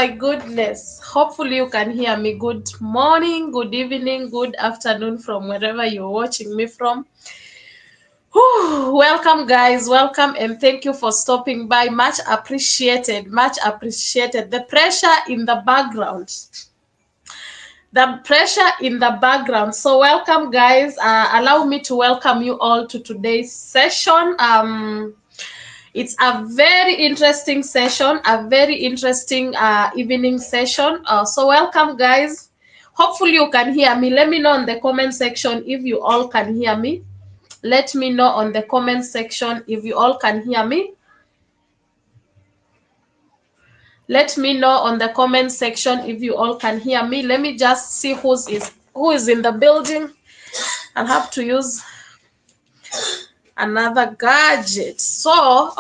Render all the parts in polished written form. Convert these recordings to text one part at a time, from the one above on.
my goodness. Hopefully you can hear me. Good morning, good evening, good afternoon from wherever you're watching me from. Whew, welcome guys, welcome and thank you for stopping by. Much appreciated, much appreciated. The pressure in the background. So welcome guys. Allow me to welcome you all to today's session. It's a very interesting session, a very interesting evening session. So welcome guys. Hopefully you can hear me. Let me know in the comment section if you all can hear me. Let me know on the comment section if you all can hear me. Let me know on the comment section if you all can hear me. Let me just see who is in the building. I'll have to use another gadget. So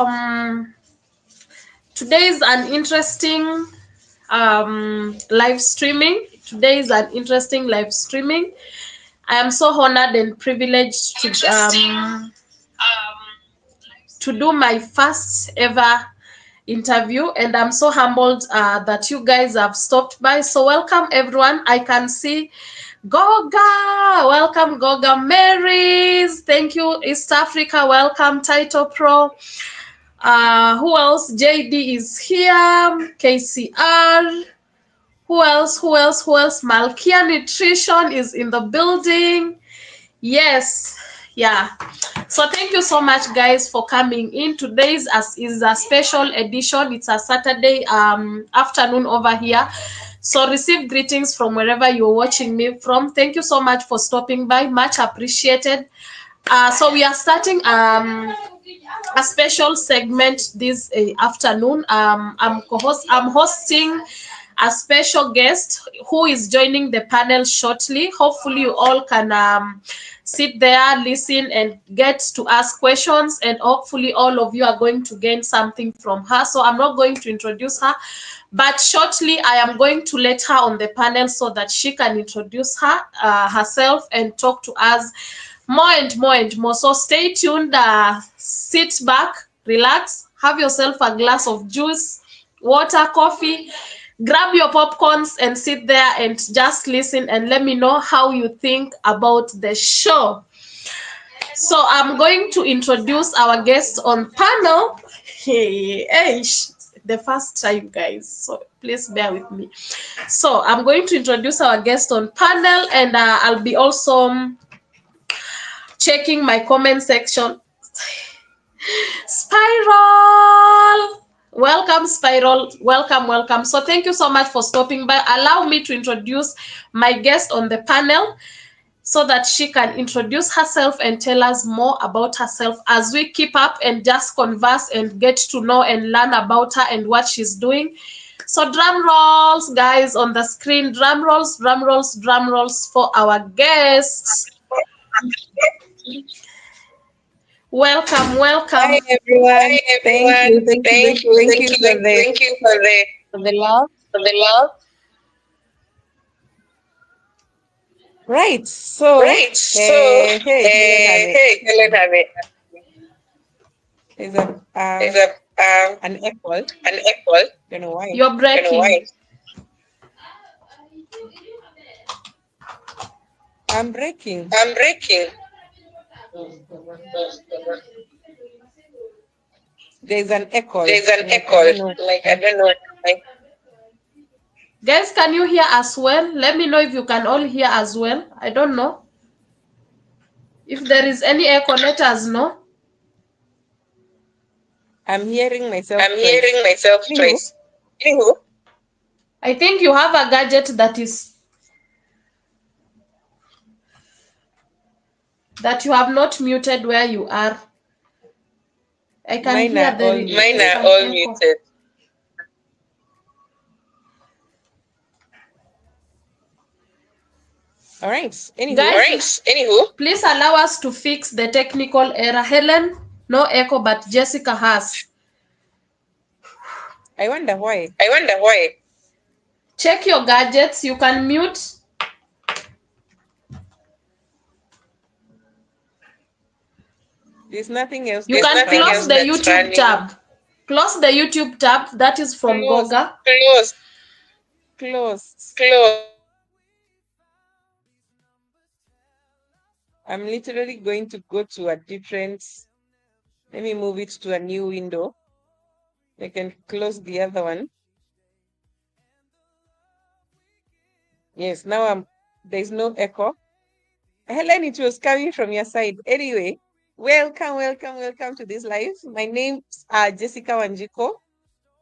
today is an interesting live streaming. Today is an interesting live streaming. I am so honored and privileged to do my first ever interview, and I'm so humbled that you guys have stopped by. So welcome everyone. I can see Goga, welcome Goga. Marys, thank you. East Africa, welcome. Title Pro, who else? JD is here. KCR, who else? Malkia Nutrition is in the building. Yes, yeah. So thank you so much guys for coming in. Today's is a special edition. It's a Saturday afternoon over here. So receive greetings from wherever you're watching me from. Thank you so much for stopping by. Much appreciated. So we are starting a special segment this afternoon. I'm hosting a special guest who is joining the panel shortly. Hopefully you all can sit there, listen, and get to ask questions, and hopefully all of you are going to gain something from her. So I'm not going to introduce her, but shortly I am going to let her on the panel so that she can introduce herself and talk to us more and more and more. So stay tuned, sit back, relax, have yourself a glass of juice, water, coffee, grab your popcorns and sit there and just listen and let me know how you think about the show. So I'm going to introduce our guest on panel. The first time guys, so please bear with me. So I'm going to introduce our guest on panel, and I'll be also checking my comment section. Spiral, welcome Spiral, welcome. So thank you so much for stopping by. Allow me to introduce my guest on the panel so that she can introduce herself and tell us more about herself as we keep up and just converse and get to know and learn about her and what she's doing. So drum rolls guys on the screen, drum rolls for our guests. Welcome. Hi everyone. Thank you for the love. Right. So, hey, Helen have it. There's an echo. Don't know why. You're breaking. I'm breaking. There's an echo. I don't know. Guys, can you hear as well? Let me know if you can all hear as well. I don't know. If there is any echo, let us know. I'm hearing myself twice. Anywho. I think you have a gadget that you have not muted where you are. I can hear mine are all muted. All right. Anywho, please allow us to fix the technical error. Helen, no echo, but Jessica has. I wonder why. Check your gadgets. You can mute. There's nothing else. You can close the YouTube tab. Close the YouTube tab. That is from Goga. Close. closed. Close. I'm literally going to go to a different, let me move it to a new window. I can close the other one. Yes, now there's no echo. Helen, it was coming from your side. Anyway, welcome to this live. My name's Jessica Wanjiko.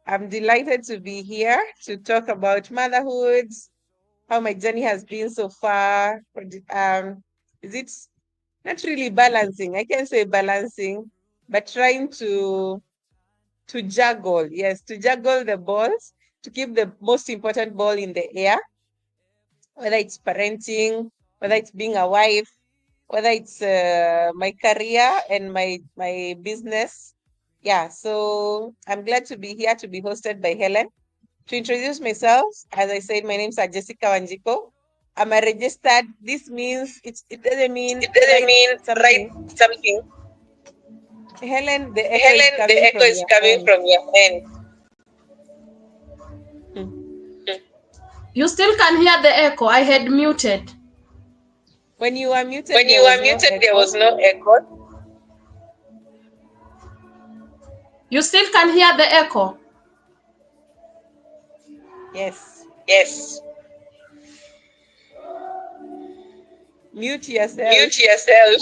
I'm delighted to be here to talk about motherhood, how my journey has been so far. Is it not really balancing? I can say balancing, but trying to juggle. Yes, to juggle the balls, to keep the most important ball in the air, whether it's parenting, whether it's being a wife, whether it's my career and my business. Yeah, so I'm glad to be here to be hosted by Helen. To introduce myself, as I said, my name is Jessica Wanjiko. I'm a registered. This means it doesn't mean It doesn't write mean write something. something. Helen, the echo is Helen, the coming echo from is your coming end. from your end. Hmm. You still can hear the echo. I had muted. When you were muted, When there you was were no muted, there was echo. no echo. You still can hear the echo. Yes. Yes. Mute yourself. Mute yourself.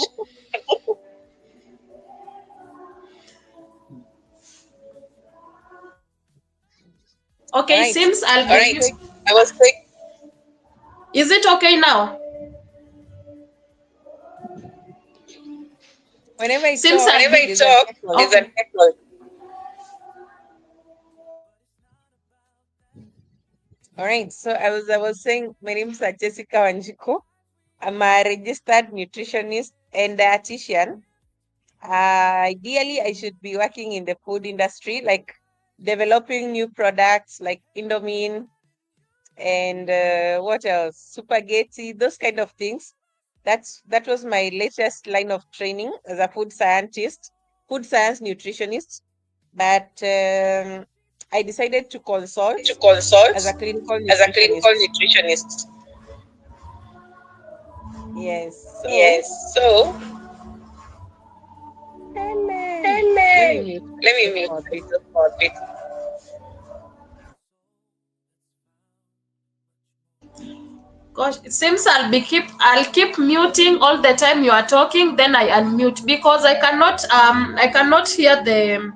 All Okay, right. seems I'll I be. was Alright. saying, I was saying. Is it okay now? whenever I Seems talk, I'll there's Whenever I an talk, echo. there's an echo. All right. So I was saying my name is Jessica Wanjiko. I'm a registered nutritionist and dietitian. Ideally, I should be working in the food industry, like developing new products like Indomie and what else? Spaghetti, those kind of things. That was my latest line of training as a food scientist, food science nutritionist. But I decided to consult To consult as a clinical as a clinical nutritionist. nutritionist. Yes. So, Yes. So, Helen, let me Helen, mute let me myself mute for a bit. myself for a bit. Gosh, it seems I'll keep muting all the time you are talking, then I unmute because I cannot hear the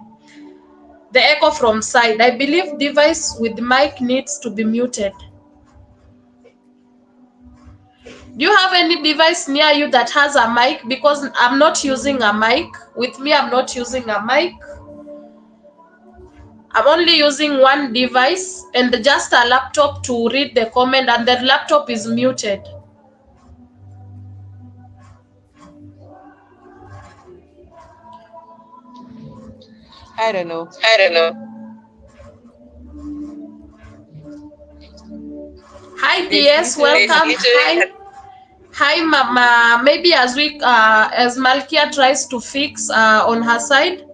echo from side. I believe device with mic needs to be muted. Do you have any device near you that has a mic? Because I'm not using a mic. With me, I'm not using a mic. I'm only using one device and just a laptop to read the comment, and the laptop is muted. I don't know. I don't know. Hi There's DS, literally welcome. nothing. Hi Mama. Maybe as Malkia tries to fix on her side,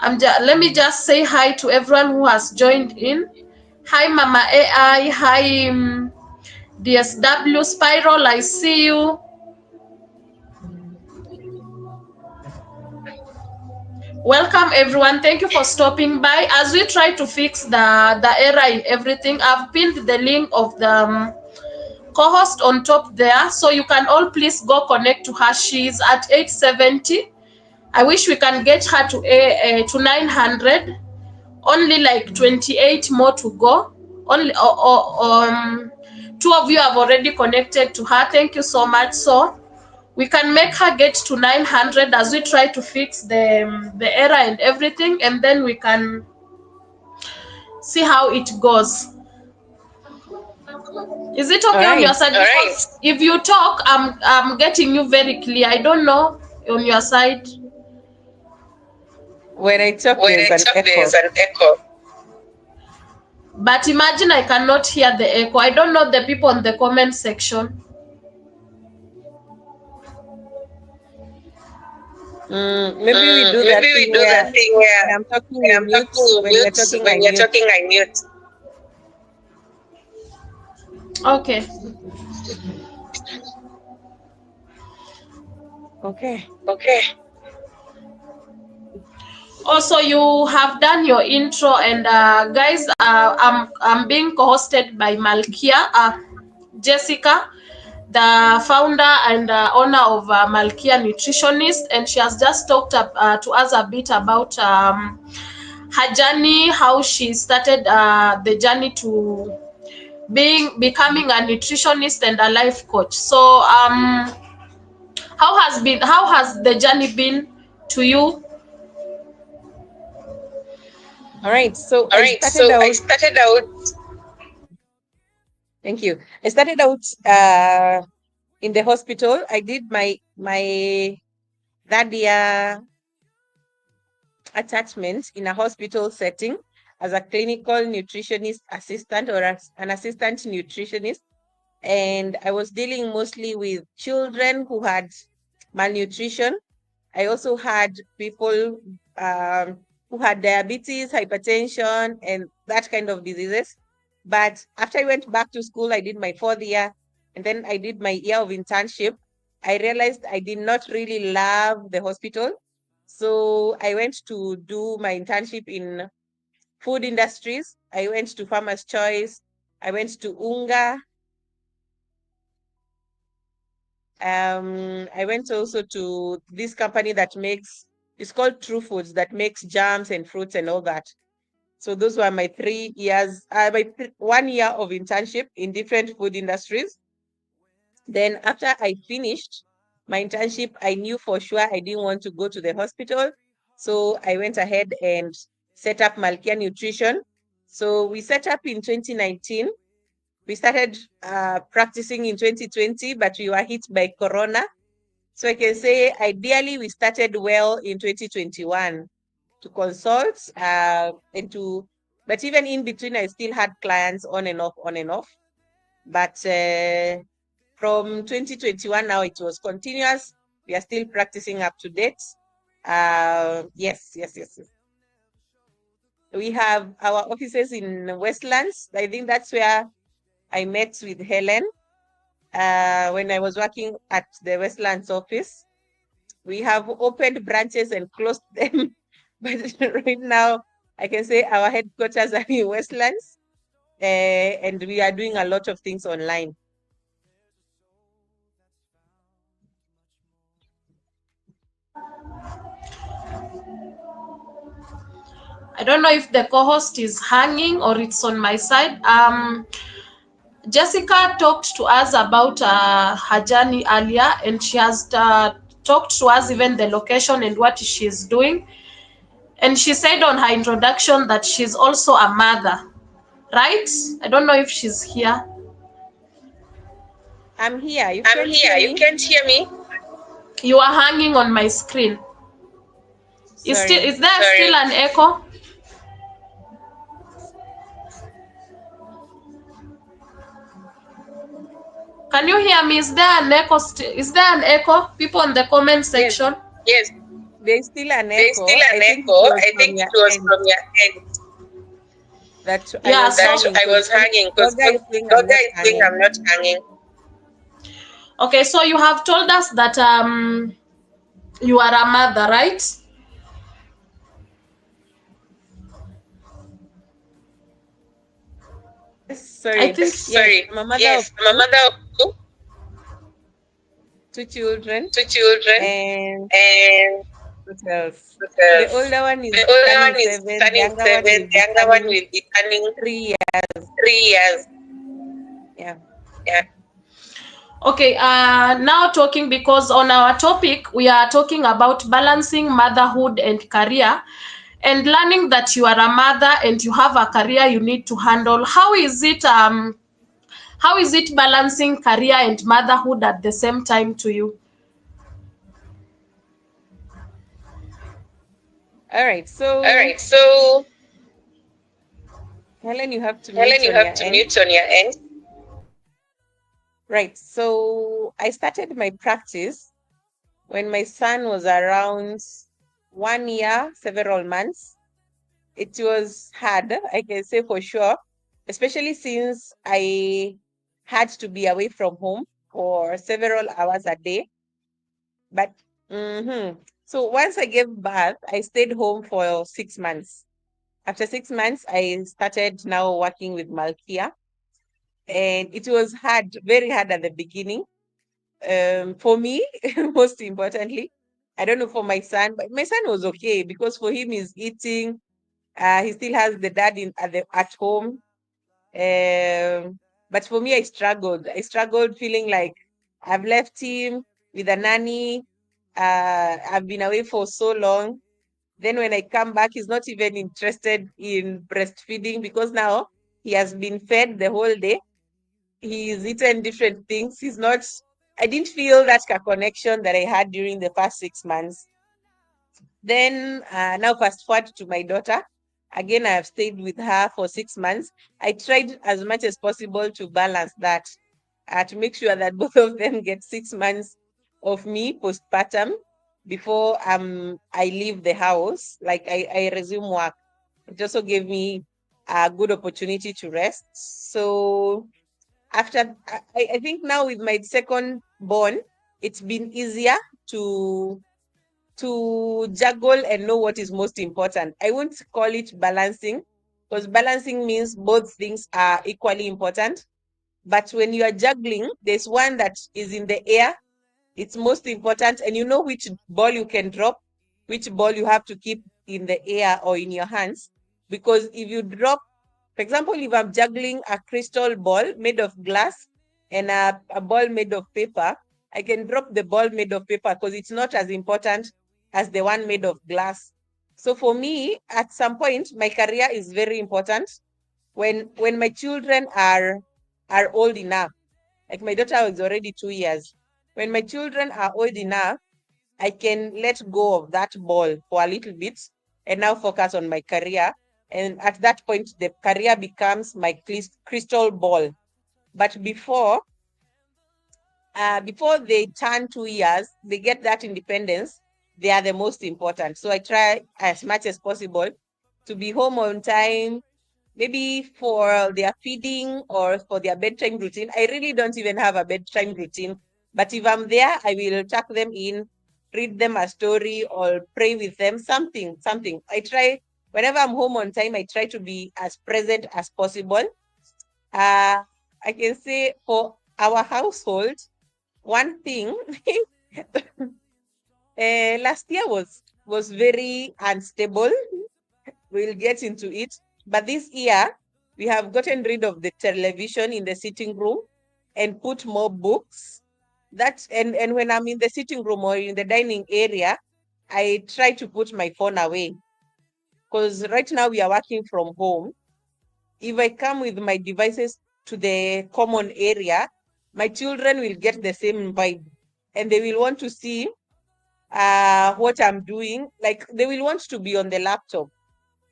let me just say hi to everyone who has joined in. Hi Mama AI. Hi DSW Spiral. I see you. Welcome everyone. Thank you for stopping by. As we try to fix the error in everything, I've pinned the link of the co-host on top there, so you can all please go connect to her. She's at 870. I wish we can get her to 900. Only like 28 more to go. Only two of you have already connected to her. Thank you so much. So we can make her get to 900 as we try to fix the error and everything, and then we can see how it goes. Is it All okay on your right. side? All right. If you talk, I'm getting you very clear. I don't know on your side. When I talk, When there's I an talk, there's echo. an echo. But imagine I cannot hear the echo. I don't know the people in the comment section. Maybe we do that Maybe thing we do where that thing when where I'm talking, when you I'm mute. talking, you When you're mute. talking, I When you're mute. talking, I mute. Okay. Okay. Okay. Also, you have done your intro, and guys, I'm being co-hosted by Malkia, Jessica, the founder and owner of Malkia Nutritionist, and she has just talked to us a bit about her journey, how she started the journey to becoming a nutritionist and a life coach. So, how has the journey been to you? All right. So All I right, started so I out. started out. Thank you. I started out in the hospital. I did my third year attachment in a hospital setting as a clinical nutritionist assistant or as an assistant nutritionist. And I was dealing mostly with children who had malnutrition. I also had people who had diabetes, hypertension, and that kind of diseases. But after I went back to school, I did my fourth year, and then I did my year of internship. I realized I did not really love the hospital. So I went to do my internship in food industries. I went to Farmer's Choice. I went to Unga. I went also to this company that makes, it's called True Foods, that makes jams and fruits and all that. So those were my 3 years, 1 year of internship in different food industries. Then after I finished my internship, I knew for sure I didn't want to go to the hospital. So I went ahead and set up Malkia Nutrition. So we set up in 2019. We started practicing in 2020, but we were hit by Corona. So I can say ideally we started well in 2021 to consult and to, but even in between, I still had clients on and off, on and off. But from 2021 now, it was continuous. We are still practicing up to date. Yes. We have our offices in Westlands. I think that's where I met with Helen when I was working at the Westlands office. We have opened branches and closed them, but right now I can say our headquarters are in Westlands, and we are doing a lot of things online. I don't know if the co-host is hanging or it's on my side. Jessica talked to us about her journey earlier, and she has talked to us even the location and what she's doing. And she said on her introduction that she's also a mother, right? I don't know if she's here. I'm here. You I'm can't here. hear You me? can't hear me? You are hanging on my screen. Sorry. Is there still an echo? Can you hear me? Is there an echo? Is there an echo? People in the comment Yes, section. Yes, there's still an there's still echo. an I think it echo. was I from think your it was end from your end that I Yeah, was so hanging I because was hanging because Goga is saying I'm Goga not is saying hanging. I'm not hanging. Okay, so you have told us that you are a mother, right? Yes, I sorry. think Yes, sorry. I'm a mother of Yes, I'm a two, mother of two children, two children, and and what else? The because older one is the older turning one is 7, the turning younger one 7, will the be younger one turning will be turning 3 years. 3 years. Yeah. Yeah. Okay, now talking because on our topic, we are talking about balancing motherhood and career and learning that you are a mother and you have a career you need to handle. How is it balancing career and motherhood at the same time to you? All right. All So, right, so Helen, you have to Helen, mute you on your have to end. mute on your end. Right. So, I started my practice when my son was around 1 year, several months. It was hard, I can say for sure, especially since I had to be away from home for several hours a day. But so once I gave birth, I stayed home for 6 months. After 6 months, I started now working with Malkia, and it was hard, very hard at the beginning. For me, most importantly, I don't know for my son, but my son was okay because for him, he's eating. He still has the dad at home. But for me, I struggled. I struggled feeling like I've left him with a nanny. I've been away for so long. Then when I come back, he's not even interested in breastfeeding because now he has been fed the whole day. He's eaten different things. I didn't feel that connection that I had during the first 6 months. Then now fast forward to my daughter. Again, I have stayed with her for 6 months. I tried as much as possible to balance that, to make sure that both of them get 6 months of me postpartum before I leave the house. Like I resume work. It also gave me a good opportunity to rest. So after I think now with my second born, it's been easier to juggle and know what is most important. I won't call it balancing because balancing means both things are equally important. But when you are juggling, there's one that is in the air. It's most important, and you know which ball you can drop, which ball you have to keep in the air or in your hands. Because if you drop, for example, if I'm juggling a crystal ball made of glass and a ball made of paper, I can drop the ball made of paper because it's not as important as the one made of glass. So for me, at some point, my career is very important. When my children are old enough, like my daughter is already 2 years. When my children are old enough, I can let go of that ball for a little bit and now focus on my career. And at that point, the career becomes my crystal ball. But before they turn 2 years, they get that independence. They are the most important. So I try as much as possible to be home on time, maybe for their feeding or for their bedtime routine. I really don't even have a bedtime routine, but if I'm there, I will tuck them in, read them a story or pray with them, something. I try, whenever I'm home on time, I try to be as present as possible. Uh, I can say for our household, one thing, last year was very unstable. We'll get into it. But this year, we have gotten rid of the television in the sitting room and put more books. And when I'm in the sitting room or in the dining area, I try to put my phone away. Because right now we are working from home. If I come with my devices to the common area, my children will get the same vibe and they will want to see what I'm doing. Like they will want to be on the laptop.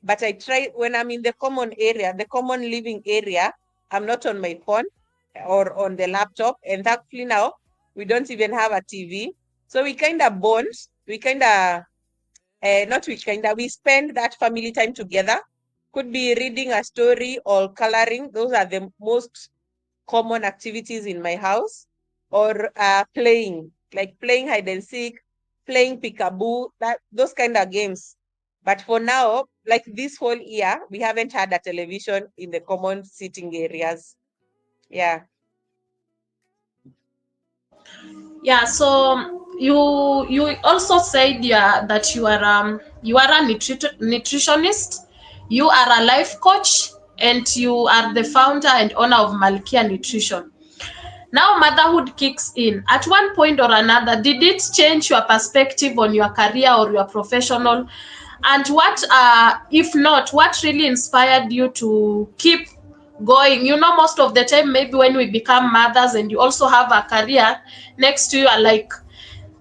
But I try when I'm in the common area, the common living area, I'm not on my phone or on the laptop. And thankfully now we don't even have a TV. So we kind of bond. We kind of, not we kind of, we spend that family time together. Could be reading a story or coloring. Those are the most common activities in my house. Or playing, like playing hide and seek, playing peekaboo, those kind of games. But for now, like this whole year, we haven't had a television in the common sitting areas. Yeah. Yeah, so you also said, yeah, that you are a nutritionist, you are a life coach, and you are the founder and owner of Malkia Nutrition. Now motherhood kicks in. At one point or another, did it change your perspective on your career or your professional? And what, if not, what really inspired you to keep going? You know, most of the time, maybe when we become mothers and you also have a career next to you, are like,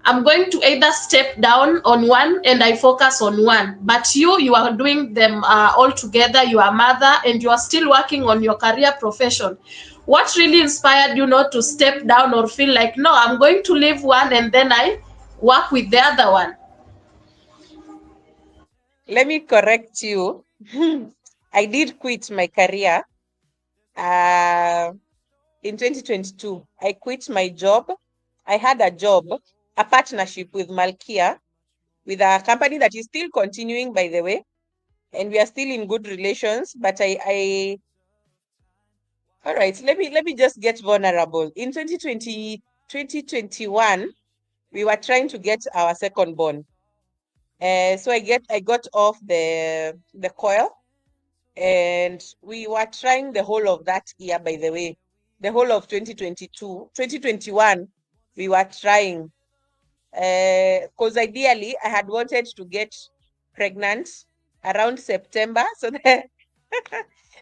I'm going to either step down on one and I focus on one. But you are doing them all together. You are a mother and you are still working on your career profession. What really inspired you not to step down or feel like, no, I'm going to leave one and then I work with the other one? Let me correct you. I did quit my career. Uh, in 2022. I quit my job. I had a job, a partnership with Malkia, with a company that is still continuing, by the way, and we are still in good relations. But all right, let me just get vulnerable. In 2021, we were trying to get our second born. So I got off the coil, and we were trying the whole of that year, by the way, the whole of 2022, 2021, we were trying. Because ideally I had wanted to get pregnant around September so that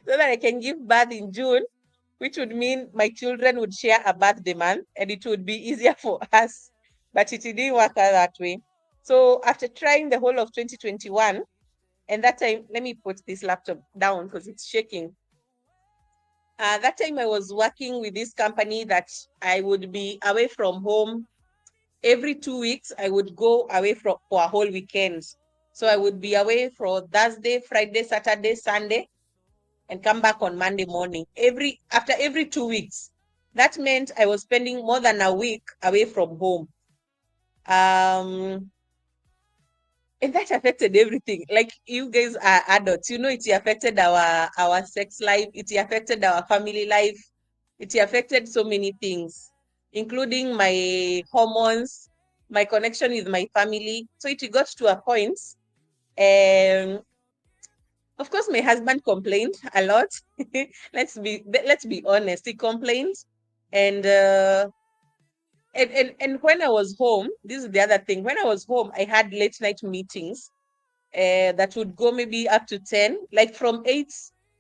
so that I can give birth in June, which would mean my children would share a birthday month and it would be easier for us. But it didn't work out that way. So after trying the whole of 2021, and that time, let me put this laptop down because it's shaking. That time I was working with this company that I would be away from home every 2 weeks. I would go away for a whole weekend. So I would be away for Thursday, Friday, Saturday, Sunday, and come back on Monday morning. After every 2 weeks. That meant I was spending more than a week away from home. And that affected everything. Like, you guys are adults, it affected our sex life, it affected our family life, it affected so many things, including my hormones, my connection with my family. So it got to a point, and of course my husband complained a lot. let's be honest, he complained. And uh, and, and and when I was home, this is the other thing. When I was home, I had late night meetings that would go maybe up to 10, like from 8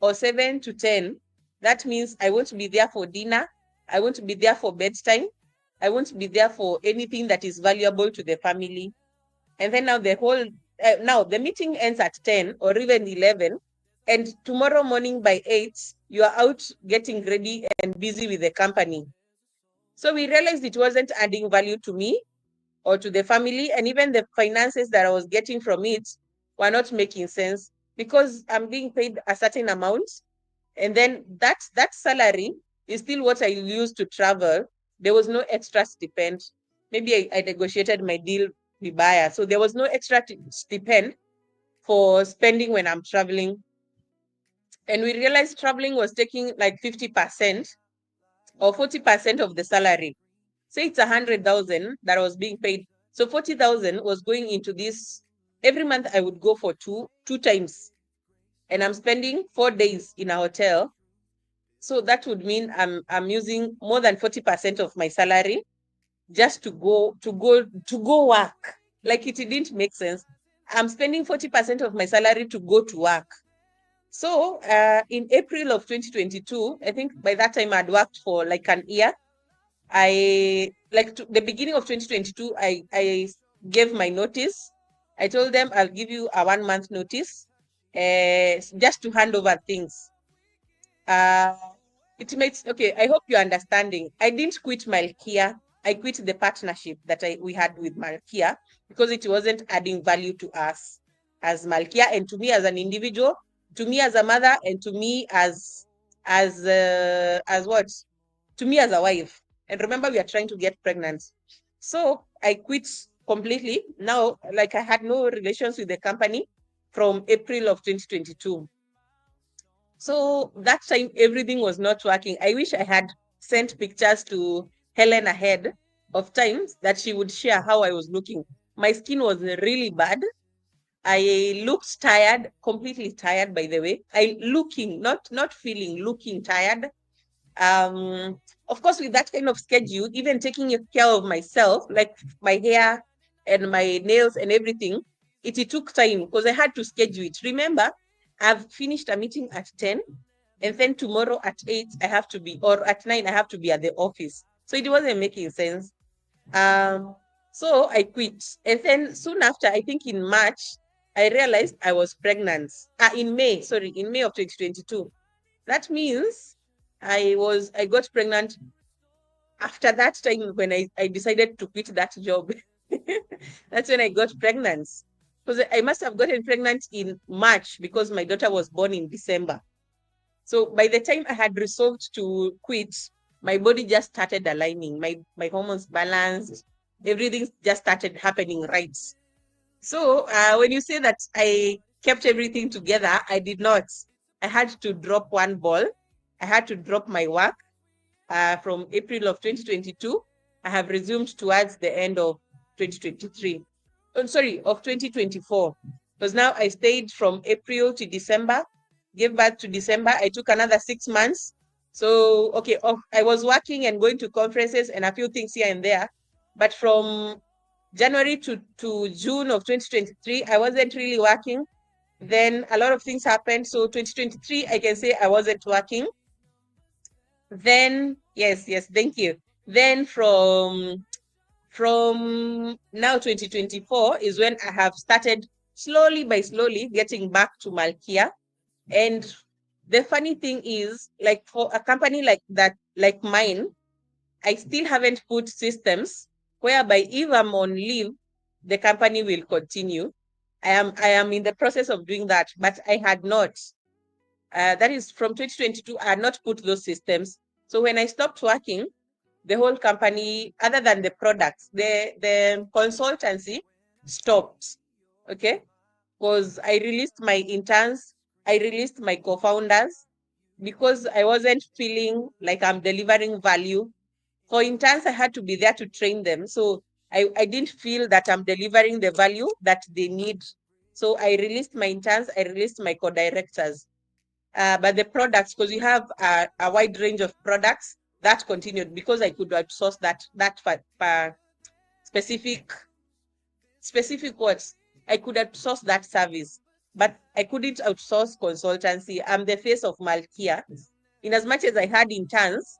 or 7 to 10. That means I won't be there for dinner. I won't be there for bedtime. I won't be there for anything that is valuable to the family. And then now the meeting ends at 10 or even 11. And tomorrow morning by 8, you are out getting ready and busy with the company. So we realized it wasn't adding value to me or to the family, and even the finances that I was getting from it were not making sense because I'm being paid a certain amount, and then that salary is still what I use to travel. There was no extra stipend. Maybe I negotiated my deal with buyer, so there was no extra stipend for spending when I'm traveling. And we realized traveling was taking like 50% or 40% of the salary. Say it's 100,000 that I was being paid. So 40,000 was going into this. Every month I would go for two times, and I'm spending 4 days in a hotel. So that would mean I'm using more than 40% of my salary just to go work. Like, it didn't make sense. I'm spending 40% of my salary to go to work. So in April of 2022, I think by that time I'd worked for like an year. The beginning of 2022, I gave my notice. I told them I'll give you a 1 month notice, just to hand over things. Uh, it makes okay. I hope you're understanding. I didn't quit Malkia. I quit the partnership that we had with Malkia because it wasn't adding value to us as Malkia, and to me as an individual, to me as a mother, and to me as what? To me as a wife. And remember, we are trying to get pregnant. So I quit completely. Now, like, I had no relations with the company from April of 2022. So that time, everything was not working. I wish I had sent pictures to Helen ahead of times that she would share how I was looking. My skin was really bad. I looked tired, completely tired, by the way. Not feeling, looking tired. Um, of course, with that kind of schedule, even taking care of myself, like my hair and my nails and everything, it took time because I had to schedule it. Remember, I've finished a meeting at 10, and then tomorrow at 8, I have to be, or at 9, I have to be at the office. So it wasn't making sense. Um, so I quit. And then soon after, I think in March, I realized I was pregnant. In May of 2022. That means I got pregnant after that time when I decided to quit that job. That's when I got pregnant. Because I must have gotten pregnant in March because my daughter was born in December. So by the time I had resolved to quit, my body just started aligning. My hormones balanced. Everything just started happening right. So when you say that I kept everything together, I did not. I had to drop one ball. I had to drop my work from April of 2022. I have resumed towards the end of 2023. Oh, sorry, of 2024. Because now I stayed from April to December, gave birth to December. I took another 6 months. So, okay, I was working and going to conferences and a few things here and there. But from January to June of 2023, I wasn't really working. Then a lot of things happened. So 2023, I can say I wasn't working. Then, yes, thank you. Then from now 2024 is when I have started slowly by slowly getting back to Malkia. And the funny thing is, like for a company like that, like mine, I still haven't put systems whereby if I'm on leave, the company will continue. I am in the process of doing that, but I had not. That is from 2022, I had not put those systems. So when I stopped working, the whole company, other than the products, the consultancy stopped. Okay. Because I released my interns, I released my co-founders because I wasn't feeling like I'm delivering value. For interns, I had to be there to train them. So I didn't feel that I'm delivering the value that they need. So I released my interns, I released my co-directors. But the products, because we have a wide range of products, that continued because I could outsource that specific what I could outsource that service, but I couldn't outsource consultancy. I'm the face of Malkia. In as much as I had interns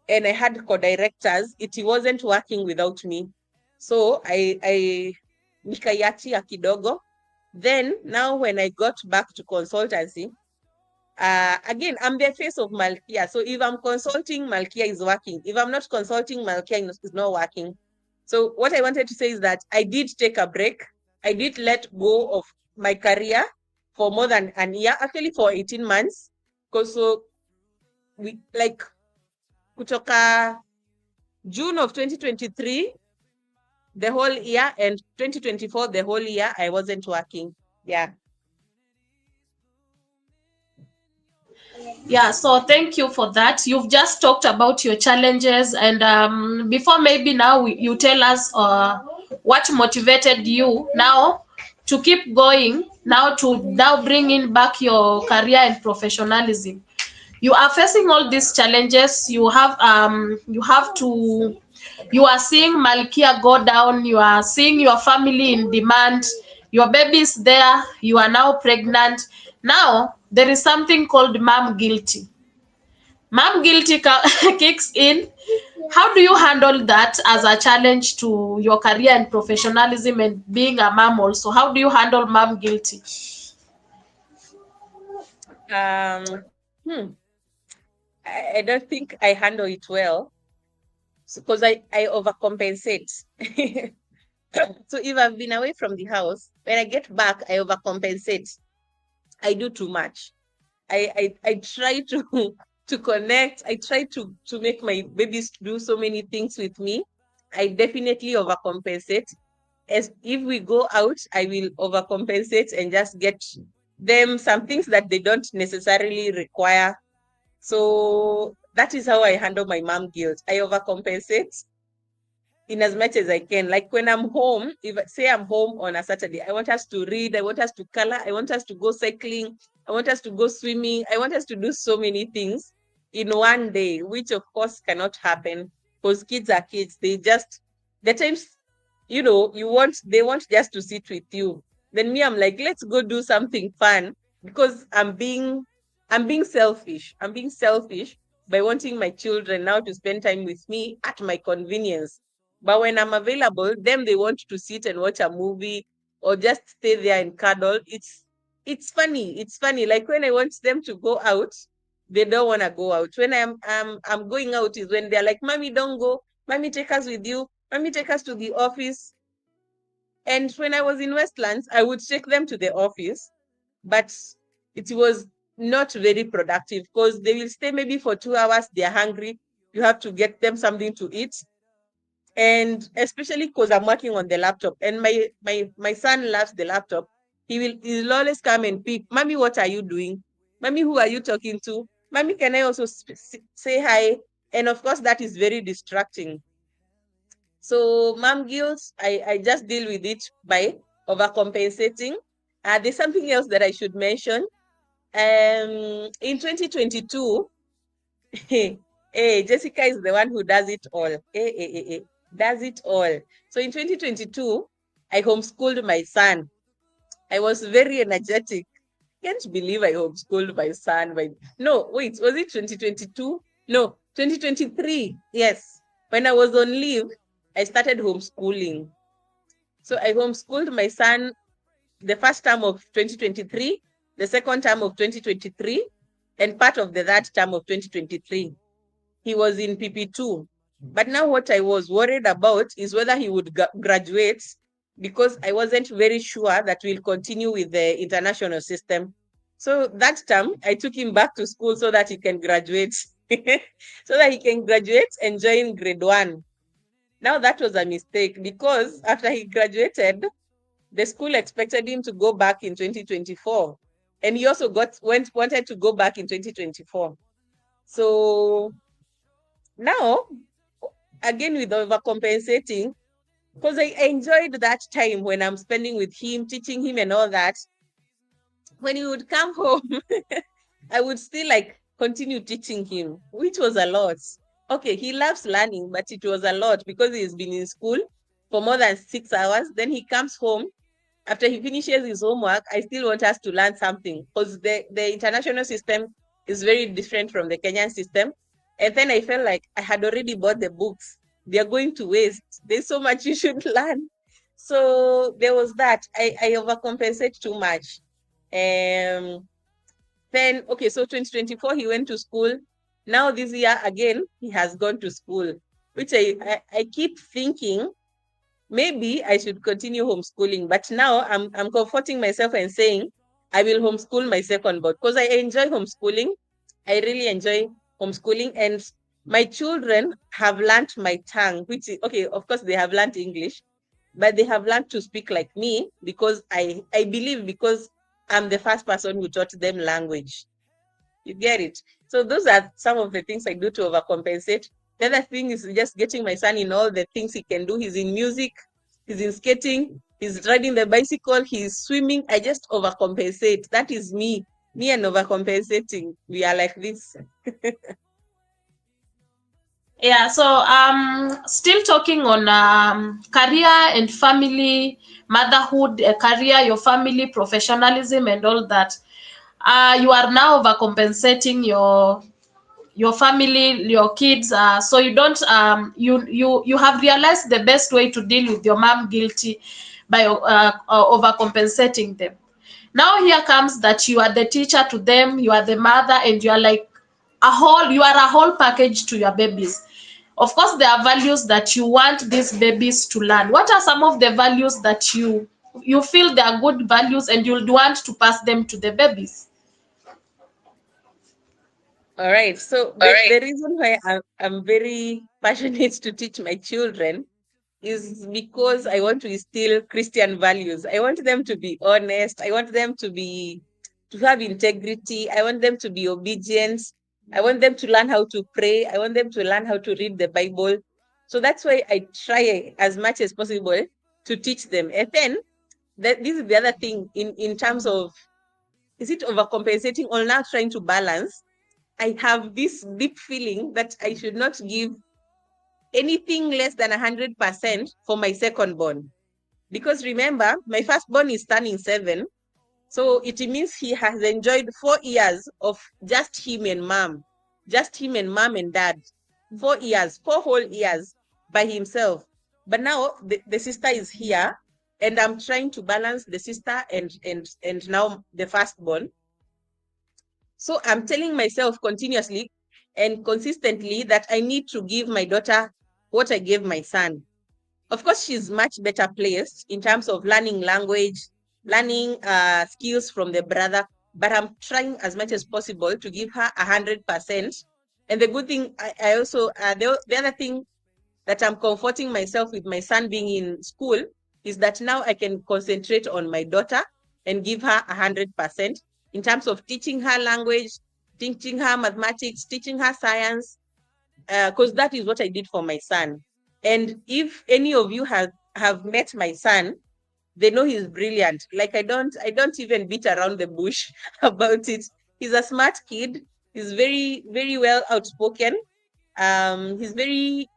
and I had co-directors, it wasn't working without me. So I nikaiachia kidogo. Then now when I got back to consultancy, again, I'm the face of Malkia. So if I'm consulting, Malkia is working. If I'm not consulting, Malkia is not working. So what I wanted to say is that I did take a break. I did let go of my career for more than a year, actually for 18 months. Because so we like kutoka June of 2023, the whole year, and 2024, the whole year, I wasn't working. Yeah. Yeah, so thank you for that. You've just talked about your challenges, and before maybe now you tell us what motivated you now to keep going, now to now bring in back your career and professionalism. You are facing all these challenges. You are seeing Malkia go down. You are seeing your family in demand. Your baby is there. You are now pregnant. Now there is something called mom guilty. Mom guilty kicks in. How do you handle that as a challenge to your career and professionalism and being a mom also? How do you handle mom guilty? Um, hmm. I don't think I handle it well because I overcompensate. So if I've been away from the house, when I get back, I overcompensate. I do too much. I try to to connect. I try to make my babies do so many things with me. I definitely overcompensate. As if we go out, I will overcompensate and just get them some things that they don't necessarily require. So that is how I handle my mom guilt. I overcompensate in as much as I can. Like when I'm home, if say I'm home on a Saturday, I want us to read, I want us to color, I want us to go cycling, I want us to go swimming, I want us to do so many things in one day, which of course cannot happen because kids are kids. They just the times, they want just to sit with you. Then me, I'm like, let's go do something fun because I'm being selfish. I'm being selfish by wanting my children now to spend time with me at my convenience. But when I'm available, them they want to sit and watch a movie or just stay there and cuddle. It's funny. It's funny. Like when I want them to go out, they don't want to go out. When I'm going out is when they're like, "Mommy, don't go. Mommy, take us with you. Mommy, take us to the office." And when I was in Westlands, I would take them to the office, but it was not very productive because they will stay maybe for 2 hours. They're hungry. You have to get them something to eat. And especially because I'm working on the laptop, and my son loves the laptop. He'll always come and pick, Mommy, what are you doing? Mommy, who are you talking to? Mommy, can I also say hi? And of course, that is very distracting. So mom guilt, I just deal with it by overcompensating. There's something else that I should mention. In 2022, hey, Jessica is the one who does it all. Does it all. So in 2022, I homeschooled my son. I was very energetic. Can't believe I homeschooled my son. No, wait, was it 2022? No, 2023. Yes. When I was on leave, I started homeschooling. So I homeschooled my son the first term of 2023, the second term of 2023, and part of the third term of 2023. He was in PP2. But now what I was worried about is whether he would graduate, because I wasn't very sure that we'll continue with the international system. So that term, I took him back to school so that he can graduate, so that he can graduate and join grade 1. Now that was a mistake, because after he graduated, the school expected him to go back in 2024. And he also wanted to go back in 2024. So now, again, with overcompensating, because I enjoyed that time when I'm spending with him, teaching him and all that. When he would come home, I would still continue teaching him, which was a lot. Okay, he loves learning, but it was a lot because he's been in school for more than 6 hours. Then he comes home. After he finishes his homework, I still want us to learn something, because the international system is very different from the Kenyan system. And then I felt like I had already bought the books. They're going to waste. There's so much you should learn. So there was that. I overcompensate too much. Then, okay, so 2024, he went to school. Now this year, again, he has gone to school, which I keep thinking, maybe I should continue homeschooling. But now I'm comforting myself and saying I will homeschool my second born, because I enjoy homeschooling. I really enjoy homeschooling. And my children have learned my tongue, which is, okay, of course, they have learned English, but they have learned to speak like me, because I believe, because I'm the first person who taught them language. You get it? So those are some of the things I do to overcompensate. The other thing is just getting my son in all the things he can do. He's in music, he's in skating, he's riding the bicycle, he's swimming. I just overcompensate. That is me. Me and overcompensating. We are like this. Yeah, so still talking on career and family, motherhood, career, your family, professionalism, and all that. You are now overcompensating your family, your kids, so you don't you have realized the best way to deal with your mom guilty by overcompensating them. Now here comes that you are the teacher to them, you are the mother, and you are like you are a whole package to your babies. Of course, there are values that you want these babies to learn. What are some of the values that you feel they are good values and you'll want to pass them to the babies? All right. So All the right. reason why I'm very passionate to teach my children is because I want to instill Christian values. I want them to be honest. I want them to have integrity. I want them to be obedient. I want them to learn how to pray. I want them to learn how to read the Bible. So that's why I try as much as possible to teach them. And then this is the other thing in terms of, is it overcompensating or now trying to balance? I have this deep feeling that I should not give anything less than 100% for my second born. Because remember, my firstborn is turning 7. So it means he has enjoyed 4 years of just him and mom and dad. 4 years, 4 whole years by himself. But now the sister is here, and I'm trying to balance the sister and now the firstborn. So I'm telling myself continuously and consistently that I need to give my daughter what I gave my son. Of course, she's much better placed in terms of learning language, learning skills from the brother, but I'm trying as much as possible to give her 100%, And the good thing, I also, the other thing that I'm comforting myself with my son being in school is that now I can concentrate on my daughter and give her 100% in terms of teaching her language, teaching her mathematics, teaching her science, because that is what I did for my son. And if any of you have met my son, they know he's brilliant. Like I don't even beat around the bush about it. He's a smart kid. He's very, very well outspoken. He's very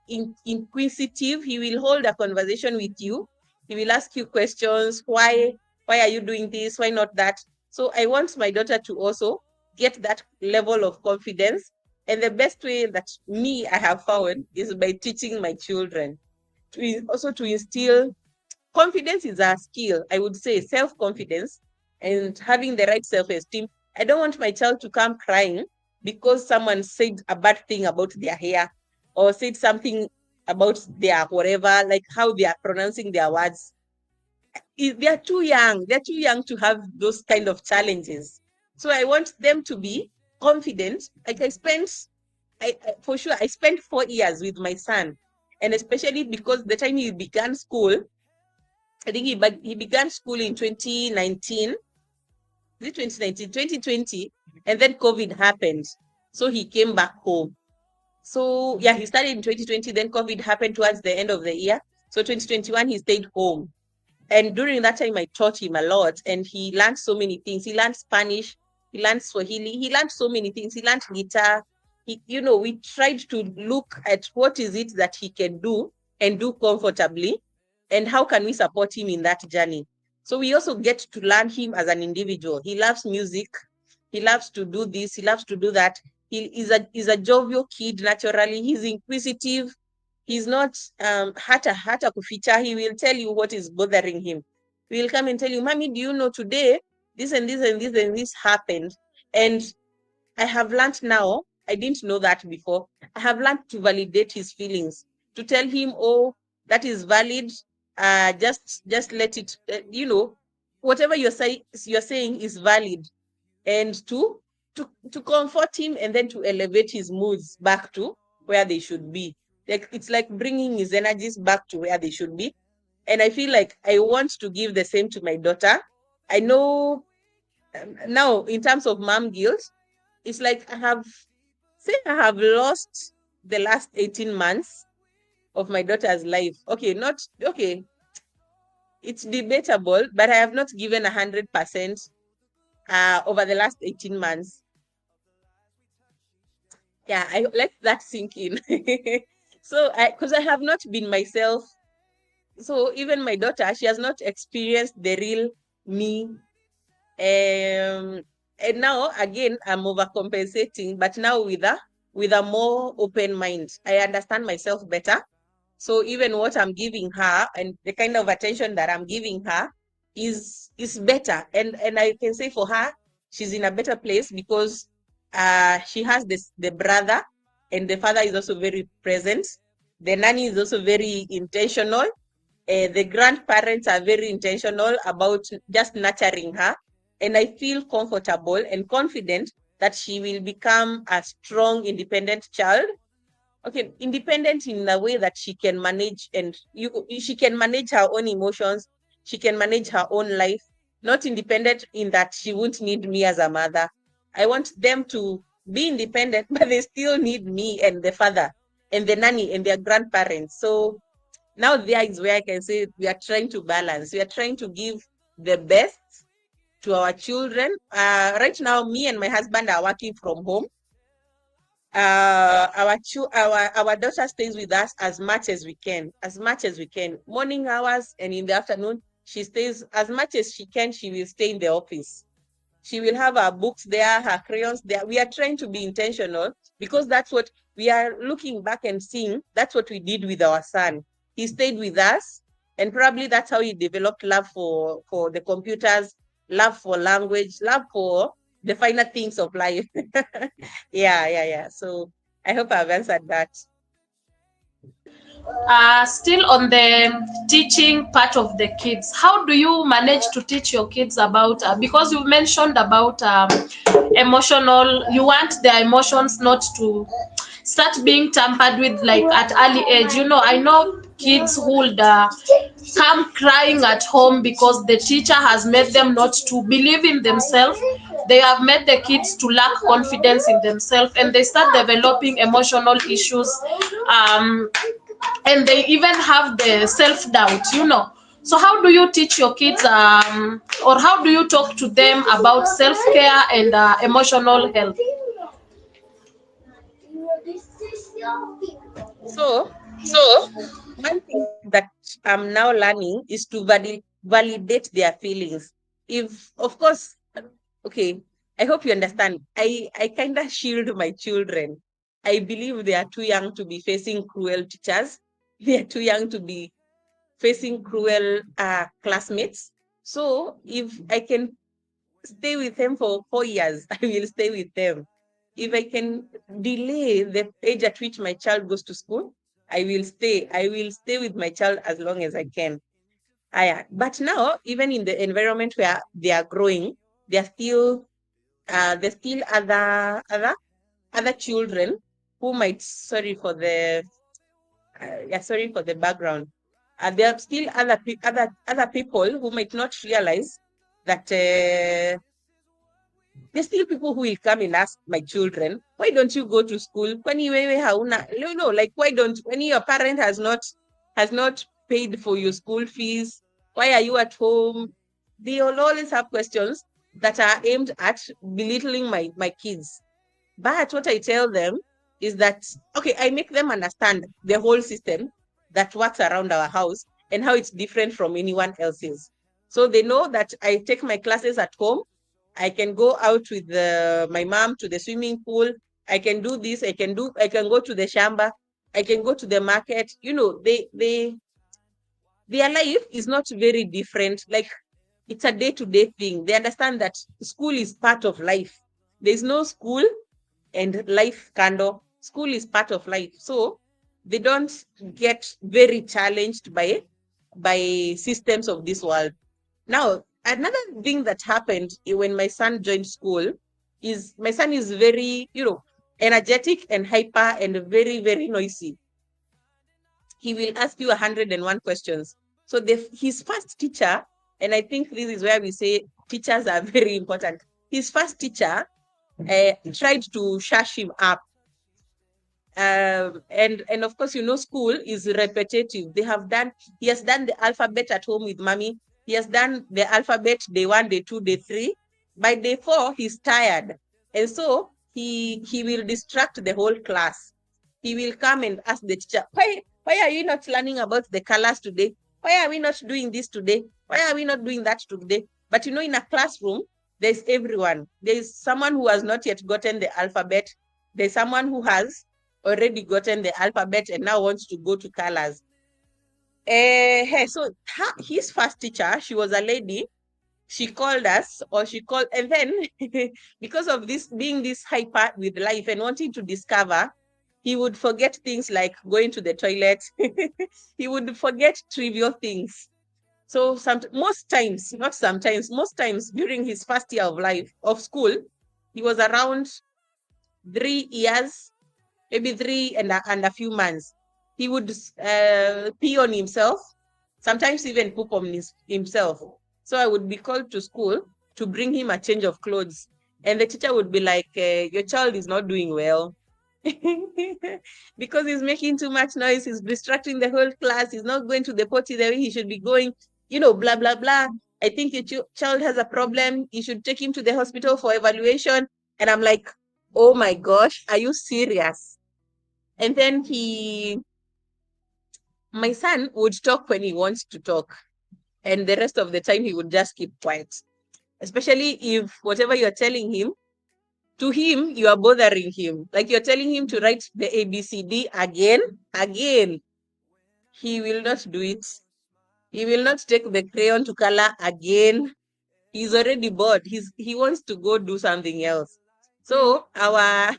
inquisitive. He will hold a conversation with you. He will ask you questions. Why are you doing this? Why not that? So I want my daughter to also get that level of confidence. And the best way that I have found is by teaching my children also to instill confidence is a skill. I would say self-confidence and having the right self-esteem. I don't want my child to come crying because someone said a bad thing about their hair or said something about their whatever, like how they are pronouncing their words. They are too young. They're too young to have those kind of challenges. So I want them to be confident. Like for sure, I spent 4 years with my son. And especially because the time he began school, I think he began school in 2019. Is it 2019? 2020. And then COVID happened. So he came back home. So yeah, he started in 2020. Then COVID happened towards the end of the year. So 2021, he stayed home. And during that time, I taught him a lot and he learned so many things. He learned Spanish, he learned Swahili, he learned so many things. He learned guitar. We tried to look at what is it that he can do and do comfortably and how can we support him in that journey. So we also get to learn him as an individual. He loves music. He loves to do this. He loves to do that. He's a jovial kid naturally. He's inquisitive. He's not hata kuficha. He will tell you what is bothering him. He will come and tell you, Mommy, do you know today this and this and this and this happened? And I have learned now, I didn't know that before. I have learned to validate his feelings, to tell him, oh, that is valid. Just let it, whatever you're saying is valid, and to comfort him and then to elevate his moods back to where they should be. Like it's like bringing his energies back to where they should be. And I feel like I want to give the same to my daughter. I know now in terms of mom guilt, it's like I have lost the last 18 months of my daughter's life. Okay, not okay. It's debatable, but I have not given 100% over the last 18 months. Yeah, I let that sink in. So because I have not been myself. So even my daughter, she has not experienced the real me. And now again, I'm overcompensating, but now with a more open mind. I understand myself better. So even what I'm giving her and the kind of attention that I'm giving her is better. And I can say for her, she's in a better place because she has the brother, and the father is also very present. The nanny is also very intentional. The grandparents are very intentional about just nurturing her. And I feel comfortable and confident that she will become a strong, independent child. Okay, independent in a way that she can manage, and she can manage her own emotions, she can manage her own life. Not independent in that she won't need me as a mother. I want them to be independent, but they still need me and the father and the nanny and their grandparents. So now there is where I can say we are trying to balance. We are trying to give the best to our children. Right now, me and my husband are working from home. Our daughter stays with us as much as we can, morning hours, and in the afternoon she stays as much as she can. She will stay in the office. She will have her books there, her crayons there. We are trying to be intentional because that's what we are looking back and seeing. That's what we did with our son. He stayed with us, and probably that's how he developed love for the computers, love for language, love for the finer things of life. Yeah. So I hope I've answered that. Still on the teaching part of the kids, how do you manage to teach your kids about, because you mentioned about emotional, you want their emotions not to start being tampered with like at early age. You know, I know kids who would come crying at home because the teacher has made them not to believe in themselves. They have made the kids to lack confidence in themselves, and they start developing emotional issues, um, and they even have the self doubt, you know. So how do you teach your kids, or how do you talk to them about self care and emotional health? So So one thing that I'm now learning is to validate their feelings. If, of course, okay, I hope you understand. I kind of shield my children. I believe they are too young to be facing cruel teachers. They are too young to be facing cruel classmates. So if I can stay with them for 4 years, I will stay with them. If I can delay the age at which my child goes to school, I will stay. I will stay with my child as long as I can. But now, even in the environment where they are growing, there's still other children who might, sorry for the background. There are still other people who might not realize that there's still people who will come and ask my children, why don't you go to school? Kwani wewe hauna, no, like why don't, when your parent has not paid for your school fees, why are you at home? They will always have questions that are aimed at belittling my kids. But what I tell them is that, okay, I make them understand the whole system that works around our house and how it's different from anyone else's. So they know that I take my classes at home. I can go out with my mom to the swimming pool. I can do this. I can go to the shamba. I can go to the market. Their life is not very different. Like, it's a day-to-day thing. They understand that school is part of life. There's no school and life kando. School is part of life. So they don't get very challenged by systems of this world. Now, another thing that happened when my son joined school is my son is very, energetic and hyper and very, very noisy. He will ask you 101 questions. So his first teacher, and I think this is where we say teachers are very important. His first teacher tried to shush him up. And of course, school is repetitive. He has done the alphabet at home with mommy. He has done the alphabet day 1, day 2, day 3. By day 4, he's tired. And so he will distract the whole class. He will come and ask the teacher, why are you not learning about the colors today? Why are we not doing this today? Why are we not doing that today? But in a classroom, there's everyone. There's someone who has not yet gotten the alphabet. There's someone who has already gotten the alphabet and now wants to go to colors. So his first teacher, she was a lady. She called us, and then because of this being this hyper with life and wanting to discover, he would forget things like going to the toilet. He would forget trivial things. So most times, not sometimes, most times during his first year of school, he was around 3 years, maybe three and a few months. He would pee on himself, sometimes even poop on himself. So I would be called to school to bring him a change of clothes. And the teacher would be like, your child is not doing well. Because he's making too much noise, he's distracting the whole class, he's not going to the potty the way he should be going, blah, blah, blah. I think your child has a problem. You should take him to the hospital for evaluation. And I'm like, oh my gosh, are you serious? And then my son would talk when he wants to talk. And the rest of the time, he would just keep quiet. Especially if whatever you're telling him, to him, you are bothering him. Like you're telling him to write the ABCD again. He will not do it. He will not take the crayon to color again. He's already bored. He wants to go do something else. So our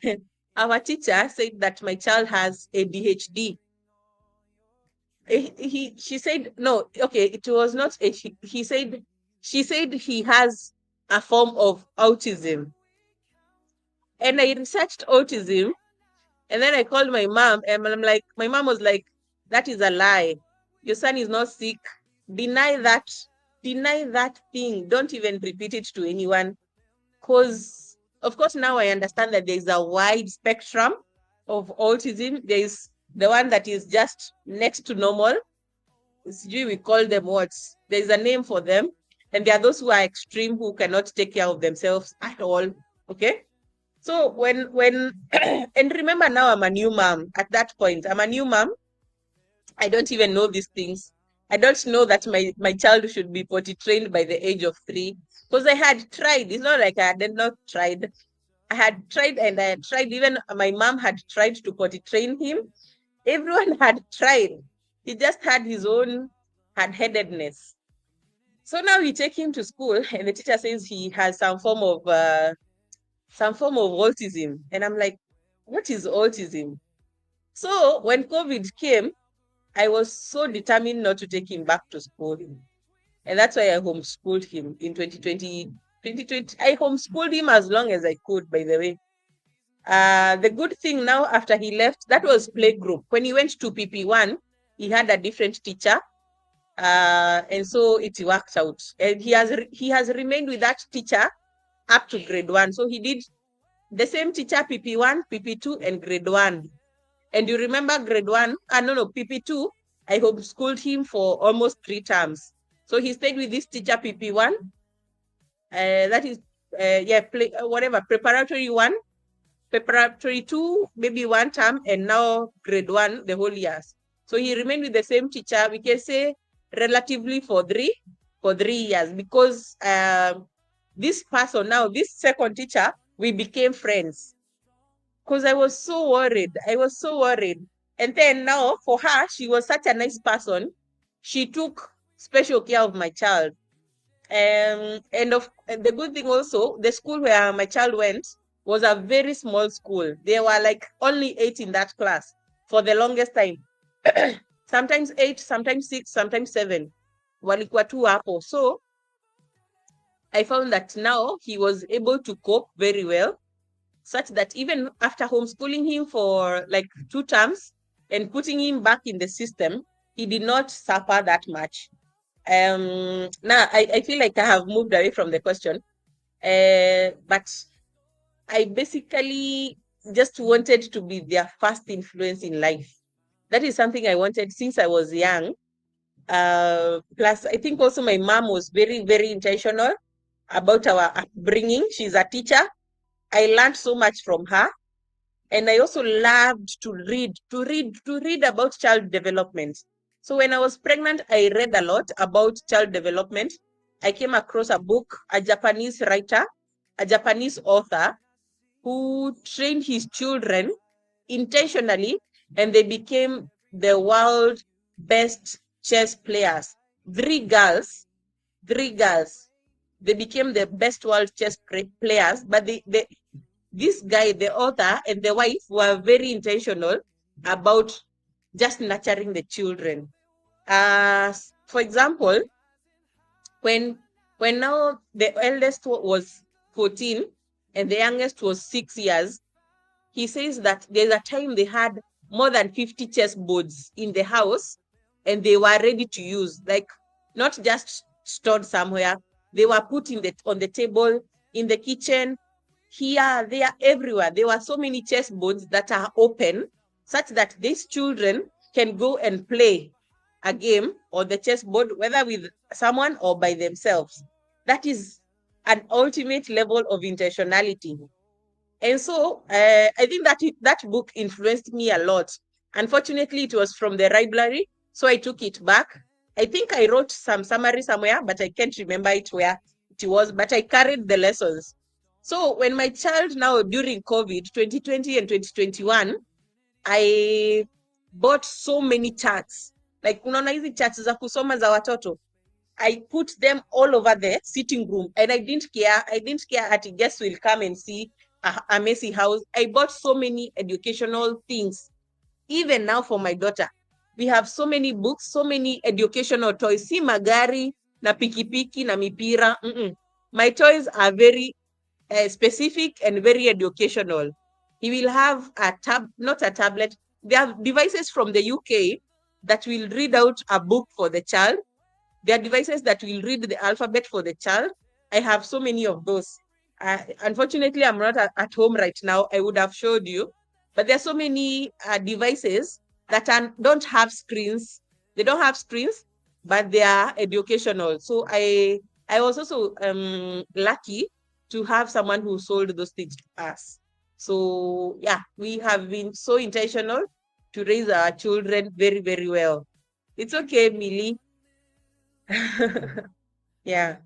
our teacher said that my child has ADHD. she said no, okay, it was not a he said she said he has a form of autism. And I researched autism, and then I called my mom, and I'm like, my mom was like, that is a lie. Your son is not sick. Deny that, deny that thing. Don't even repeat it to anyone. Because, of course, now I understand that there's a wide spectrum of autism. There's the one that is just next to normal. We call them what? There's a name for them. And there are those who are extreme, who cannot take care of themselves at all. Okay. So when and remember, now I'm a new mom. At that point, I'm a new mom. I don't even know these things. I don't know that my child should be potty trained by the age of 3, because I had tried. It's not like I had not tried. I had tried, and I had tried. Even my mom had tried to potty train him. Everyone had tried. He just had his own hard-headedness. So now we take him to school, and the teacher says he has some form of autism. And I'm like, what is autism? So when COVID came, I was so determined not to take him back to school. And that's why I homeschooled him in 2020. I homeschooled him as long as I could, by the way. The good thing now, after he left, that was playgroup. When he went to PP1, he had a different teacher. And so it worked out. And he has remained with that teacher up to grade 1. So he did the same teacher, PP1, PP2, and grade 1. And you remember grade 1, no, PP2, I homeschooled him for almost 3 terms. So he stayed with this teacher, PP1. That is, whatever, preparatory 1, preparatory 2, maybe 1 term, and now grade 1, the whole years. So he remained with the same teacher, we can say relatively for 3 years, because this person now, this second teacher, we became friends. Because I was so worried. I was so worried. And then now for her, she was such a nice person. She took special care of my child. And the good thing also, the school where my child went was a very small school. There were like only 8 in that class for the longest time. Sometimes 8, sometimes 6, sometimes 7. Walikuwa tu hapo. So I found that now he was able to cope very well, such that even after homeschooling him for like 2 terms and putting him back in the system, he did not suffer that much. Now I feel like I have moved away from the question, but I basically just wanted to be their first influence in life. That is something I wanted since I was young. Plus, I think also my mom was very, very intentional about our upbringing. She's a teacher. I learned so much from her. And I also loved to read about child development. So when I was pregnant, I read a lot about child development. I came across a book, a Japanese writer, a Japanese author, who trained his children intentionally, and they became the world best chess players. 3 girls, 3 girls. They became the best world chess players, but this guy, the author, and the wife were very intentional about just nurturing the children. For example, when now the eldest was 14 and the youngest was 6 years, he says that there's a time they had more than 50 chess boards in the house, and they were ready to use, like not just stored somewhere. They were put on the table, in the kitchen, here, there, everywhere. There were so many chess boards that are open, such that these children can go and play a game on the chessboard, whether with someone or by themselves. That is an ultimate level of intentionality. And so I think that book influenced me a lot. Unfortunately, it was from the library, so I took it back. I think I wrote some summary somewhere, but I can't remember it where it was, but I carried the lessons. So when my child now, during COVID, 2020 and 2021, I bought so many charts. Like, unaona hizi charts za kusoma za watoto. I put them all over the sitting room, and I didn't care. I didn't care that guests will come and see a messy house. I bought so many educational things, even now for my daughter. We have so many books, so many educational toys. Si magari, na pikipiki, na mipira. My toys are very specific and very educational. He will have not a tablet. There are devices from the UK that will read out a book for the child. There are devices that will read the alphabet for the child. I have so many of those. Unfortunately, I'm not at home right now. I would have showed you. But there are so many devices that don't have screens. They don't have screens, but they are educational. So I was also lucky to have someone who sold those things to us. So yeah, we have been so intentional to raise our children very, very well. It's okay, Millie. Yeah.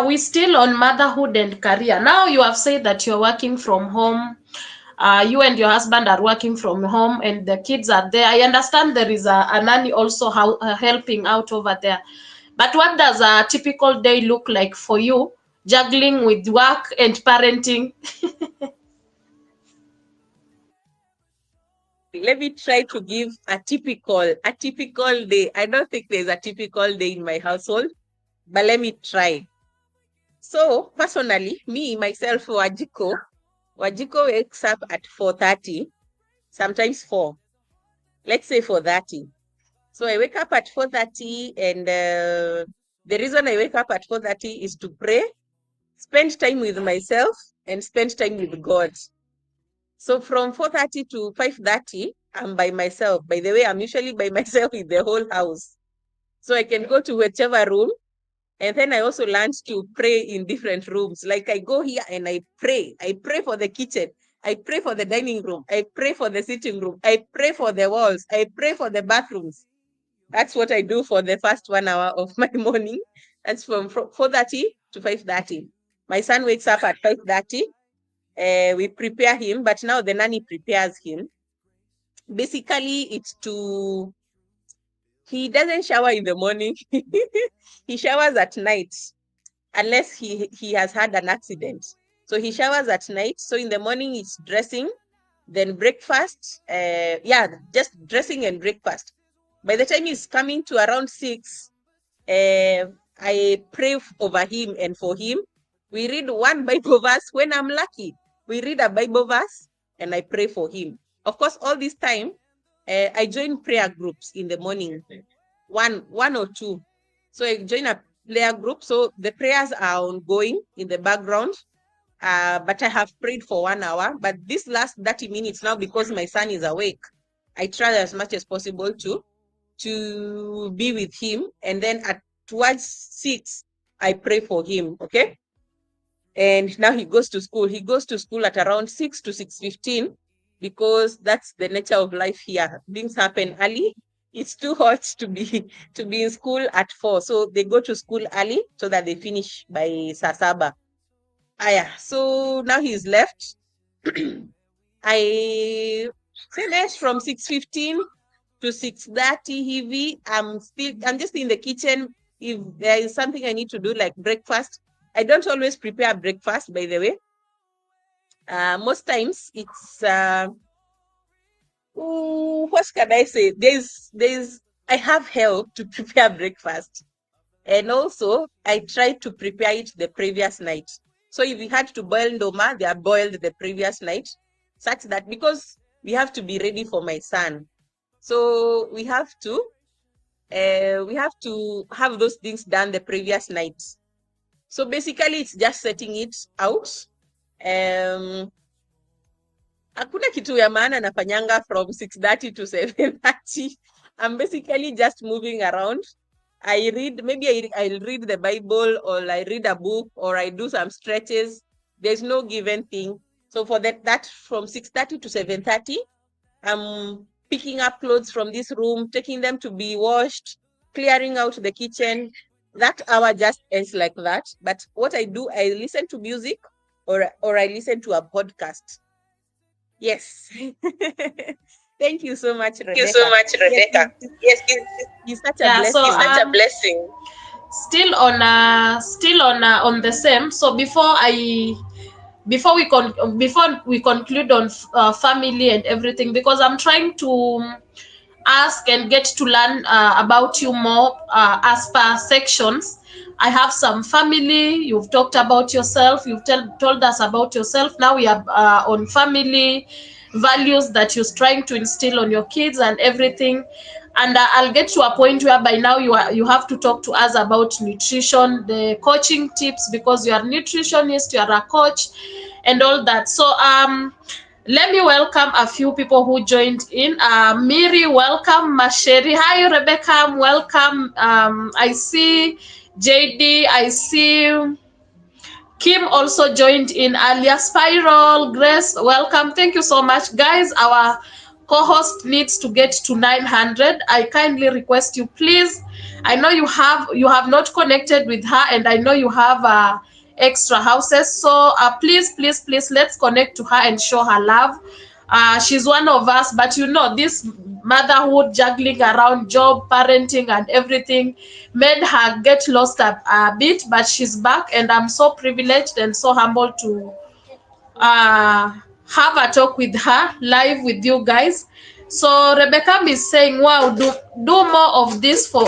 We still on motherhood and career. Now you have said that you're working from home. You and your husband are working from home and the kids are there. I understand there is a nanny also helping out over there. But what does a typical day look like for you, juggling with work and parenting? Let me try to give a typical day. I don't think there's a typical day in my household, but let me try. So personally, me, myself, Wajiko wakes up at 4:30, sometimes 4. Let's say 4:30. So I wake up at 4:30, and the reason I wake up at 4:30 is to pray, spend time with myself, and spend time with God. So from 4:30 to 5:30, I'm by myself. By the way, I'm usually by myself in the whole house. So I can go to whichever room. And then I also learned to pray in different rooms. Like I go here and I pray. I pray for the kitchen. I pray for the dining room. I pray for the sitting room. I pray for the walls. I pray for the bathrooms. That's what I do for the first 1 hour of my morning. That's from 4:30 to 5:30. My son wakes up at 5:30. We prepare him, but now the nanny prepares him. Basically, he doesn't shower in the morning. He showers at night, unless he has had an accident. So he showers at night. So in the morning, he's dressing, then breakfast. Just dressing and breakfast. By the time he's coming to around 6, I pray over him and for him. We read one Bible verse when I'm lucky. We read a Bible verse and I pray for him. Of course, all this time, I join prayer groups in the morning, one or two. So I join a prayer group. So the prayers are ongoing in the background. But I have prayed for 1 hour. But this last 30 minutes now, because my son is awake, I try as much as possible to be with him. And then towards 6, I pray for him. Okay. And now he goes to school. He goes to school at around 6 to 6:15, because that's the nature of life here. Things happen early. It's too hot to be in school at 4. So they go to school early so that they finish by Sasaba. So now he's left. I finished from 6:15 to 6:30 heavy. I'm just in the kitchen. If there is something I need to do, like breakfast, I don't always prepare breakfast, by the way. Most times it's what can I say? I have help to prepare breakfast. And also I try to prepare it the previous night. So if we had to boil ndoma, they are boiled the previous night, such that, because we have to be ready for my son. So we have to have those things done the previous night. So basically it's just setting it out. Hakuna kitu ya maana nafanyanga from 6:30 to 7:30. I'm basically just moving around. I read, maybe I'll read the Bible, or I read a book, or I do some stretches. There's no given thing. So for that from 6:30 to 7:30, I'm picking up clothes from this room, taking them to be washed, clearing out the kitchen. That hour just ends like that. But what I do, I listen to music, or I listen to a podcast. Yes. Thank you so much, Rebecca. Thank you so much, Rebecca. Yes, it's such a Yeah, blessing. so It's such a blessing. still on the same. So before I before we conclude on family and everything, because I'm trying to ask and get to learn about you more as per sections. I have some family. You've talked about yourself. Told us about yourself. Now we are on family values that you're trying to instill on your kids and everything. And I'll get to a point where by now you have to talk to us about nutrition, the coaching tips, because you are a nutritionist, you are a coach, and all that. So let me welcome a few people who joined in. Miri, welcome. Masheri, hi. Rebecca, welcome. I see JD, I see Kim also joined in earlier. Spiral, Grace, welcome. Thank you so much, guys. Our co-host needs to get to 900. I kindly request you, please. I know you have not connected with her, and I know you have extra houses. So please, please, please, let's connect to her and show her love. She's one of us, but this motherhood, juggling around job, parenting, and everything made her get lost a bit, but she's back, and I'm so privileged and so humbled to have a talk with her live with you guys. So Rebecca is saying, wow, do more of this for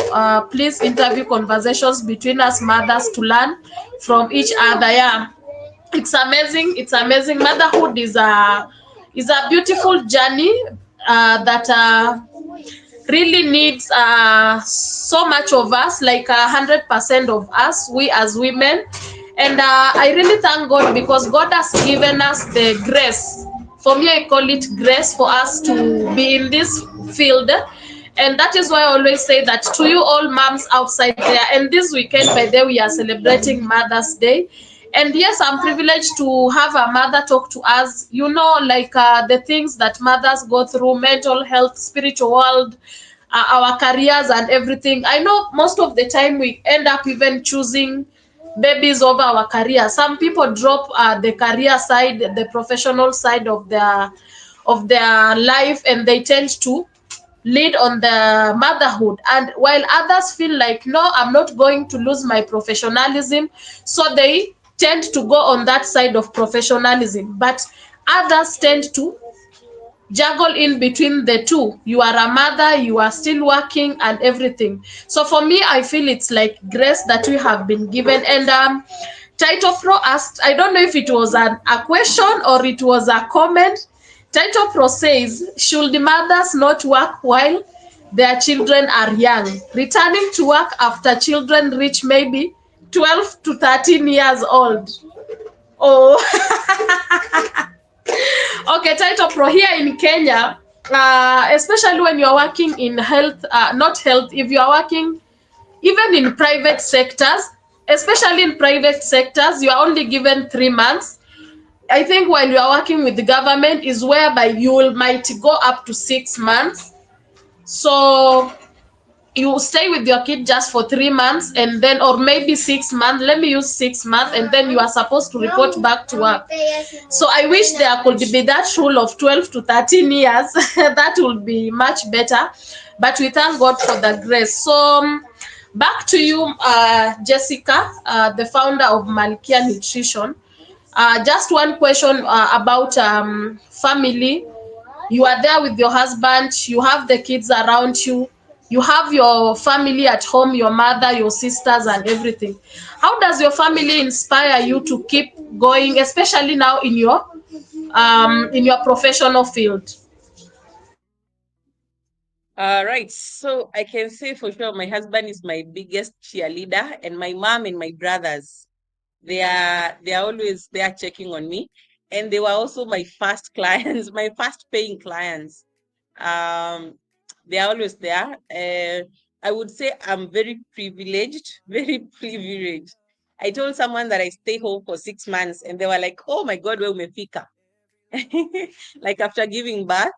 please, interview conversations between us mothers to learn from each other. Yeah, it's amazing. It's amazing. Motherhood is a beautiful journey that really needs so much of us, like 100% of us, we as women. And I really thank God, because God has given us the grace. For me, I call it grace for us to be in this field. And that is why I always say that to you all moms outside there. And this weekend, by the way, we are celebrating Mother's Day. And yes, I'm privileged to have a mother talk to us, like the things that mothers go through, mental health, spiritual world, our careers and everything. I know most of the time we end up even choosing babies over our career. Some people drop the career side, the professional side of their life, and they tend to lead on the motherhood. And while others feel like, no, I'm not going to lose my professionalism, so they tend to go on that side of professionalism. But others tend to juggle in between the two. You are a mother, you are still working and everything. So for me, I feel it's like grace that we have been given. And Title Pro asked, I don't know if it was a question or it was a comment. Title Pro says, should the mothers not work while their children are young, returning to work after children reach maybe 12 to 13 years old? Oh, okay, Title Pro, here in Kenya, especially when you're working in health, not health, if you're working even in private sectors, especially in private sectors, you are only given 3 months. I think while you are working with the government is whereby might go up to 6 months. So you stay with your kid just for 3 months, and then, or maybe 6 months, let me use 6 months, and then you are supposed to report back to work. So I wish there could be that rule of 12 to 13 years. That would be much better, but we thank God for the grace. So back to you, Jessica, the founder of Malkia Nutrition. Just one question about family. You are there with your husband, you have the kids around you, you have your family at home, your mother, your sisters, and everything. How does your family inspire you to keep going, especially now in your professional field? Right. So I can say for sure my husband is my biggest cheerleader, and my mom and my brothers, they are always there checking on me. And they were also my first clients, my first paying clients. Um, they are always there. I would say I'm very privileged, very privileged. I told someone that I stay home for 6 months, and they were like, "Oh my God, where umefika?" Like after giving birth.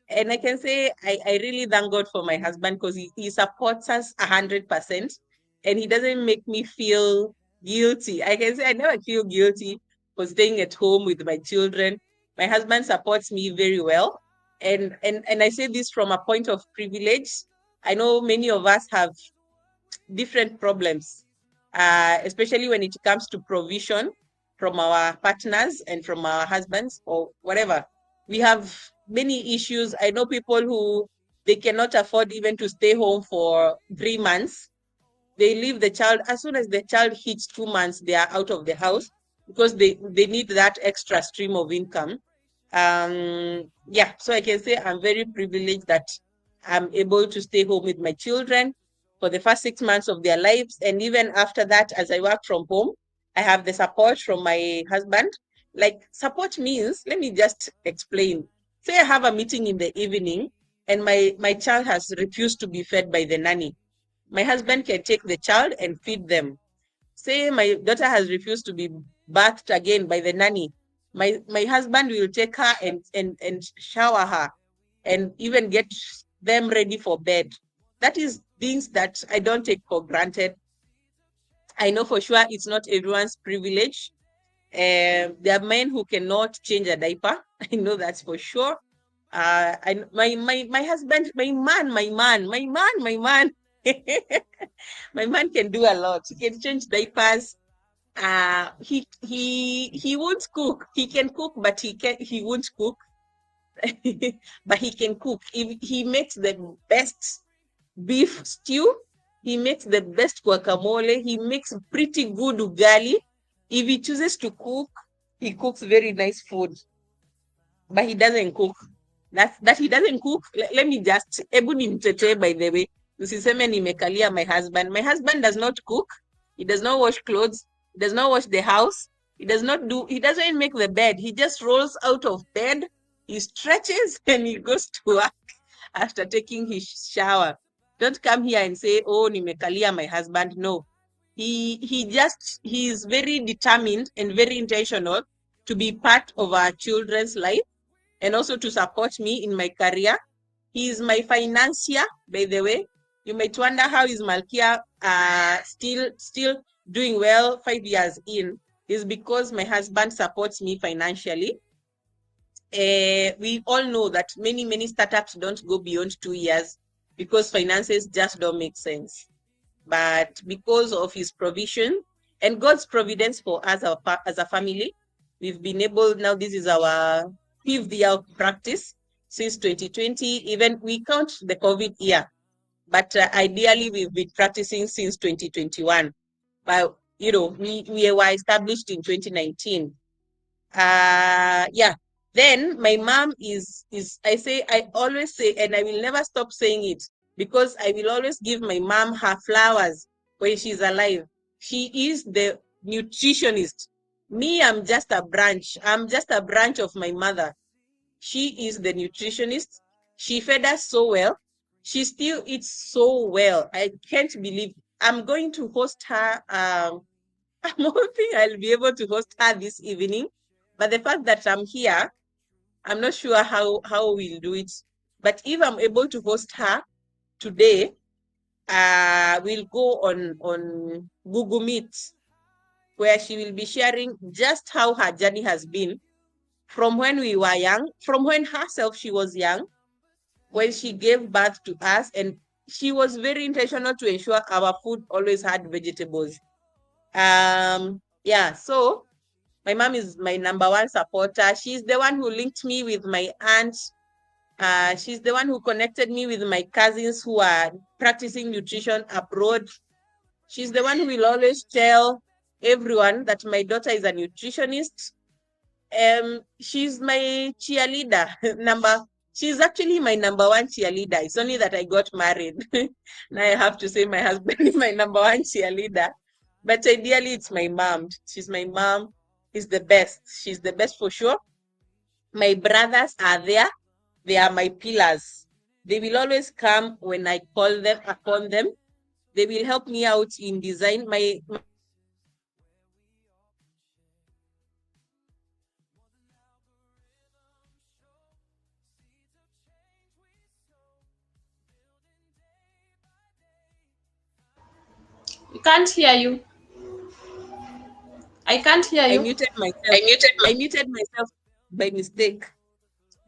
And I can say I really thank God for my husband, because he supports us 100%, and he doesn't make me feel guilty. I can say I never feel guilty for staying at home with my children. My husband supports me very well. And I say this from a point of privilege. I know many of us have different problems, especially when it comes to provision. from our partners and from our husbands or whatever. We have many issues. I know people who they cannot afford even to stay home for 3 months. They leave the child as soon as the child hits 2 months, they are out of the house because they need that extra stream of income. Yeah, so I can say I'm very privileged that I'm able to stay home with my children for the first 6 months of their lives. And even after that, as I work from home, I have the support from my husband. Like, support means, let me just explain. Say I have a meeting in the evening and my child has refused to be fed by the nanny. My husband can take the child and feed them. Say my daughter has refused to be bathed again by the nanny. My husband will take her and shower her and even get them ready for bed. That is things that I don't take for granted. I know for sure it's not everyone's privilege. There are men who cannot change a diaper. I know that's for sure. My husband, my man. My man can do a lot. He can change diapers. He won't cook. He can cook, but he won't cook. But he can cook. He makes the best beef stew. He makes the best guacamole. He makes pretty good ugali. If he chooses to cook, he cooks very nice food. But he doesn't cook. That he doesn't cook. Let me just ebu nimtetee, by the way. Usiseme nimekalia my husband. My husband does not cook. He does not wash clothes. He does not wash the house. He doesn't make the bed. He just rolls out of bed. He stretches and he goes to work after taking his shower. Don't come here and say, oh, nimekalia my husband. No. He is very determined and very intentional to be part of our children's life and also to support me in my career. He is my financier, by the way. You might wonder how is Malkia still doing well 5 years in. Is because my husband supports me financially. We all know that many startups don't go beyond 2 years because finances just don't make sense. But because of his provision and God's providence for us as a family, we've been able, now this is our 5th year of practice since 2020. Even we count the COVID year, but ideally we've been practicing since 2021. But we were established in 2019. Yeah. Then my mom is I always say, and I will never stop saying it, because I will always give my mom her flowers when she's alive. She is the nutritionist. Me, I'm just a branch. I'm just a branch of my mother. She is the nutritionist. She fed us so well. She still eats so well. I can't believe I'm going to host her. I'm hoping I'll be able to host her this evening. But the fact that I'm here, I'm not sure how we'll do it. But if I'm able to host her today, we'll go on Google Meet, where she will be sharing just how her journey has been from when we were young, from when herself she was young, when she gave birth to us, and she was very intentional to ensure our food always had vegetables. Yeah, so my mom is my number one supporter. She's the one who linked me with my aunt. She's the one who connected me with my cousins who are practicing nutrition abroad. She's the one who will always tell everyone that my daughter is a nutritionist. She's my cheerleader. She's actually my number one cheerleader. It's only that I got married. Now I have to say my husband is my number one cheerleader. But ideally, it's my mom. She's my mom. Is the best. She's the best for sure. My brothers are there. They are my pillars. They will always come when I call them upon them. They will help me out in design. My We can't hear you. I can't hear I you. muted myself. I muted myself by mistake.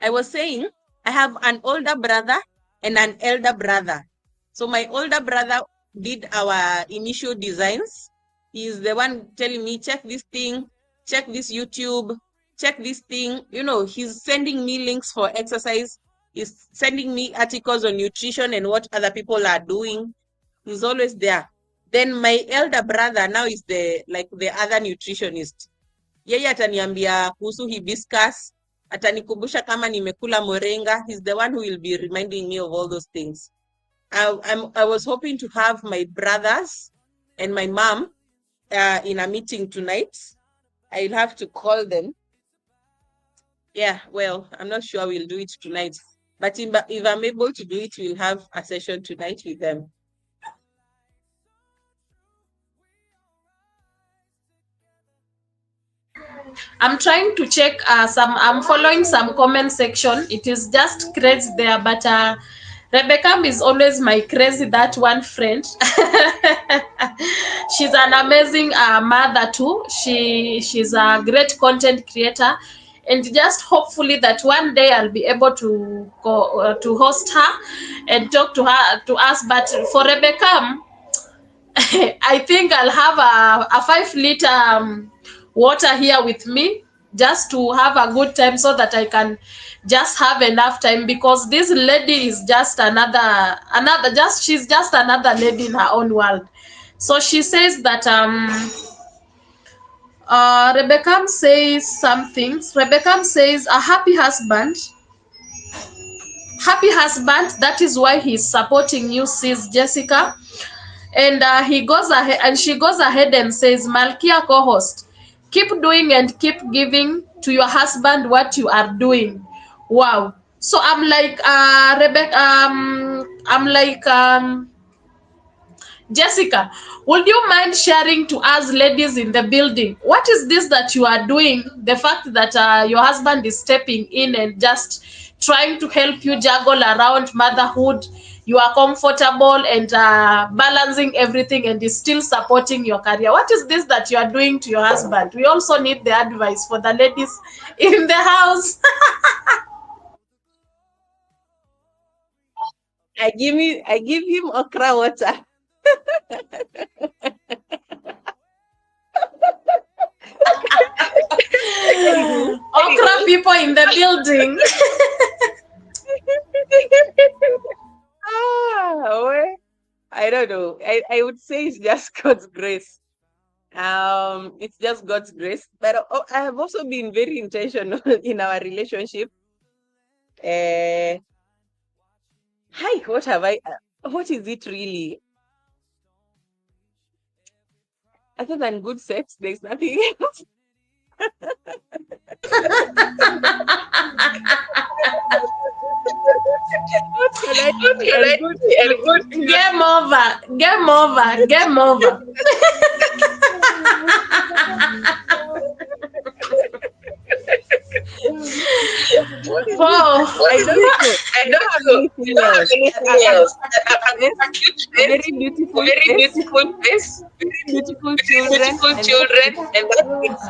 I was saying I have an older brother and an elder brother. So my older brother did our initial designs. He's the one telling me, check this thing, check this YouTube, check this thing. You know, he's sending me links for exercise. He's sending me articles on nutrition and what other people are doing. He's always there. Then my elder brother now is the other nutritionist. Yeye ataniambia kuhusu hibiscus, atanikumbusha kama nimekula moringa. He's the one who will be reminding me of all those things. I was hoping to have my brothers and my mom in a meeting tonight. I'll have to call them. Yeah, well, I'm not sure we'll do it tonight. But if I'm able to do it, we'll have a session tonight with them. I'm trying to check I'm following some comment section. It is just crazy there, but Rebecca is always my crazy that one friend. She's an amazing mother too. She's a great content creator, and just hopefully that one day I'll be able to go to host her and talk to her to us. But for Rebecca, I think I'll have a 5 liter water here with me just to have a good time so that I can just have enough time, because this lady is just she's just another lady in her own world. So she says that Rebecca says some things. Rebecca says a happy husband, that is why he's supporting you, says Jessica. And he goes ahead, and she goes ahead and says, Malkia co-host, keep doing and keep giving to your husband what you are doing. Wow. So I'm like Rebecca, I'm like Jessica, would you mind sharing to us ladies in the building, what is this that you are doing? The fact that your husband is stepping in and just trying to help you juggle around motherhood, you are comfortable and balancing everything, and is still supporting your career. What is this that you are doing to your husband? We also need the advice for the ladies in the house. I give him okra water. Okra people in the building. I don't know. I would say it's just God's grace. It's just God's grace. But I have also been very intentional in our relationship. Hi, what have I? What is it really? Other than good sex, there's nothing else. What can I do? And good. Game over. Game over. Game over. Oh, I don't have anything else. Very beautiful face, very beautiful children, and that's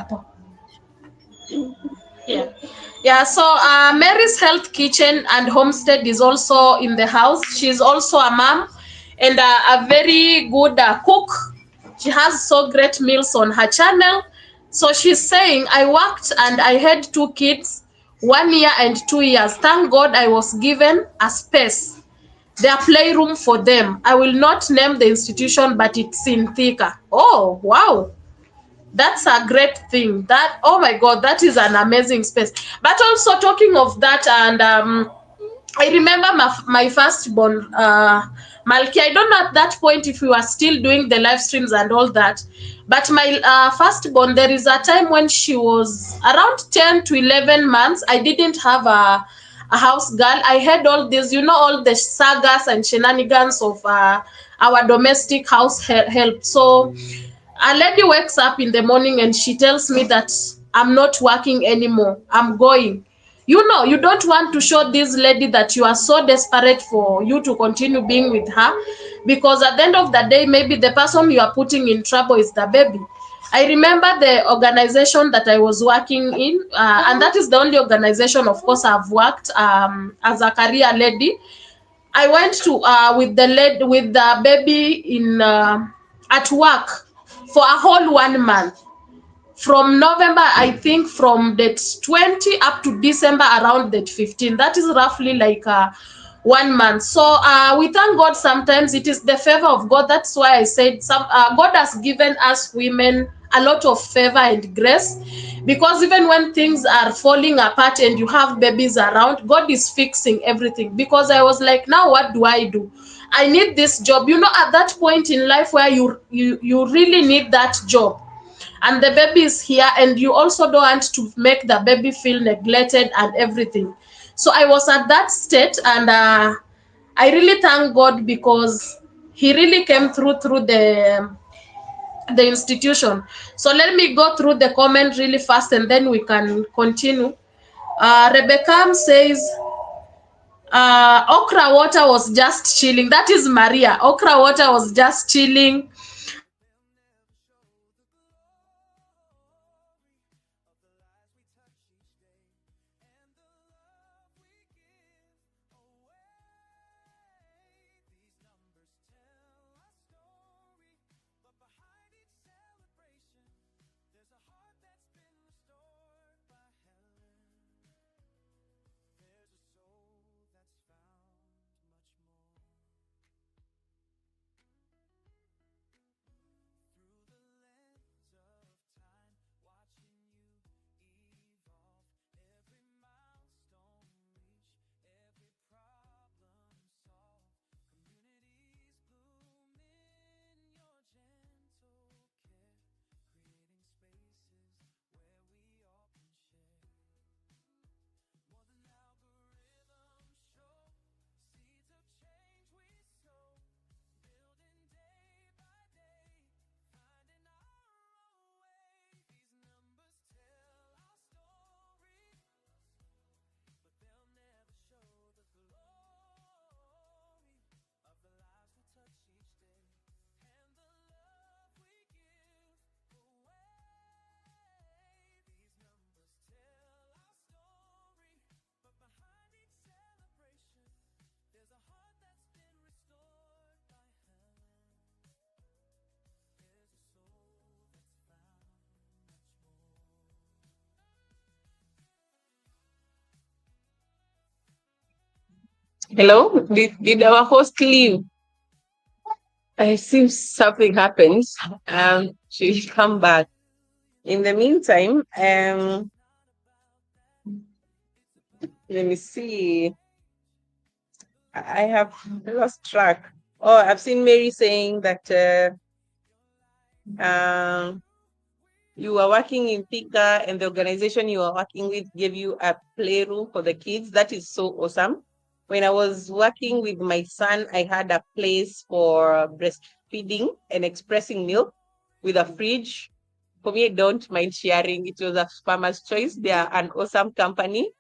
it. Yeah, so Mary's Health Kitchen and Homestead is also in the house. She's also a mom and a very good cook. She has so great meals on her channel. So she's saying, I worked and I had 2 kids, 1 year and 2 years. Thank God I was given a space, their playroom for them. I will not name the institution, but it's in Thika. Oh, wow. That's a great thing. That, oh my God, that is an amazing space. But also talking of that, and I remember my firstborn, Malki. I don't know at that point if we were still doing the live streams and all that. But my firstborn, there is a time when she was around 10 to 11 months. I didn't have a house girl. I had all this, all the sagas and shenanigans of our domestic house help. So a lady wakes up in the morning and she tells me that I'm not working anymore, I'm going. You don't want to show this lady that you are so desperate for you to continue being with her, because at the end of the day, maybe the person you are putting in trouble is the baby. I remember the organization that I was working in, and that is the only organization, of course, I've worked as a career lady. I went to with the baby in at work for a whole 1 month. from November, I think from date 20 up to December around date 15. That is roughly like 1 month. So we thank God. Sometimes it is the favor of God. That's why I said God has given us women a lot of favor and grace, because even when things are falling apart and you have babies around, God is fixing everything. Because I was like, now what do I do? I need this job. You know, at that point in life where you really need that job, and the baby is here, and you also don't want to make the baby feel neglected and everything. So I was at that state, and I really thank God, because he really came through the institution. So let me go through the comment really fast, and then we can continue. Rebecca says, okra water was just chilling. That is Maria. Okra water was just chilling. Hello? Did our host leave? I see something happens. She'll come back. In the meantime, let me see. I have lost track. Oh, I've seen Mary saying that um, you are working in Thika and the organization you are working with gave you a playroom for the kids. That is so awesome. When I was working with my son, I had a place for breastfeeding and expressing milk with a fridge. For me, I don't mind sharing. It was a farmer's choice. They are an awesome company.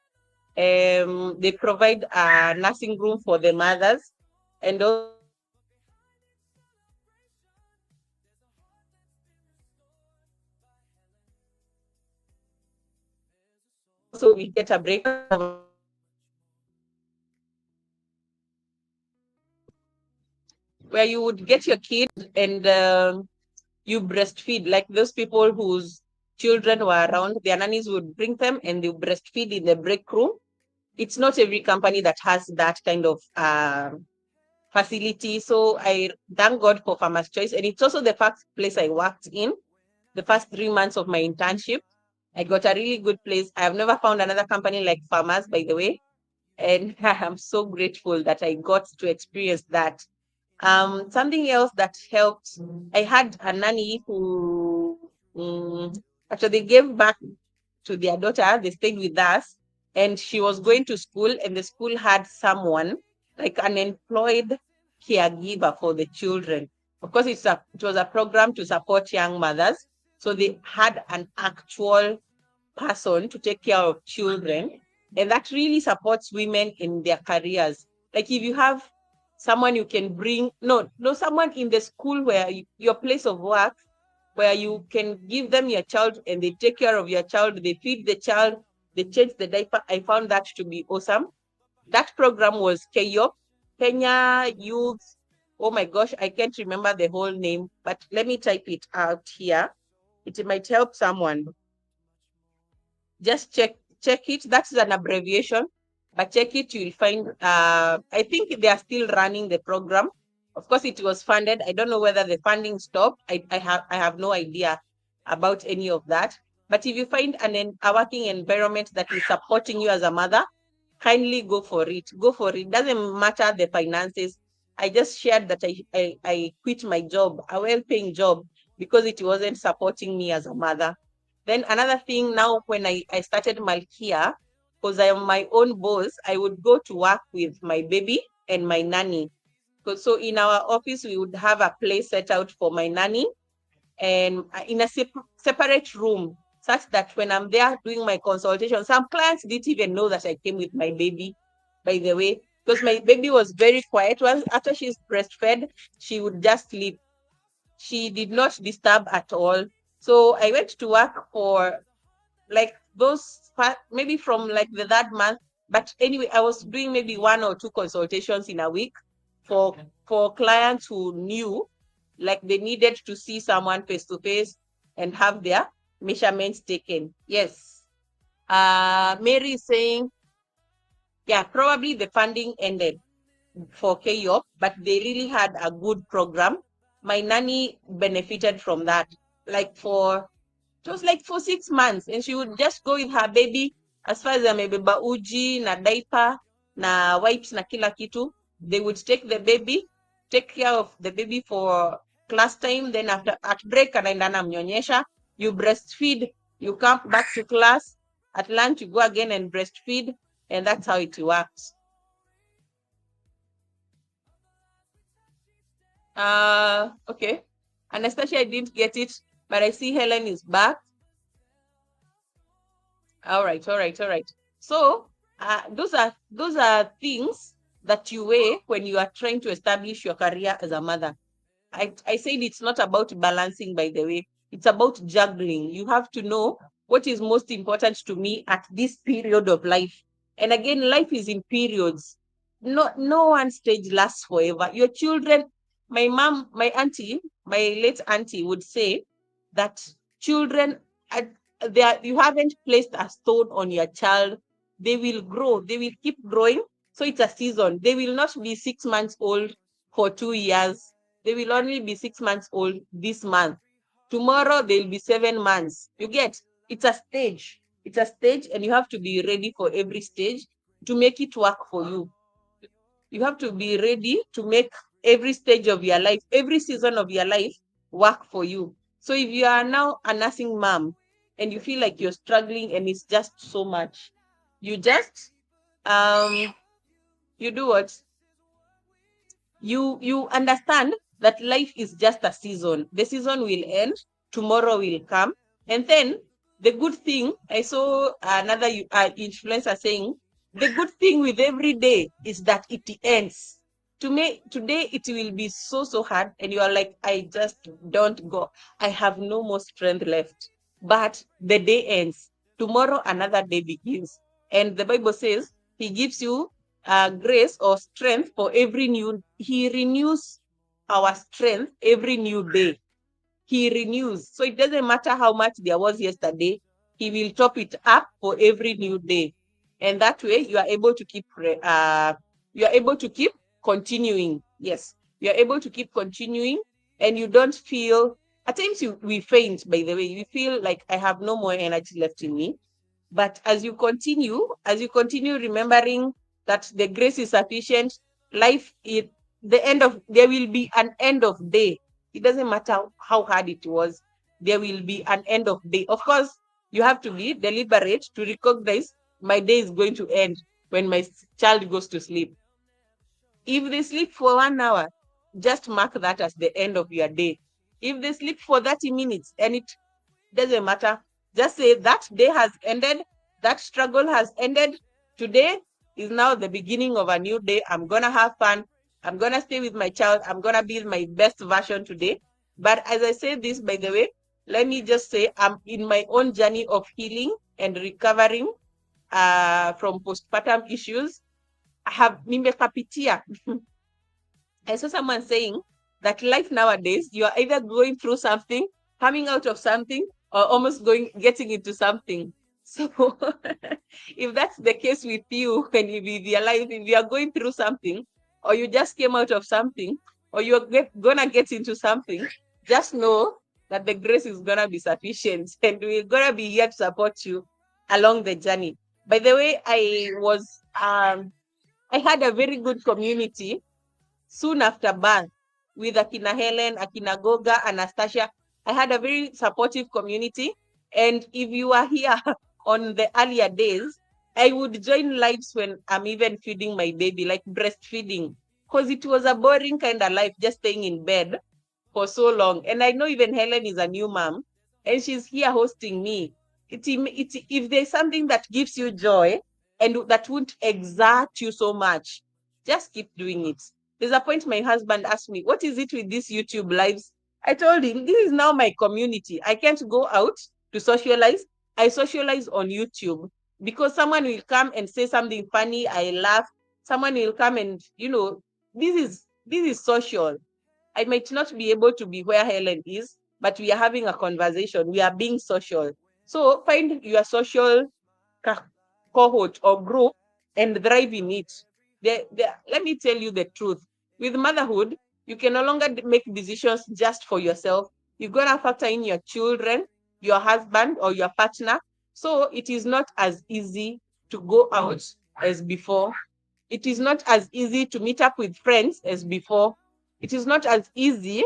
They provide a nursing room for the mothers, and also we get a break where you would get your kid and you breastfeed, like those people whose children were around, their nannies would bring them and they breastfeed in the break room. It's not every company that has that kind of facility. So I thank God for Farmer's Choice. And it's also the first place I worked in, the first 3 months of my internship. I got a really good place. I have never found another company like Farmers, by the way. And I'm so grateful that I got to experience that. Something else that helped, I had a nanny who, after they gave back to their daughter, they stayed with us, and she was going to school, and the school had someone, like an employed caregiver for the children. Of course, it was a program to support young mothers. So they had an actual person to take care of children. And that really supports women in their careers. Like if you have someone you can bring, no, someone in the school where your place of work, where you can give them your child and they take care of your child, they feed the child, they change the diaper. I found that to be awesome. That program was KYOP, Kenya Youth. Oh my gosh, I can't remember the whole name, but let me type it out here. it might help someone. Just check it. That's an abbreviation, but check it. You'll find. I think they are still running the program. Of course, it was funded. I don't know whether the funding stopped. I have no idea about any of that. But if you find a working environment that is supporting you as a mother, kindly go for it. Go for it. Doesn't matter the finances. I just shared that I quit my job, a well-paying job, because it wasn't supporting me as a mother. Then another thing now, when I started Malkia, because I am my own boss, I would go to work with my baby and my nanny. So in our office, we would have a place set out for my nanny and in a separate room, such that when I'm there doing my consultation, some clients didn't even know that I came with my baby, by the way, because my baby was very quiet. Once after she's breastfed, she would just sleep. She did not disturb at all. So I went to work for like maybe from like the third month. But anyway, I was doing maybe 1 or 2 consultations in a week for clients who knew like they needed to see someone face to face and have their measurements taken. Yes. Mary is saying, yeah, probably the funding ended for KYOP, but they really had a good program. My nanny benefited from that. It was like for 6 months, and she would just go with her baby as far as amebeba uji na diaper na wipes na kila kitu. They would take care of the baby for class time. Then at break anaenda namnyonyesha. You breastfeed, you come back to class. At lunch you go again and breastfeed, and that's how it works. Okay. Anastasia, I didn't get it, but I see Helen is back. All right. So those are things that you weigh when you are trying to establish your career as a mother. I said it's not about balancing, by the way. It's about juggling. You have to know what is most important to me at this period of life. And again, life is in periods. No one stage lasts forever. Your children, my mom, my auntie, my late auntie would say that children, you haven't placed a stone on your child. They will grow. They will keep growing. So it's a season. They will not be 6 months old for 2 years. They will only be 6 months old this month. Tomorrow they'll be 7 months. You get? It's a stage. It's a stage, and you have to be ready for every stage to make it work for you. You have to be ready to make every stage of your life, every season of your life work for you. So if you are now a nursing mom and you feel like you're struggling and it's just so much, you just you do what? You understand that life is just a season. The season will end, tomorrow will come. And then the good thing, I saw another influencer saying, the good thing with every day is that it ends. To me, today it will be so hard, and you are like, I just don't go. I have no more strength left. But the day ends. Tomorrow another day begins. And the Bible says he gives you grace or strength for every new. He renews our strength every new day. He renews. So it doesn't matter how much there was yesterday. He will top it up for every new day. And that way you are able to keep continuing. Yes, you are able to keep continuing, and you don't feel, at times we faint, by the way. We feel like I have no more energy left in me. But as you continue remembering that the grace is sufficient, life is there will be an end of day. It doesn't matter how hard it was, there will be an end of day. Of course, you have to be deliberate to recognize my day is going to end when my child goes to sleep. If they sleep for 1 hour, just mark that as the end of your day. If they sleep for 30 minutes, and it doesn't matter, just say that day has ended, that struggle has ended. Today is now the beginning of a new day. I'm gonna have fun. I'm gonna stay with my child. I'm gonna be my best version today. But as I say this, by the way, let me just say I'm in my own journey of healing and recovering from postpartum issues. I have nimekapitia. I saw someone saying that life nowadays, you are either going through something, coming out of something, or almost getting into something. So if that's the case with you, when you realize if you are going through something, or you just came out of something, or you're gonna get into something, just know that the grace is gonna be sufficient and we're gonna be here to support you along the journey. By the way, I had a very good community soon after birth with Akina Helen, Akina Goga, Anastasia. I had a very supportive community. And if you are here on the earlier days, I would join lives when I'm even feeding my baby, like breastfeeding, because it was a boring kind of life, just staying in bed for so long. And I know even Helen is a new mom, and she's here hosting me. If there's something that gives you joy and that won't exert you so much, just keep doing it. There's a point my husband asked me, what is it with these YouTube lives? I told him, this is now my community. I can't go out to socialize. I socialize on YouTube because someone will come and say something funny. I laugh. Someone will come and, this is social. I might not be able to be where Helen is, but we are having a conversation. We are being social. So find your social cohort or group and thrive in it. Let me tell you the truth. With motherhood, you can no longer make decisions just for yourself. You're going to factor in your children, your husband, or your partner. So it is not as easy to go out as before. It is not as easy to meet up with friends as before. It is not as easy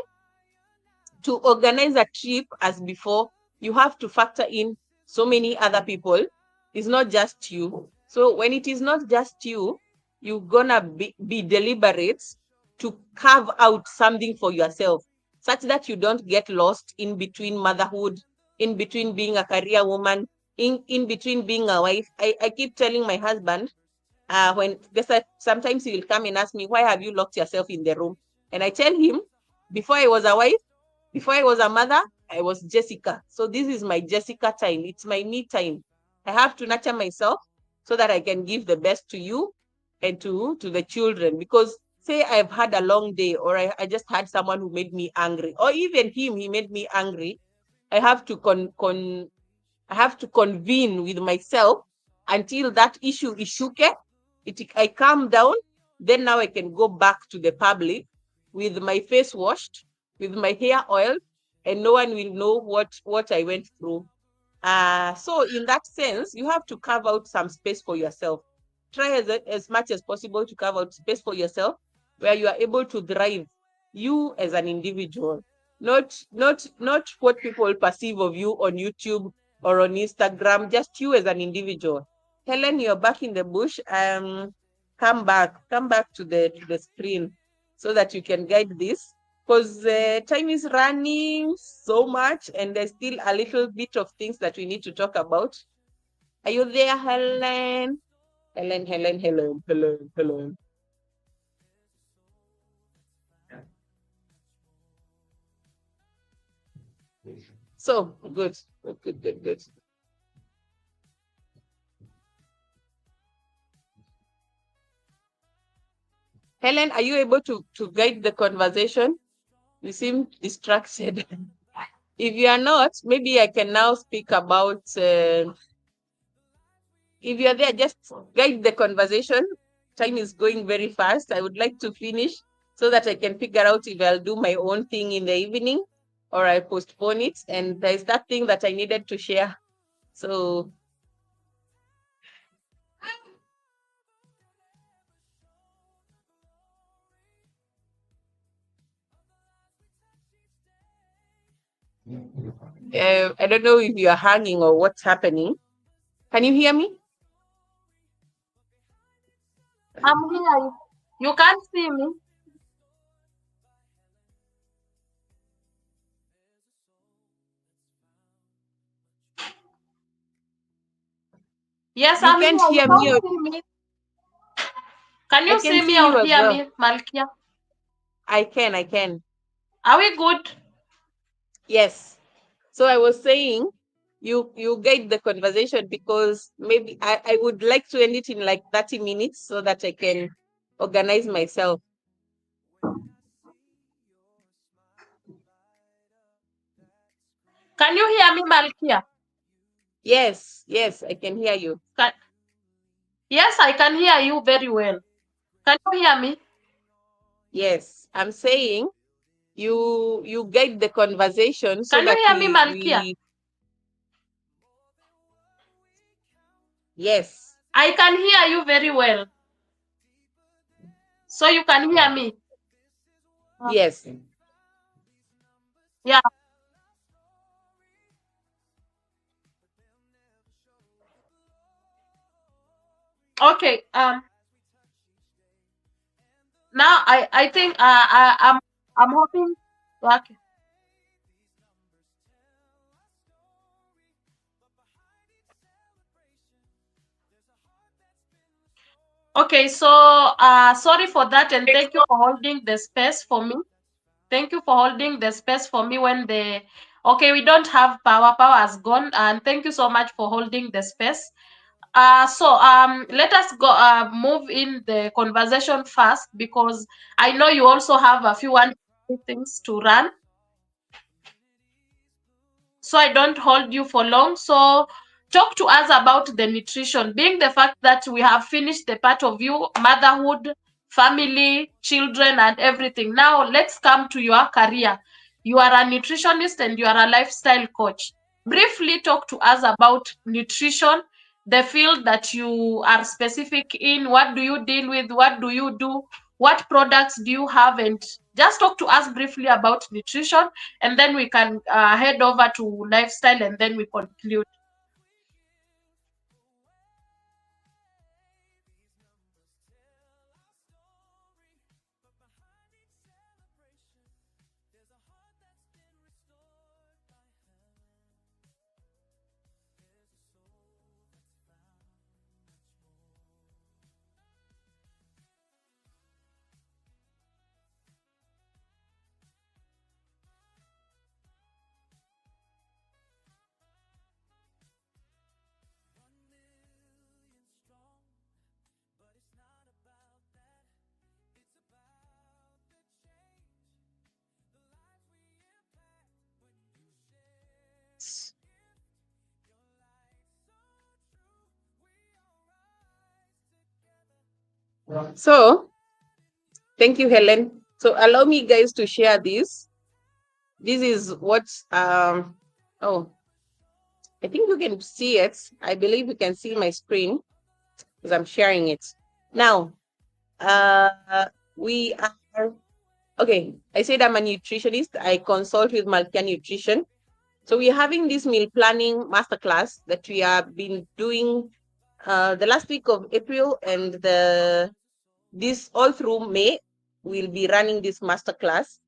to organize a trip as before. You have to factor in so many other people. It's not just you. So when it is not just you, you're gonna be deliberate to carve out something for yourself, such that you don't get lost in between motherhood, in between being a career woman, in between being a wife. I keep telling my husband, when sometimes he will come and ask me, why have you locked yourself in the room? And I tell him, before I was a wife, before I was a mother, I was Jessica. So this is my Jessica time. It's my me time. I have to nurture myself so that I can give the best to you and to the children. Because say I've had a long day, or I just had someone who made me angry, or even him, he made me angry. I have to I have to convene with myself until that issue is shooken. I calm down. Then now I can go back to the public with my face washed, with my hair oiled, and no one will know what I went through. So in that sense, you have to carve out some space for yourself. Try as much as possible to carve out space for yourself where you are able to thrive, you as an individual, not what people perceive of you on YouTube or on Instagram, just you as an individual. Helen, you're back in the bush. Come back to the screen so that you can guide this, because time is running so much and there's still a little bit of things that we need to talk about. Are you there, Helen? Helen. So, good. Helen, are you able to guide the conversation? You seem distracted. If you are not, maybe I can now speak about, if you're there, just guide the conversation. Time is going very fast. I would like to finish so that I can figure out if I'll do my own thing in the evening or I postpone it. And there's that thing that I needed to share. So I don't know if you're hanging or what's happening. Can you hear me? I'm here. You can't see me. Yes, You I'm here. can't You hear me. can't see me. Can I you can see me see you or as hear well. me, Malkia? I can. Are we good? Yes. So I was saying you guide the conversation because maybe I would like to end it in like 30 minutes so that I can organize myself. Can you hear me, Malkia? Yes, yes, I can hear you. Yes, I can hear you very well. Can you hear me? Yes, I'm saying you guide the conversation so Can you that hear me, Malkia? we yes, I can hear you very well. So you can hear me. yes. Yeah. Okay. Now I think I'm hoping. Okay. Okay. So sorry for that, and thank you for holding the space for me. Thank you for holding the space for me when the okay, we don't have power. Power has gone, and thank you so much for holding the space. Let us go move in the conversation fast because I know you also have a few things to run. So I don't hold you for long. So talk to us about the nutrition, being the fact that we have finished the part of you, motherhood, family, children, and everything. Now let's come to your career. You are a nutritionist and you are a lifestyle coach. Briefly talk to us about nutrition, the field that you are specific in. What do you deal with? What do you do? What products do you have? And just talk to us briefly about nutrition, and then we can head over to lifestyle, and then we conclude. So thank you, Helen. So allow me guys to share this. This is what oh, I think you can see it. I believe you can see my screen because I'm sharing it. Now, we are okay. I said I'm a nutritionist. I consult with Malkia Nutrition. So we're having this meal planning masterclass that we have been doing the last week of April and this all through May. We'll be running this masterclass.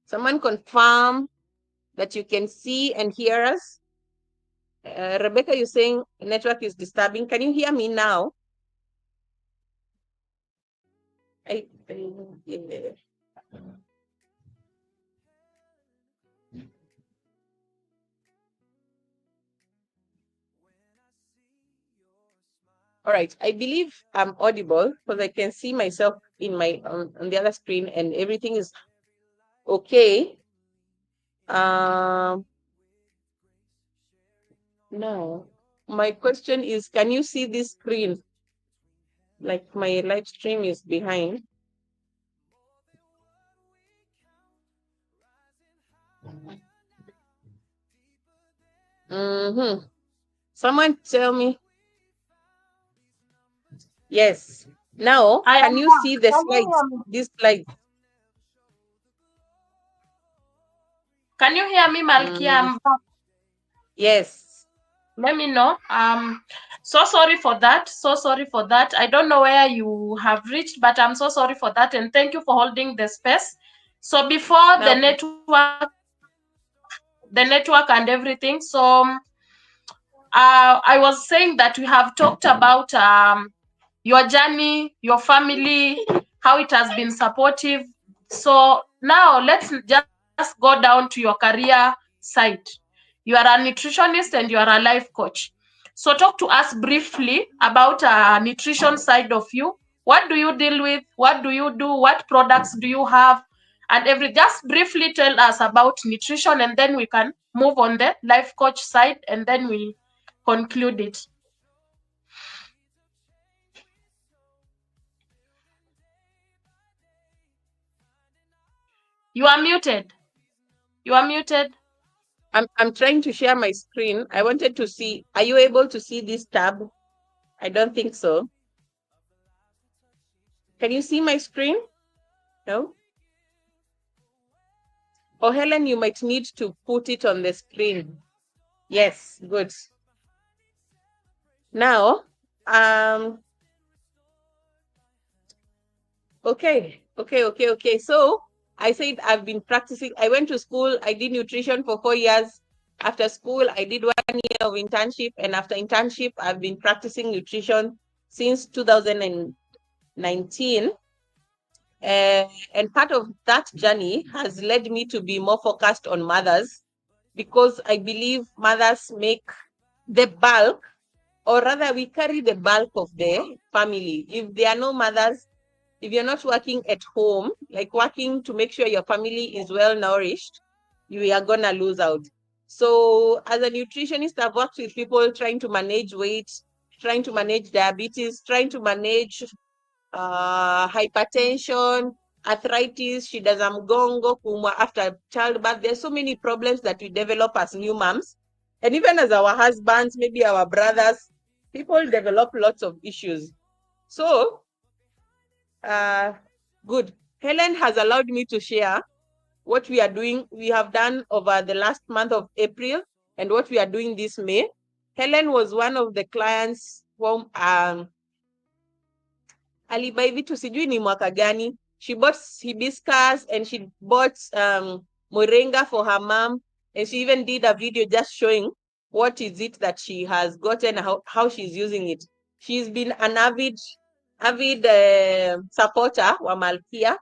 Someone confirm that you can see and hear us. Rebecca, you're saying network is disturbing. Can you hear me now? Yeah. All right. I believe I'm audible because I can see myself in my on the other screen and everything is okay. Um, now my question is, can you see this screen? Like my live stream is behind. Mm-hmm. Someone tell me. Yes. Now, I am can you see here. the Can you slides? hear me? This slide. Can you hear me, Malkia? Mm, I'm back. yes. Let me know. So sorry for that. So sorry for that. I don't know where you have reached, but I'm so sorry for that. And thank you for holding the space. So before Now, the network and everything. So I was saying that we have talked about your journey, your family, how it has been supportive. So now let's just go down to your career side. You are a nutritionist and you are a life coach. So talk to us briefly about nutrition side of you. What do you deal with? What do you do? What products do you have? and just briefly tell us about nutrition, and then we can move on the life coach side, and then we conclude it. You are muted. You are muted. I'm trying to share my screen. I wanted to see, are you able to see this tab? I don't think so. Can you see my screen? No? Oh, Helen, you might need to put it on the screen. Yes, good. Now, okay. So I said I've been practicing. I went to school. I did nutrition for 4 years. After school, I did 1 year of internship. And after internship, I've been practicing nutrition since 2019. And part of that journey has led me to be more focused on mothers, because I believe mothers make the bulk, or rather we carry the bulk of the family. If there are no mothers, if you're not working at home, like working to make sure your family is well nourished, you are gonna lose out. So as a nutritionist, I've worked with people trying to manage weight, trying to manage diabetes, trying to manage hypertension, arthritis, shida za mgongo, kumwa after childbirth. There's so many problems that we develop as new moms. And even as our husbands, maybe our brothers, people develop lots of issues. So, good. Helen has allowed me to share what we are doing, we have done over the last month of April, and what we are doing this May. Helen was one of the clients who alibai vitu sijui ni mwaka gani. She bought hibiscus and she bought moringa for her mom, and she even did a video just showing what is it that she has gotten, how she's using it. She's been an avid supporter wa Malkia,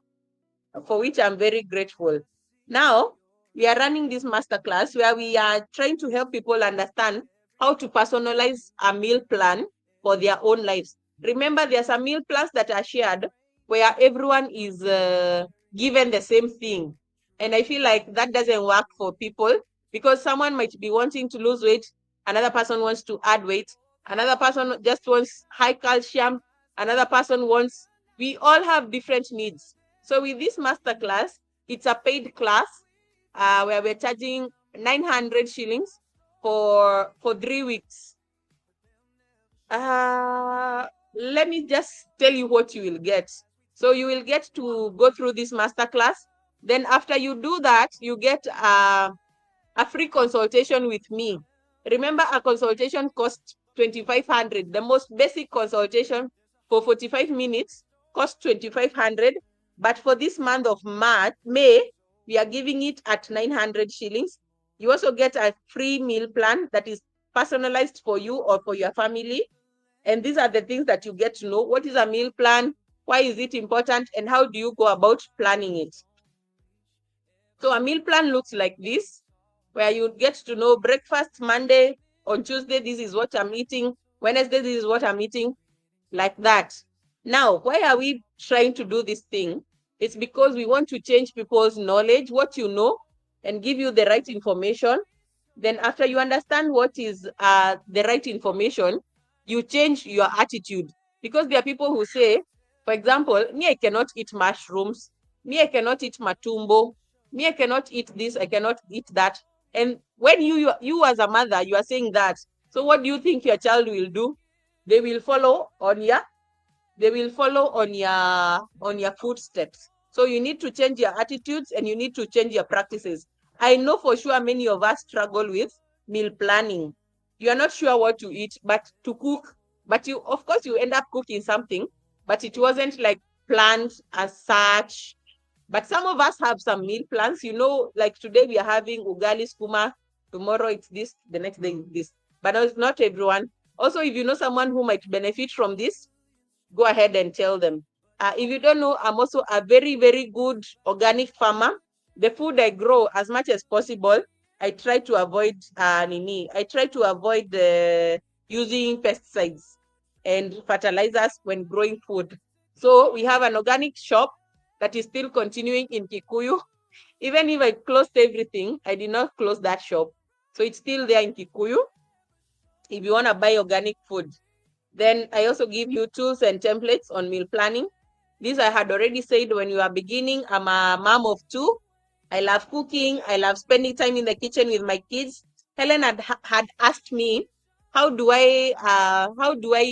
for which I'm very grateful. Now, we are running this masterclass where we are trying to help people understand how to personalize a meal plan for their own lives. Remember, there are some meal plans that are shared where everyone is given the same thing. And I feel like that doesn't work for people, because someone might be wanting to lose weight, another person wants to add weight, another person just wants high calcium, another person wants, we all have different needs. So with this masterclass, it's a paid class where we're charging 900 shillings for 3 weeks. Let me just tell you what you will get. So you will get to go through this masterclass. Then after you do that, you get a free consultation with me. Remember, a consultation costs 2,500. The most basic consultation for 45 minutes costs 2,500. But for this month of May, we are giving it at 900 shillings. You also get a free meal plan that is personalized for you or for your family. And these are the things that you get to know. What is a meal plan? Why is it important? And how do you go about planning it? So a meal plan looks like this, where you get to know breakfast Monday, on Tuesday, this is what I'm eating. Wednesday, this is what I'm eating, like that. Now, why are we trying to do this thing? It's because we want to change people's knowledge, what you know, and give you the right information. Then after you understand what is the right information, you change your attitude. Because there are people who say, for example, me, I cannot eat mushrooms. Me, I cannot eat matumbo. Me, I cannot eat this. I cannot eat that. And when you as a mother, you are saying that. So what do you think your child will do? They will follow on your footsteps. So you need to change your attitudes and you need to change your practices. I know for sure many of us struggle with meal planning. You are not sure what to eat, but to cook. But you, of course, you end up cooking something, but it wasn't like planned as such. But some of us have some meal plans. You know, like today we are having ugali skuma. Tomorrow it's this. The next day it's this. But it's not everyone. Also, if you know someone who might benefit from this, go ahead and tell them. If you don't know, I'm also a very, very good organic farmer. The food I grow, as much as possible, I try to avoid I try to avoid using pesticides and fertilizers when growing food. So we have an organic shop that is still continuing in Kikuyu. Even if I closed everything, I did not close that shop. So it's still there in Kikuyu. If you want to buy organic food, then I also give you tools and templates on meal planning. This I had already said when you are beginning. I'm a mom of two. I love cooking. I love spending time in the kitchen with my kids. Helen had asked me, how do I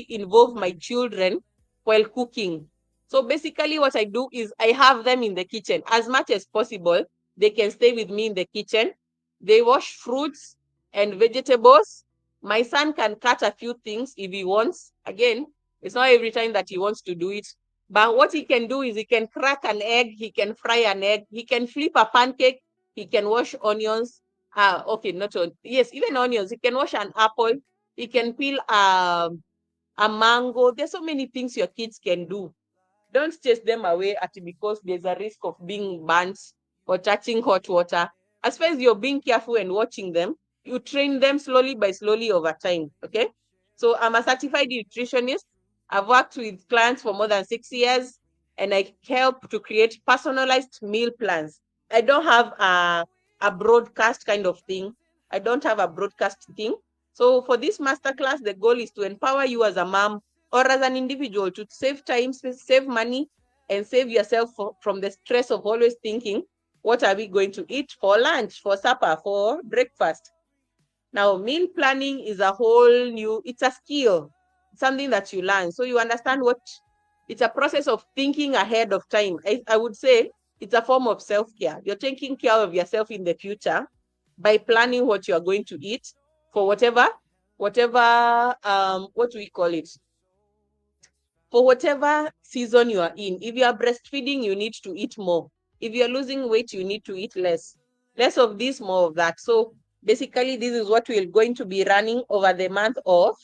involve my children while cooking? So basically what I do is I have them in the kitchen as much as possible. They can stay with me in the kitchen. They wash fruits and vegetables. My son can cut a few things if he wants. Again, it's not every time that he wants to do it. But what he can do is he can crack an egg, he can fry an egg, he can flip a pancake, he can wash onions. Okay, not on. Yes, even onions. He can wash an apple. He can peel a mango. There's so many things your kids can do. Don't chase them away at because there's a risk of being burnt or touching hot water. As far as you're being careful and watching them, you train them slowly by slowly over time. Okay. So I'm a certified nutritionist. I've worked with clients for more than 6 years and I help to create personalized meal plans. I don't have a broadcast kind of thing. I don't have a broadcast thing. So for this masterclass, the goal is to empower you as a mom or as an individual to save time, save money, and save yourself from the stress of always thinking, what are we going to eat for lunch, for supper, for breakfast? Now, meal planning is a whole new, it's a skill, something that you learn. So you understand it's a process of thinking ahead of time. I would say it's a form of self-care. You're taking care of yourself in the future by planning what you are going to eat for what do we call it? For whatever season you are in. If you are breastfeeding, you need to eat more. If you're losing weight, you need to eat less. Less of this, more of that. So basically, this is what we're going to be running over the month of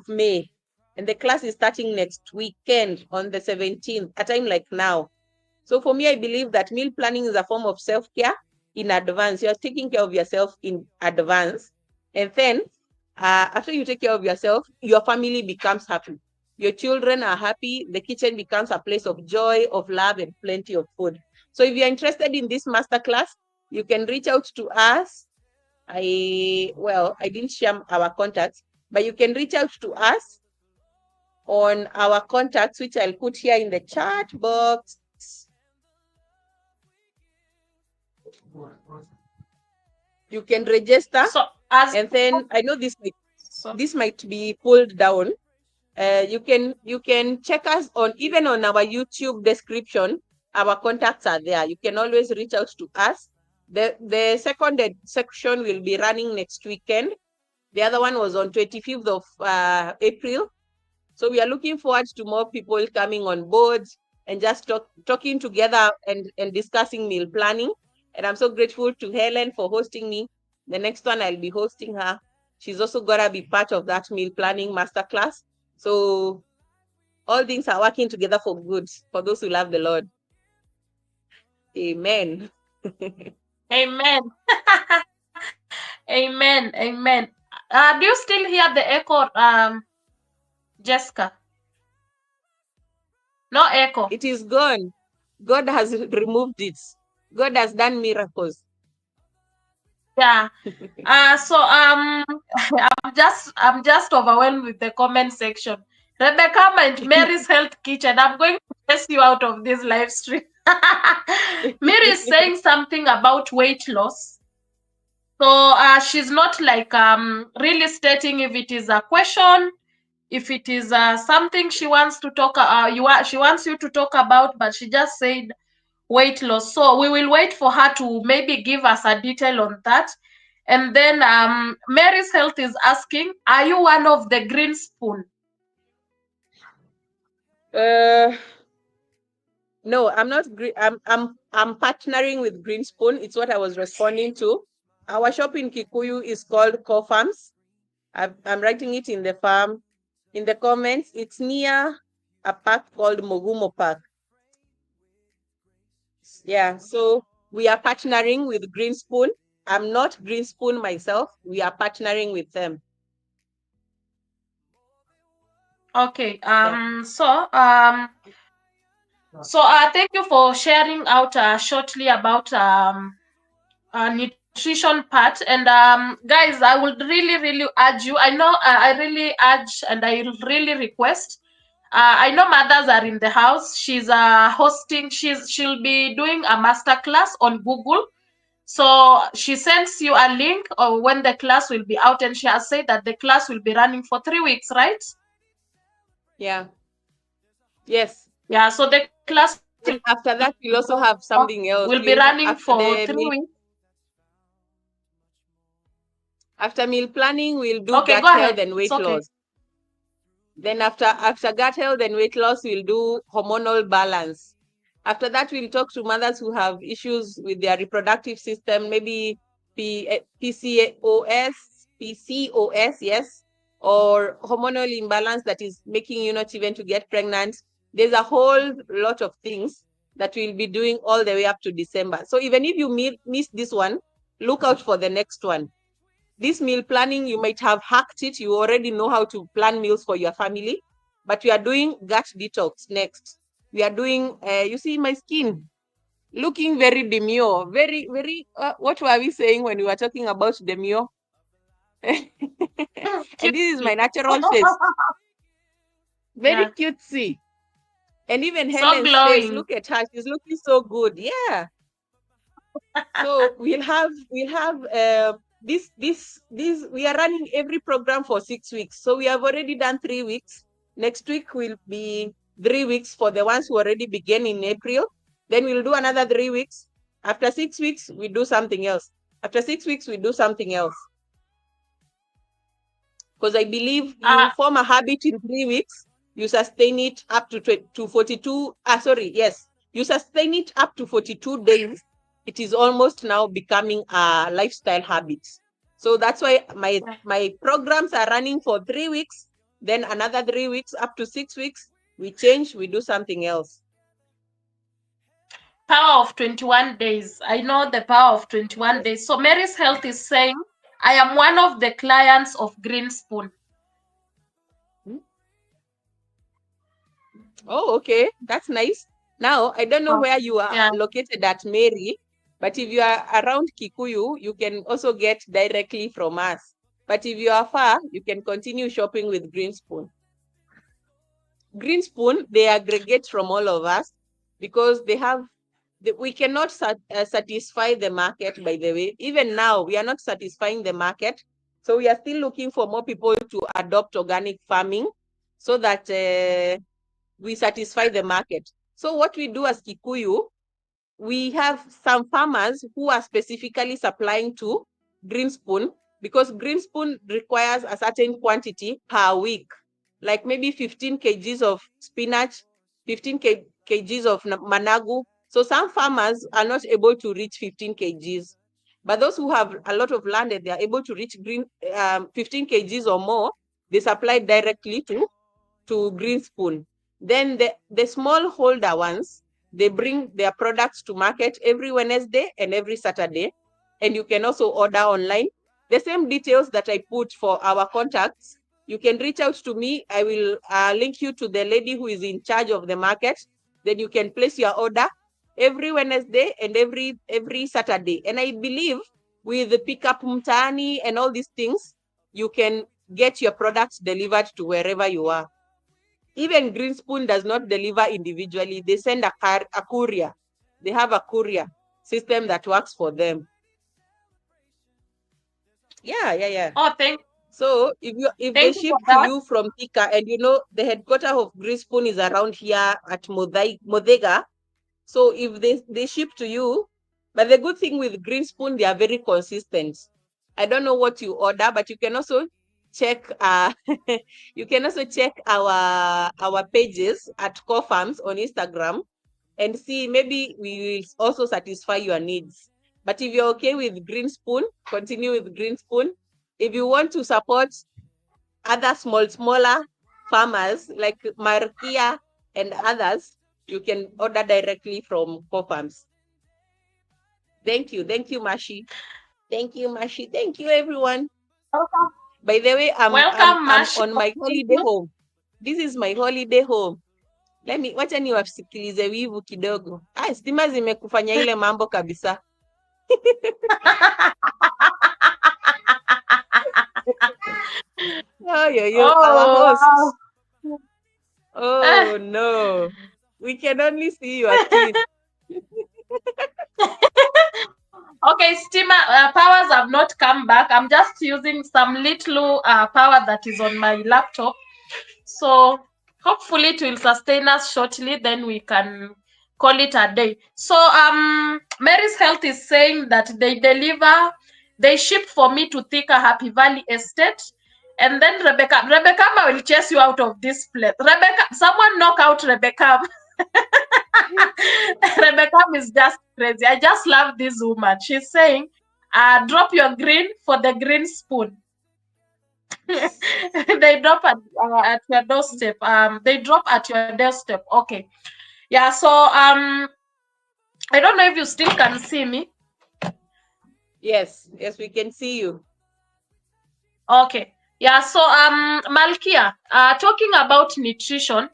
May. And the class is starting next weekend on the 17th, a time like now. So for me, I believe that meal planning is a form of self-care in advance. You're taking care of yourself in advance. And then after you take care of yourself, your family becomes happy. Your children are happy. The kitchen becomes a place of joy, of love, and plenty of food. So if you're interested in this masterclass, you can reach out to us. I didn't share our contacts, but you can reach out to us on our contacts, which I'll put here in the chat box. You can register. So And then I know this might be pulled down. You can check us on even on our YouTube description. Our contacts are there. You can always reach out to us. The second section will be running next weekend. The other one was on 25th of April. So we are looking forward to more people coming on board and just talking together and discussing meal planning. And I'm so grateful to Helen for hosting me. The next one, I'll be hosting her. She's also going to be part of that meal planning masterclass. So all things are working together for good for those who love the Lord. Amen. Amen. Amen. Amen. Do you still hear the echo, Jessica? No echo. It is gone. God has removed it. God has done miracles. Yeah. So I'm just overwhelmed with the comment section. Rebecca and Mary's Health Kitchen. I'm going to test you out of this live stream. Mary is saying something about weight loss. So she's not like really stating if it is a question, if it is something she wants to talk. She wants you to talk about, but she just said weight loss. So we will wait for her to maybe give us a detail on that. And then Mary's Health is asking, are you one of the green spoon? No, I'm not. I'm partnering with Green Spoon. It's what I was responding to. Our shop in Kikuyu is called Co Farms. I'm writing it in the comments. It's near a park called Mogumo Park. Yeah, so we are partnering with Green Spoon. I'm not Green Spoon myself. We are partnering with them. Okay. Yeah. So So thank you for sharing out shortly about nutrition part. And guys, I would really urge you. I know I really urge and I really request. I know mothers are in the house. She's hosting. She'll be doing a master class on Google. So she sends you a link or when the class will be out, and she has said that the class will be running for 3 weeks, right? Yeah. Yes. Yeah. So the class And after that, we'll also have something will else. be We'll have running after for the 3 weeks. after meal planning, we'll do Okay, gut go health ahead. and It's weight okay. loss. Then after gut health and weight loss, we'll do hormonal balance. After that, we'll talk to mothers who have issues with their reproductive system, maybe PCOS, yes, or hormonal imbalance that is making you not even to get pregnant. There's a whole lot of things that we'll be doing all the way up to December. So even if you miss this one, look out for the next one. This meal planning, you might have hacked it. You already know how to plan meals for your family, but we are doing gut detox next. We are doing, you see my skin looking very demure, very, what were we saying when we were talking about demure? And this is my Cute. natural face, very Yeah. cutesy. And even So Helen's face, glowing. look at her, she's looking so good. Yeah. So we'll have this we are running every program for 6 weeks. So we have already done 3 weeks. Next week will be 3 weeks for the ones who already began in April. Then we'll do another 3 weeks. After 6 weeks, we do something else. After 6 weeks, we do something else. Because I believe you Uh, form a habit in 3 weeks, you sustain it up to 42. Yes, you sustain it up to 42 days. It is almost now becoming a lifestyle habit. So that's why my programs are running for 3 weeks, then another 3 weeks, up to 6 weeks. We change, we do something else. Power of 21 days. I know the power of 21 Yes. days. So Mary's Health is saying, I am one of the clients of Green Spoon. Hmm? Oh, okay. That's nice. Now, I don't know where you are Yeah. located at, Mary, but if you are around Kikuyu, you can also get directly from us. But if you are far, you can continue shopping with Greenspoon. Greenspoon, they aggregate from all of us because we cannot satisfy the market, by the way. Even now, we are not satisfying the market. So we are still looking for more people to adopt organic farming so that we satisfy the market. So what we do as Kikuyu, we have some farmers who are specifically supplying to Greenspoon because Greenspoon requires a certain quantity per week, like maybe 15 kgs of spinach, 15 kgs of managu. So some farmers are not able to reach 15 kgs. But those who have a lot of land and they are able to reach 15 kgs or more, they supply directly to Greenspoon. Then the small holder ones, they bring their products to market every Wednesday and every Saturday. And you can also order online. The same details that I put for our contacts, you can reach out to me. I will link you to the lady who is in charge of the market. Then you can place your order every Wednesday and every Saturday. And I believe with the pickup mtaani and all these things, you can get your products delivered to wherever you are. Even Greenspoon does not deliver individually. They send a courier. They have a courier system that works for them. Yeah. Oh, So if they thank you ship for to that. you from Thika, and you know the headquarters of Greenspoon is around here at Modega. So if they ship to you, but the good thing with Greenspoon, they are very consistent. I don't know what you order, but you can also check you can also check our pages at Core Farms on Instagram and see, maybe we will also satisfy your needs. But if you're okay with Greenspoon, continue with Greenspoon. If you want to support other smaller farmers like Markia and others, you can order directly from Core Farms. Thank you, Mashi. Thank you, Mashi. Thank you, everyone. Welcome, By the way, I'm welcome, I'm Mashi. on my Thank holiday you. home. This is my holiday home. wacha niwasikilize wivu kidogo. Stima zimekufanya ile mambo kabisa. Our host. Wow. Oh no, we can only see your teeth. Okay, steamer powers have not come back. I'm just using some little power that is on my laptop. So hopefully it will sustain us shortly, then we can call it a day. So Mary's Health is saying that they ship for me to Thika Happy Valley Estate. And then Rebecca will chase you out of this place. Rebecca, someone knock out Rebecca. Rebecca is just crazy. I just love this woman. She's saying, drop your green for the green spoon. They drop at your doorstep. They drop at your doorstep. Okay. Yeah, so I don't know if you still can see me. Yes, we can see you. Okay. Yeah, so Malkia, talking about nutrition,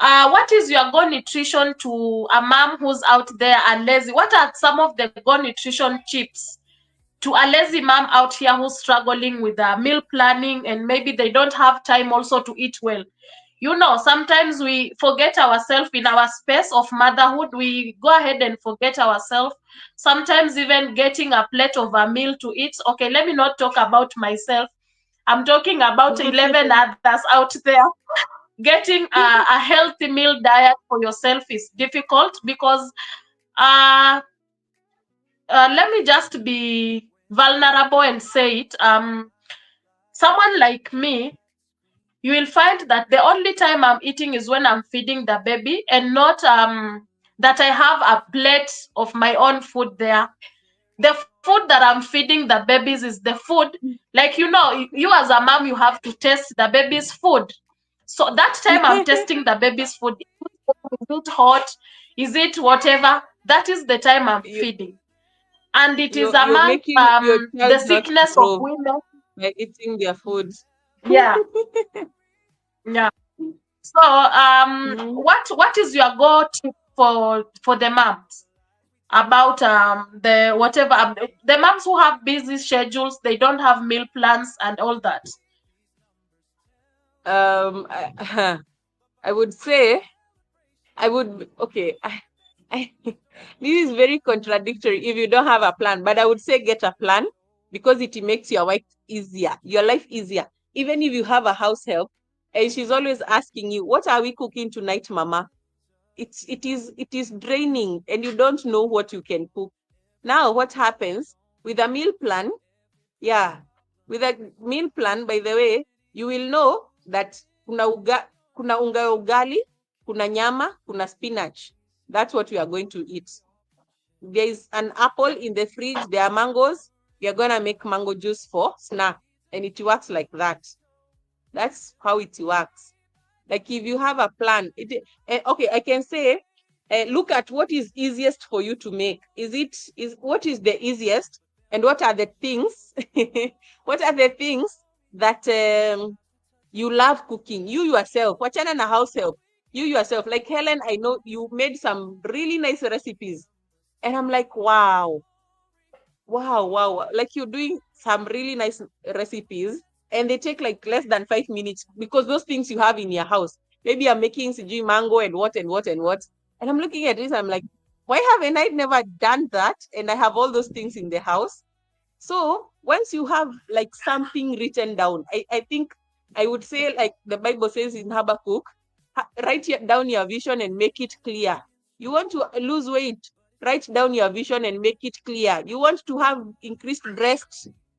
what is your go nutrition to a mom who's out there and lazy? What are some of the go nutrition tips to a lazy mom out here who's struggling with meal planning and maybe they don't have time also to eat well? You know, sometimes we forget ourselves in our space of motherhood. We go ahead and forget ourselves. Sometimes even getting a plate of a meal to eat. Okay, let me not talk about myself. I'm talking about 11 others out there. Getting a healthy meal diet for yourself is difficult because let me just be vulnerable and say it. Someone like me, you will find that the only time I'm eating is when I'm feeding the baby and not that I have a plate of my own food there. The food that I'm feeding the babies is the food, like, you know, you as a mom, you have to taste the baby's food. So that time I'm testing the baby's food. Is it hot? Is it whatever? That is the time I'm you, feeding. And it is you're among making your the child not sickness of grow women. by eating their food. Yeah, yeah. So Mm. what is your go tip for the moms about the whatever the moms who have busy schedules, they don't have meal plans and all that? I, I would say okay. I, this is very contradictory if you don't have a plan, but I would say get a plan because it makes your life easier. Even if you have a house help and she's always asking you, what are we cooking tonight, mama? It is draining and you don't know what you can cook. Now what happens with a meal plan? Yeah, with a meal plan, by the way, you will know that kuna unga ugali, kuna nyama, kuna spinach. That's what we are going to eat. There is an apple in the fridge, there are mangoes. We are going to make mango juice for snack. And it works like that. That's how it works. Like if you have a plan, okay, I can say, look at what is easiest for you to make. What is the easiest, and what are the things? What are the things that you love cooking? You yourself, wachana na house help. You yourself, like Helen, I know you made some really nice recipes, and I'm like, wow, wow, like you're doing some really nice recipes and they take like less than 5 minutes because those things you have in your house. Maybe I'm making CG mango and what and what and what. And I'm looking at this, I'm like, why haven't I never done that? And I have all those things in the house. So once you have like something written down, I think I would say, like the Bible says in Habakkuk, write down your vision and make it clear. You want to lose weight, write down your vision and make it clear. You want to have increased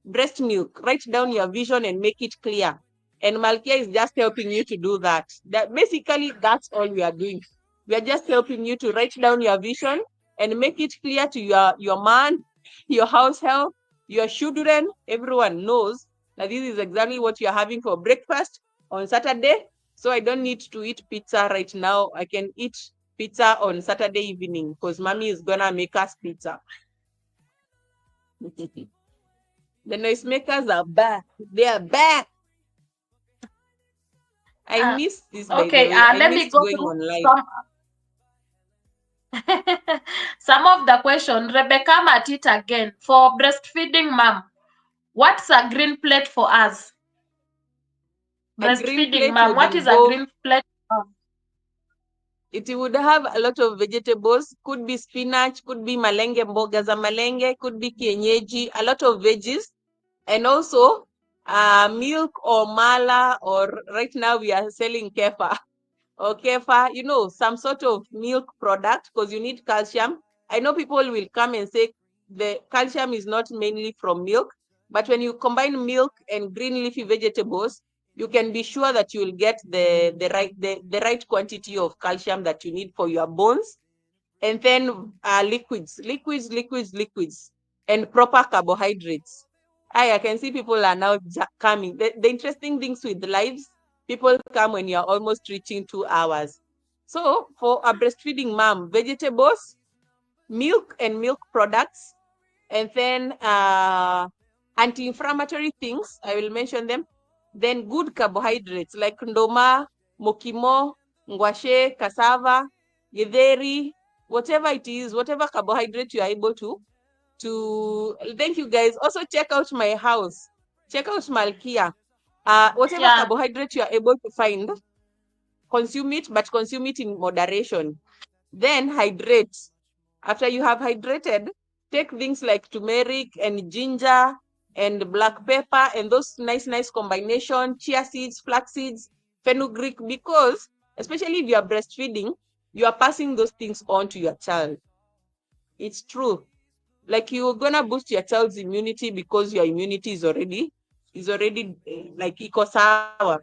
breast milk, write down your vision and make it clear. And Malkia is just helping you to do that. Basically, that's all we are doing. We are just helping you to write down your vision and make it clear to your man, your house help, your children. Everyone knows that this is exactly what you're having for breakfast on Saturday. So I don't need to eat pizza right now. I can eat pizza on Saturday evening because mommy is gonna make us pizza. The noisemakers are back. They are back. I missed this, by the Okay, way. I let me missed go going through on live. some some of the question. Rebecca Matit again. For breastfeeding mom, what's a green plate for us? A green Breastfeeding plate mom, would what is a involve, green plate for mom? it would have a lot of vegetables. Could be spinach, could be malenge, mboga za malenge, could be kienyeji, a lot of veggies. And also milk or mala, or right now we are selling kefa or kefa, some sort of milk product, because you need calcium. I know people will come and say the calcium is not mainly from milk, but when you combine milk and green leafy vegetables, you can be sure that you will get the right quantity of calcium that you need for your bones. And then liquids, and proper carbohydrates. I can see people are now coming. The interesting things with lives, people come when you're almost reaching 2 hours. So for a breastfeeding mom, vegetables, milk and milk products, and then anti-inflammatory things, I will mention them. Then good carbohydrates like ndoma, mokimo, ngwashe, cassava, githeri, whatever it is, whatever carbohydrate you are able to thank you guys. Also check out my house. Check out Malkia. Whatever Yeah, carbohydrate you are able to find, consume it, but consume it in moderation. Then hydrate. After you have hydrated, take things like turmeric and ginger and black pepper and those nice combination, chia seeds, flax seeds, fenugreek, because especially if you are breastfeeding, you are passing those things on to your child. It's true. Like you're gonna boost your child's immunity because your immunity is already like iko sawa.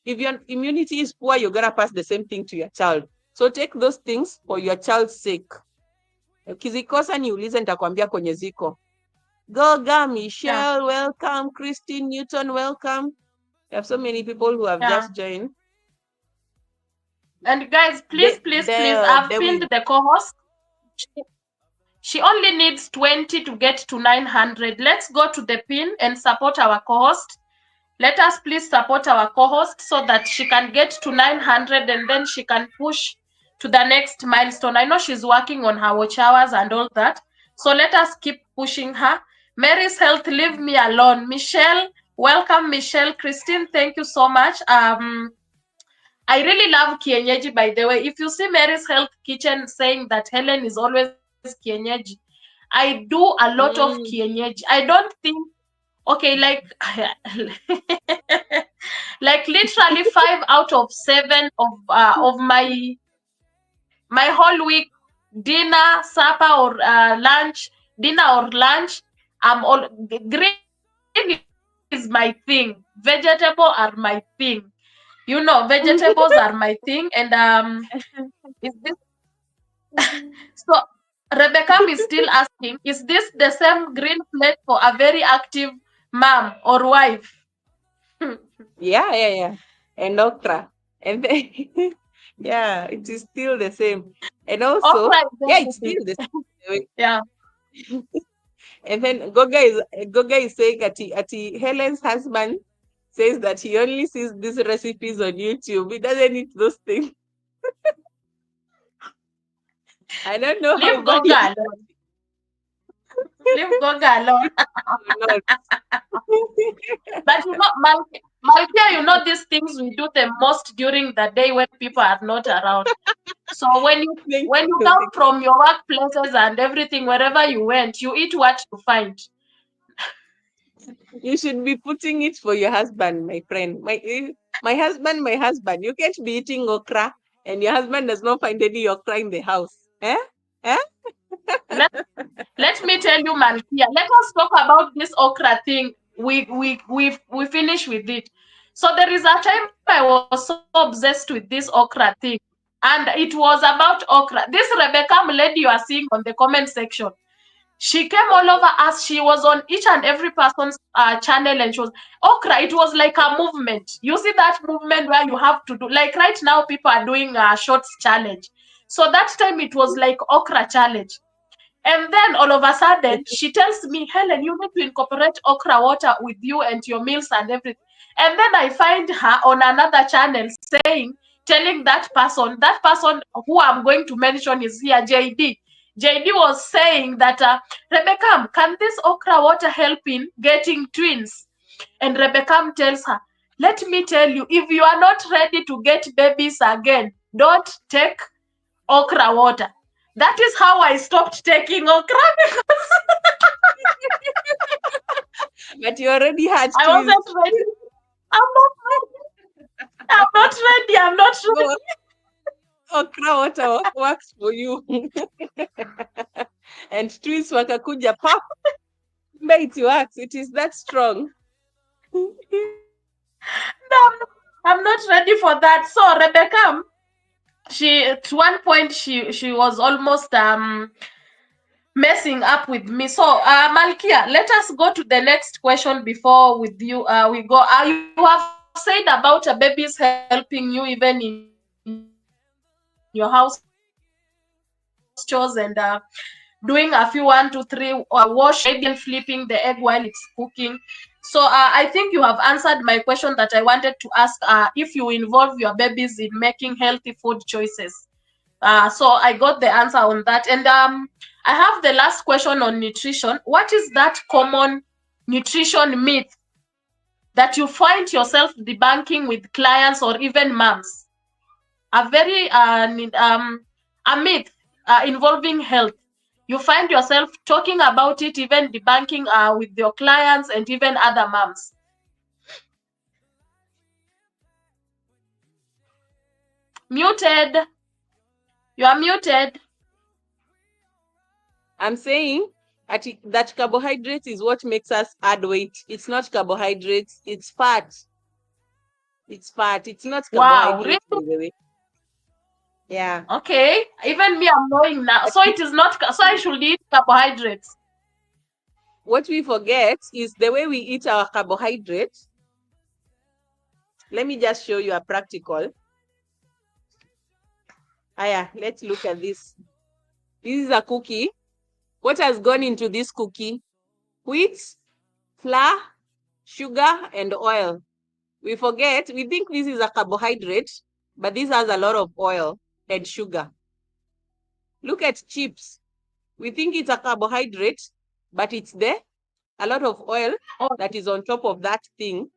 If your immunity is poor, you're gonna pass the same thing to your child. So take those things for your child's sake. Ukizikosa niulize, nitakwambia kwenye ziko. Goga, yeah, Michelle, welcome. Christine Newton, welcome. We have so many people who have yeah. just joined. And guys, please, They, please, please, they, I've they will, pinned the co-host. She only needs 20 to get to 900. Let's go to the pin and support our co-host. Let us please support our co-host so that she can get to 900 and then she can push to the next milestone. I know she's working on her watch hours and all that. So let us keep pushing her. Mary's Health, leave me alone. Michelle, welcome, Michelle. Christine, thank you so much. I really love kienyeji, by the way. If you see Mary's Health Kitchen saying that Helen is always kienyeji, I do a lot of mm, kienyeji. I don't think, okay, like, like literally 5 out of 7 of my whole week, dinner, supper, or lunch, dinner or lunch, all green is my thing. Vegetable are my thing. Vegetables are my thing. And is this so? Rebecca is still asking, is this the same green plate for a very active mom or wife? yeah. And okra. And then, yeah, it is still the same. And also, Okra is yeah, it's everything. still the same. Yeah. And then Goga is saying ati Helen's husband says that he only sees these recipes on YouTube. He doesn't eat those things. I don't know how Leave far he Goga alone. Leave Goga alone. or not. But Malkia, these things we do the most during the day when people are not around. So when you Thank when you you. come from your workplaces and everything, wherever you went, you eat what you find. You should be putting it for your husband, my friend. My husband. You can't be eating okra and your husband does not find any okra in the house. Eh? Eh? Let Let me tell you, Malkia. Let us talk about this okra thing. We finish with it. So there is a time I was so obsessed with this okra thing, and it was about okra. This Rebecca lady you are seeing on the comment section, she came all over us. She was on each and every person's channel, and she was okra. It was like a movement. You see that movement where you have to do, like right now people are doing a shorts challenge. So that time it was like okra challenge. And then all of a sudden, she tells me, Helen, you need to incorporate okra water with you and your meals and everything. And then I find her on another channel telling that person who I'm going to mention is here, JD. JD was saying that, Rebecca, can this okra water help in getting twins? And Rebecca tells her, let me tell you, if you are not ready to get babies again, don't take okra water. That is how I stopped taking okra because But you already had I twins. wasn't ready. I'm not ready. I'm not ready. I'm not No, ready. okra water works for you. And twins wakakuja pop. But it works. It is that strong. No, I'm not ready for that. So Rebecca, she at one point she was almost messing up with me. So Malkia, let us go to the next question before with you we go. You have said about babies helping you even in your house chores and doing a few 1, 2, 3 washing the egg while it's cooking. So I think you have answered my question that I wanted to ask, if you involve your babies in making healthy food choices. So I got the answer on that. And I have the last question on nutrition. What is that common nutrition myth that you find yourself debunking with clients or even moms? A myth involving health. You find yourself talking about it, even debunking with your clients and even other moms. Muted. You are muted. I'm saying that carbohydrates is what makes us add weight. It's not carbohydrates, it's fat. It's fat. It's not Wow, carbohydrates, really? by the way. Yeah. Okay. Even me, I'm knowing now. But So it is not. So I should eat carbohydrates. what we forget is the way we eat our carbohydrates. Let me just show you a practical. Aya, let's look at this. This is a cookie. What has gone into this cookie? Wheat, flour, sugar, and oil. We forget, we think this is a carbohydrate, but this has a lot of oil and sugar. Look at chips. We think it's a carbohydrate, but it's there. A lot of oil that is on top of that thing.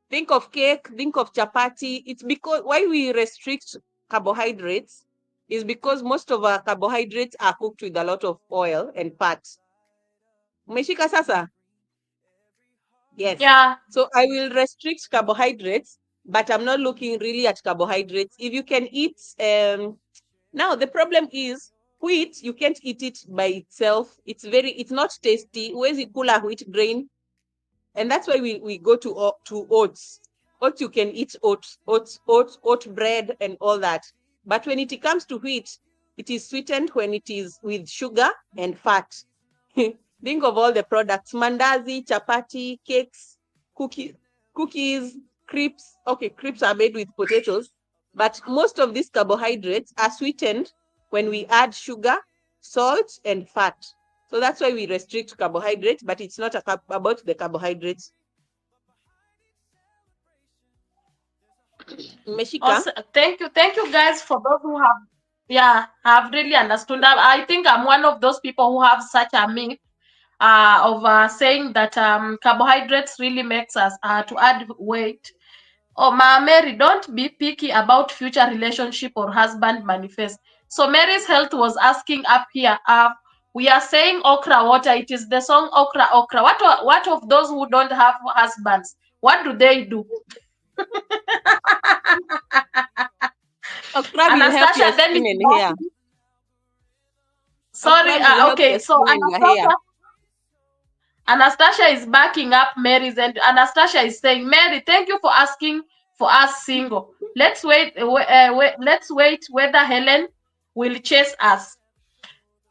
Think of cake, think of chapati. It's because why we restrict carbohydrates is because most of our carbohydrates are cooked with a lot of oil and fat. Umeshika sasa? Yes. Yeah. So I will restrict carbohydrates, but I'm not looking really at carbohydrates. If you can eat, now the problem is wheat, you can't eat it by itself. It's not tasty. Where's the cooler wheat grain? And that's why we go to oats. Oats, you can eat oat bread and all that. But when it comes to wheat, it is sweetened when it is with sugar and fat. Think of all the products: mandazi, chapati, cakes, cookies, crepes. Okay, crepes are made with potatoes, but most of these carbohydrates are sweetened when we add sugar, salt, and fat. So that's why we restrict carbohydrates, but it's not about the carbohydrates. Meshika? Also, thank you guys for those who have really understood. I think I'm one of those people who have such a myth of saying that carbohydrates really makes us to add weight. Oh, Ma Mary, don't be picky about future relationship or husband manifest. So Mary's Health was asking up here. We are saying okra water. It is the song okra okra. What of those who don't have husbands? What do they do? Okra will help your Anastasia then skin is and hair. backing. Sorry. Okra will help Okay. your So skin and your hair. Anastasia is backing up Mary's, and Anastasia is saying, Mary, thank you for asking for us single. Let's wait. Let's wait whether Helen will chase us.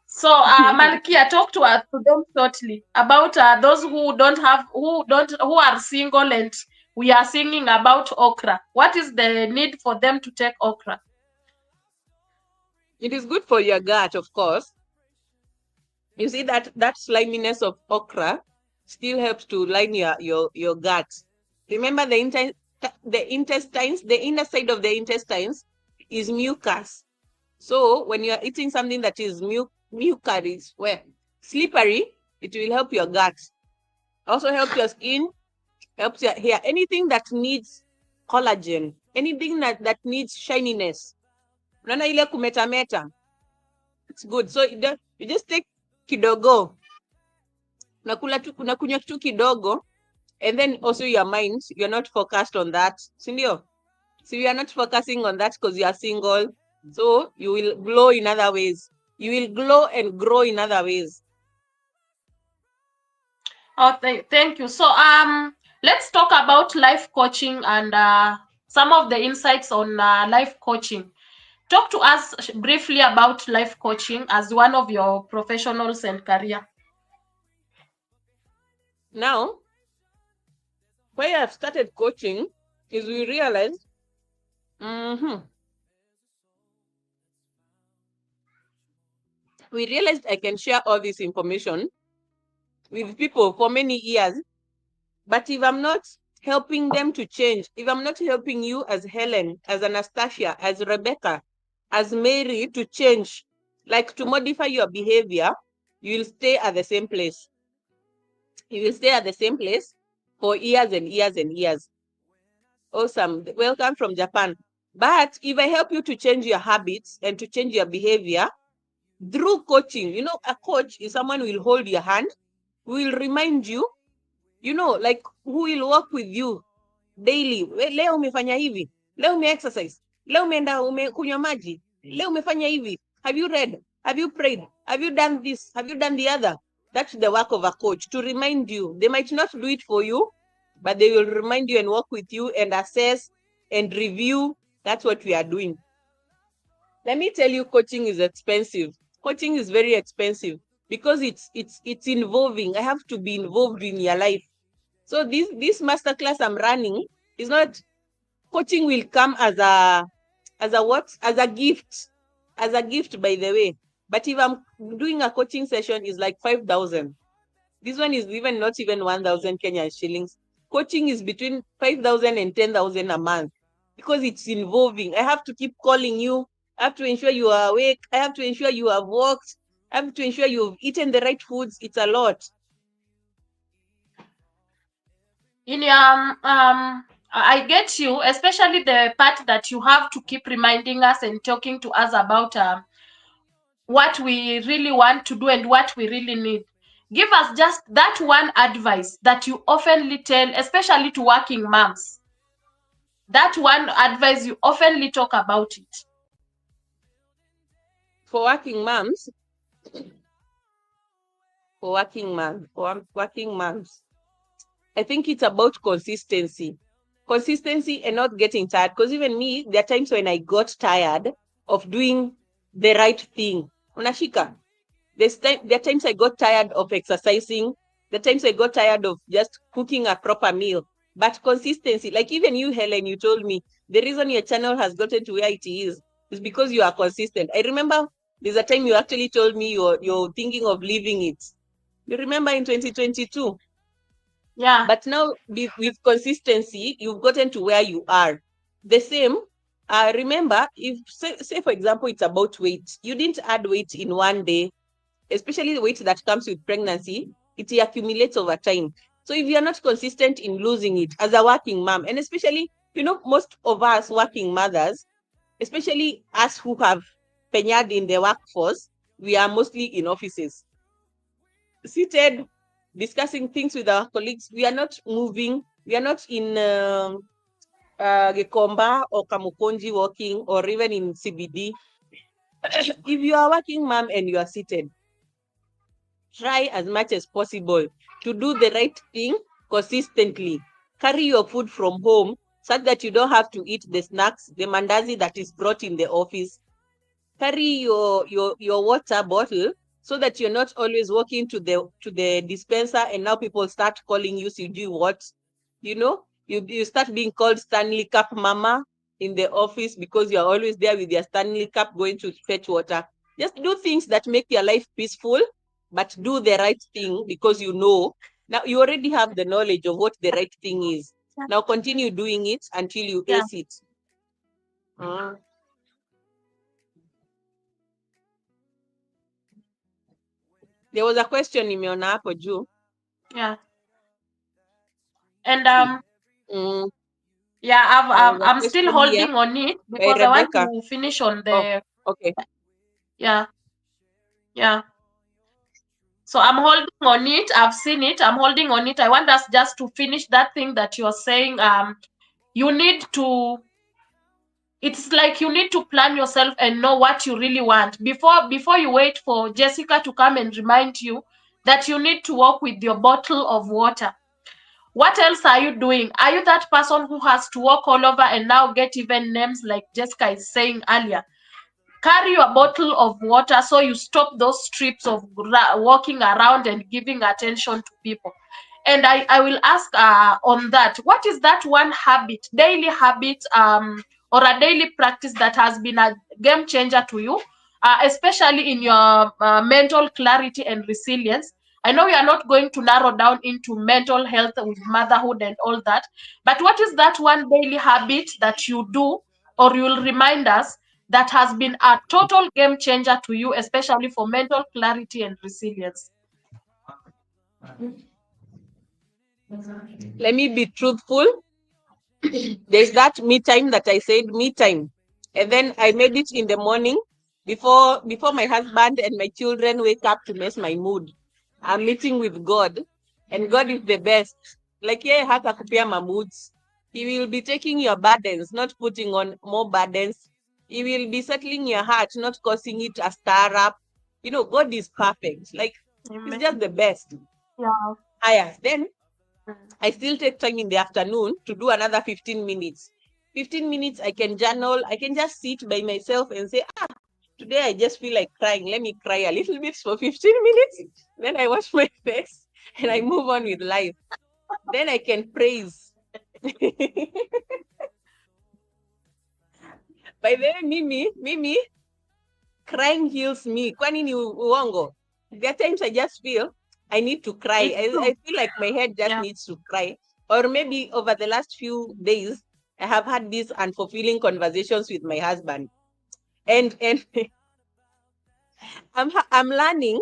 So, Malkia, talk to them shortly about those who are single, and we are singing about okra. What is the need for them to take okra? It is good for your gut, of course. You see that sliminess of okra still helps to line your gut. Remember the intestines, the inner side of the intestines is mucus. So when you are eating something that is mucus, where slippery, it will help your gut. Also helps your skin, helps your hair. Anything that needs collagen, anything that needs shininess. Unaona ile kumetameta, it's good. So you just take kidogo, unakunywa tu kidogo, and then also your mind, you're not focused on that, sindio? So you are not focusing on that because you are single. So you will glow in other ways. You will glow and grow in other ways. Oh, thank you. So let's talk about life coaching and some of the insights on life coaching. Talk to us briefly about life coaching as one of your professionals and career. Now, why I've started coaching is we realized I can share all this information with people for many years, but if I'm not helping them to change, if I'm not helping you as Helen, as Anastasia, as Rebecca, as Mary to change, like to modify your behavior, you will stay at the same place. You will stay at the same place for years and years and years. Awesome. Welcome from Japan. But if I help you to change your habits and to change your behavior through coaching, a coach is someone who will hold your hand, who will remind you, like who will work with you daily. Leo umefanya hivi, leo ume exercise, leo umeenda umekunywa maji, leo umefanya hivi. Have you read? Have you prayed? Have you done this? Have you done the other? That's the work of a coach, to remind you. They might not do it for you, but they will remind you and work with you and assess and review. That's what we are doing. Let me tell you, coaching is expensive. Coaching is very expensive because it's involving. I have to be involved in your life. So this masterclass I'm running is not, coaching will come as a what? As a gift. As a gift, by the way. But if I'm doing a coaching session, is like 5,000. This one is not even 1,000 Kenyan shillings. Coaching is between 5,000 and 10,000 a month because it's involving. I have to keep calling you. I have to ensure you are awake. I have to ensure you have walked. I have to ensure you've eaten the right foods. It's a lot. In your I get you, especially the part that you have to keep reminding us and talking to us about what we really want to do and what we really need. Give us just that one advice that you oftenly tell, especially to working moms. That one advice you oftenly talk about it. For working moms, I think it's about consistency. Consistency and not getting tired. Because even me, there are times when I got tired of doing the right thing. Unashika. There are times I got tired of exercising. There are times I got tired of just cooking a proper meal. But consistency, like even you, Helen, you told me the reason your channel has gotten to where it is because you are consistent. I remember there's a time you actually told me you're thinking of leaving it. You remember in 2022? Yeah. But now with consistency, you've gotten to where you are. The same, remember, if say for example, it's about weight. You didn't add weight in one day, especially the weight that comes with pregnancy, it accumulates over time. So if you're not consistent in losing it as a working mom, and especially, most of us working mothers, especially us who have penyard in the workforce, we are mostly in offices, seated, discussing things with our colleagues. We are not moving. We are not in Gikomba or Kamukonji working, or even in CBD. If you are a working mom and you are seated, try as much as possible to do the right thing consistently. Carry your food from home so that you don't have to eat the snacks, the mandazi that is brought in the office. Carry your water bottle so that you're not always walking to the dispenser and now people start calling you do what? You start being called Stanley Cup Mama in the office because you're always there with your Stanley Cup going to fetch water. Just do things that make your life peaceful but do the right thing because you know. Now you already have the knowledge of what the right thing is. Now continue doing it until you ace it. There was a question nimeona hapo juu. Yeah. And I'm still holding on it because I want to finish on the. Oh, okay. Yeah. Yeah. So I'm holding on it. I've seen it. I'm holding on it. I want us just to finish that thing that you're saying. You need to. It's like you need to plan yourself and know what you really want before you wait for Jessica to come and remind you that you need to walk with your bottle of water. What else are you doing? Are you that person who has to walk all over and now get even names like Jessica is saying earlier? Carry your bottle of water so you stop those trips of walking around and giving attention to people. And I will ask on that, what is that one habit, daily habit, or a daily practice that has been a game changer to you, especially in your mental clarity and resilience? I know we are not going to narrow down into mental health with motherhood and all that, but what is that one daily habit that you do or you will remind us that has been a total game changer to you, especially for mental clarity and resilience? Let me be truthful. There's that me time that I said, me time. And then I made it in the morning before my husband and my children wake up to mess my mood. I'm meeting with God, and God is the best. Like, yeah, hata kupea my moods. He will be taking your burdens, not putting on more burdens. He will be settling your heart, not causing it a stir up. You know, God is perfect. Like, He's just the best. Yeah. Higher. Then I still take time in the afternoon to do another 15 minutes. 15 minutes, I can journal. I can just sit by myself and say, today I just feel like crying. Let me cry a little bit for 15 minutes. Then I wash my face and I move on with life. Then I can praise. By the way, Mimi, crying heals me. Kwani ni uongo? There are times I just feel I need to cry. I feel like my head just needs to cry. Or maybe over the last few days, I have had these unfulfilling conversations with my husband. And I'm learning,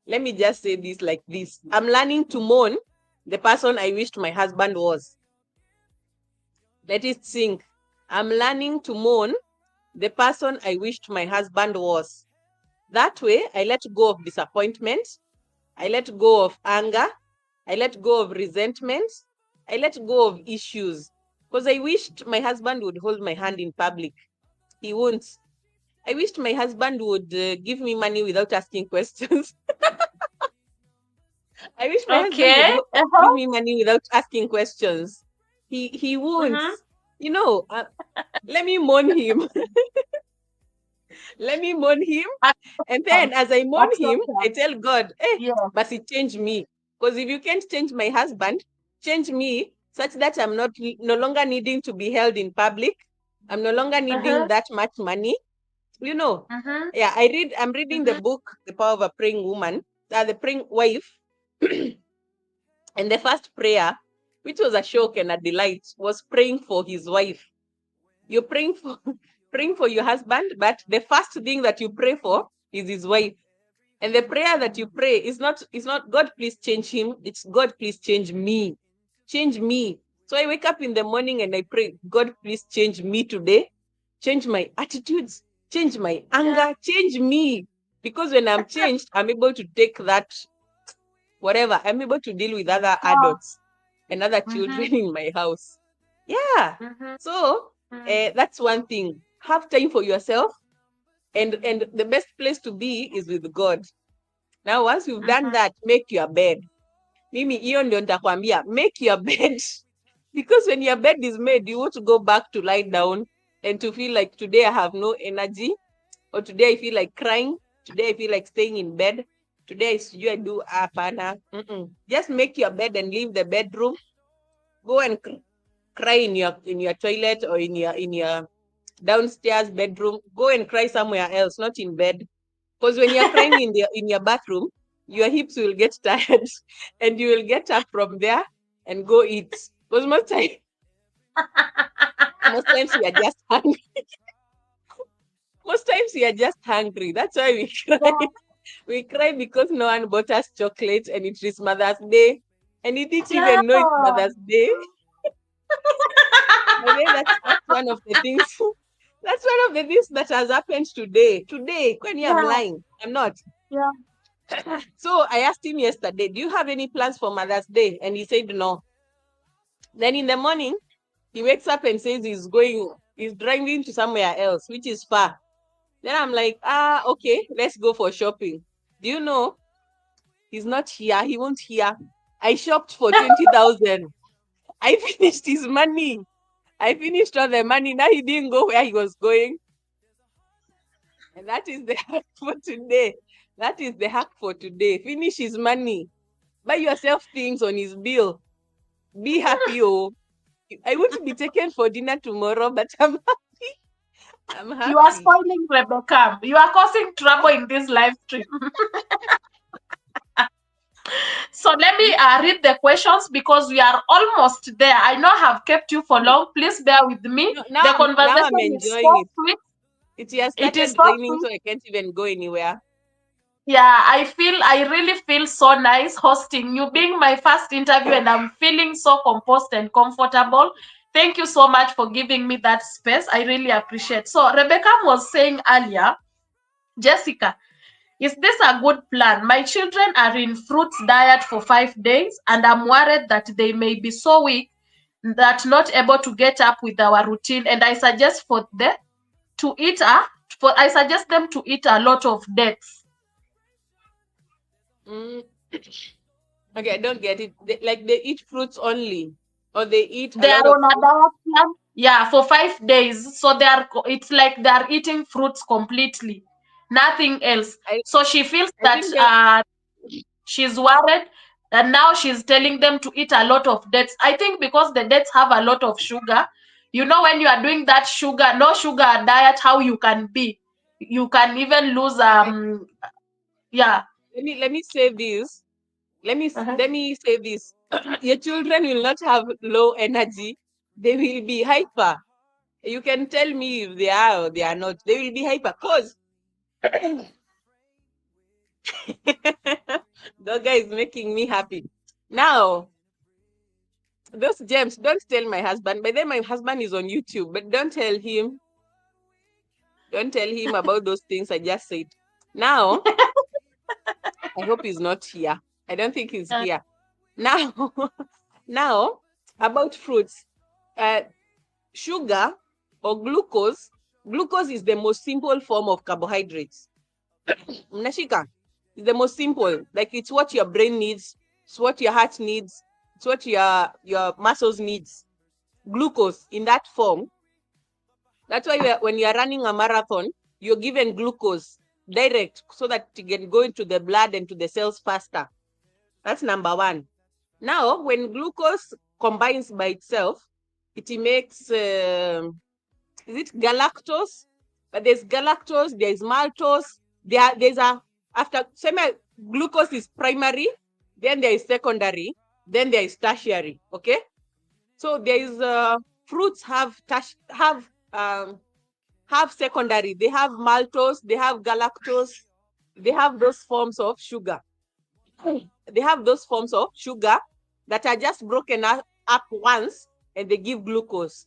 let me just say this like this. I'm learning to mourn the person I wished my husband was. Let it sink. I'm learning to mourn the person I wished my husband was. That way, I let go of disappointment. I let go of anger. I let go of resentment. I let go of issues. Because I wished my husband would hold my hand in public. He won't. I wished my husband would give me money without asking questions. I wish my husband would give me money without asking questions. He won't. You know, let me mourn him. Let me mourn him. And then as I mourn him, I tell God, but he change me. Because if you can't change my husband, change me such that I'm no longer needing to be held in public. I'm no longer needing that much money. You know, yeah, I'm reading the book, The Power of a Praying Woman, the praying wife. And the first prayer, which was a shock and a delight, was praying for his wife. You're praying for your husband, but the first thing that you pray for is his wife. And the prayer that you pray is not God, please change him. It's God, please change me. Change me. So I wake up in the morning and I pray, God, please change me today. Change my attitudes, change my anger, change me. Because when I'm changed, I'm able to take that whatever. I'm able to deal with other adults and other children in my house. Yeah. So that's one thing. Have time for yourself. And the best place to be is with God. Now, once you've done that, make your bed. Mimi, hiyo ndio nitakwambia, make your bed. Because when your bed is made, you want to go back to lie down and to feel like today I have no energy, or today I feel like crying, today I feel like staying in bed, today I do apana. Just make your bed and leave the bedroom. Go and cry in your toilet or in your downstairs bedroom. Go and cry somewhere else, not in bed. Because when you're crying in your bathroom, your hips will get tired and you will get up from there and go eat. Because most times we are just hungry. Most times we are just hungry. That's why we cry. Yeah. We cry because no one bought us chocolate and it is Mother's Day. And you didn't Yeah. even know it's Mother's Day. But then that's one of the things. That's one of the things that has happened today. Today, when I'm Yeah. lying, I'm not. Yeah. So I asked him yesterday, do you have any plans for Mother's Day? And he said no. Then in the morning, he wakes up and says he's driving to somewhere else, which is far. Then I'm like, okay, let's go for shopping. Do you know? He's not here. He won't here. I shopped for 20,000. I finished his money. I finished all the money. Now he didn't go where he was going. And that is the hack for today. That is the hack for today. Finish his money. Buy yourself things on his bill. Be happy, oh. I won't be taken for dinner tomorrow, but I'm happy. I'm You are happy. spoiling Rebecca. You are causing trouble in this live stream. So let me read the questions because we are almost there. I know I have kept you for long. Please bear with me. No, The now I'm conversation is enjoying so it. sweet. It has It is started so raining, sweet. so I can't even go anywhere. Yeah, I really feel so nice hosting you, being my first interview, and I'm feeling so composed and comfortable. Thank you so much for giving me that space. I really appreciate. So Rebecca was saying earlier, Jessica, is this a good plan? My children are in fruits diet for 5 days, and I'm worried that they may be so weak that not able to get up with our routine. And I suggest for them to eat I suggest them to eat a lot of dates. Mm. Okay, I don't get it. They eat fruits only, or they eat a They lot are of on a fruit. diet plan. Yeah, for 5 days. So it's like they are eating fruits completely, nothing else. I, So she feels I that think they she's worried, and now she's telling them to eat a lot of dates. I think because the dates have a lot of sugar. You know, when you are doing that sugar, no sugar diet, how you can be. You can even lose I, yeah. let me say this. Uh-huh. Let me say this. Your children will not have low energy. They will be hyper. You can tell me if they are or they are not. They will be hyper. Cause the guy is making me happy. Now, those gems, don't tell my husband. But then my husband is on YouTube, but don't tell him about those things I just said. Now, I hope he's not here. I don't think he's Uh, here. Now, now about fruits. Uh, Sugar or glucose is the most simple form of carbohydrates. Mnashika is the most simple. Like it's what your brain needs, it's what your heart needs, it's what your muscles needs. Glucose in that form. That's why when you are running a marathon, you're given glucose direct so that it can go into the blood and to the cells faster. That's number one. Now, when glucose combines by itself, it makes is it galactose? But there's galactose, there's maltose, there's a after semi glucose is primary, then there is secondary, then there is tertiary. Okay, so there is fruits have secondary. They have maltose, they have galactose, they have those forms of sugar. They have those forms of sugar that are just broken up once and they give glucose.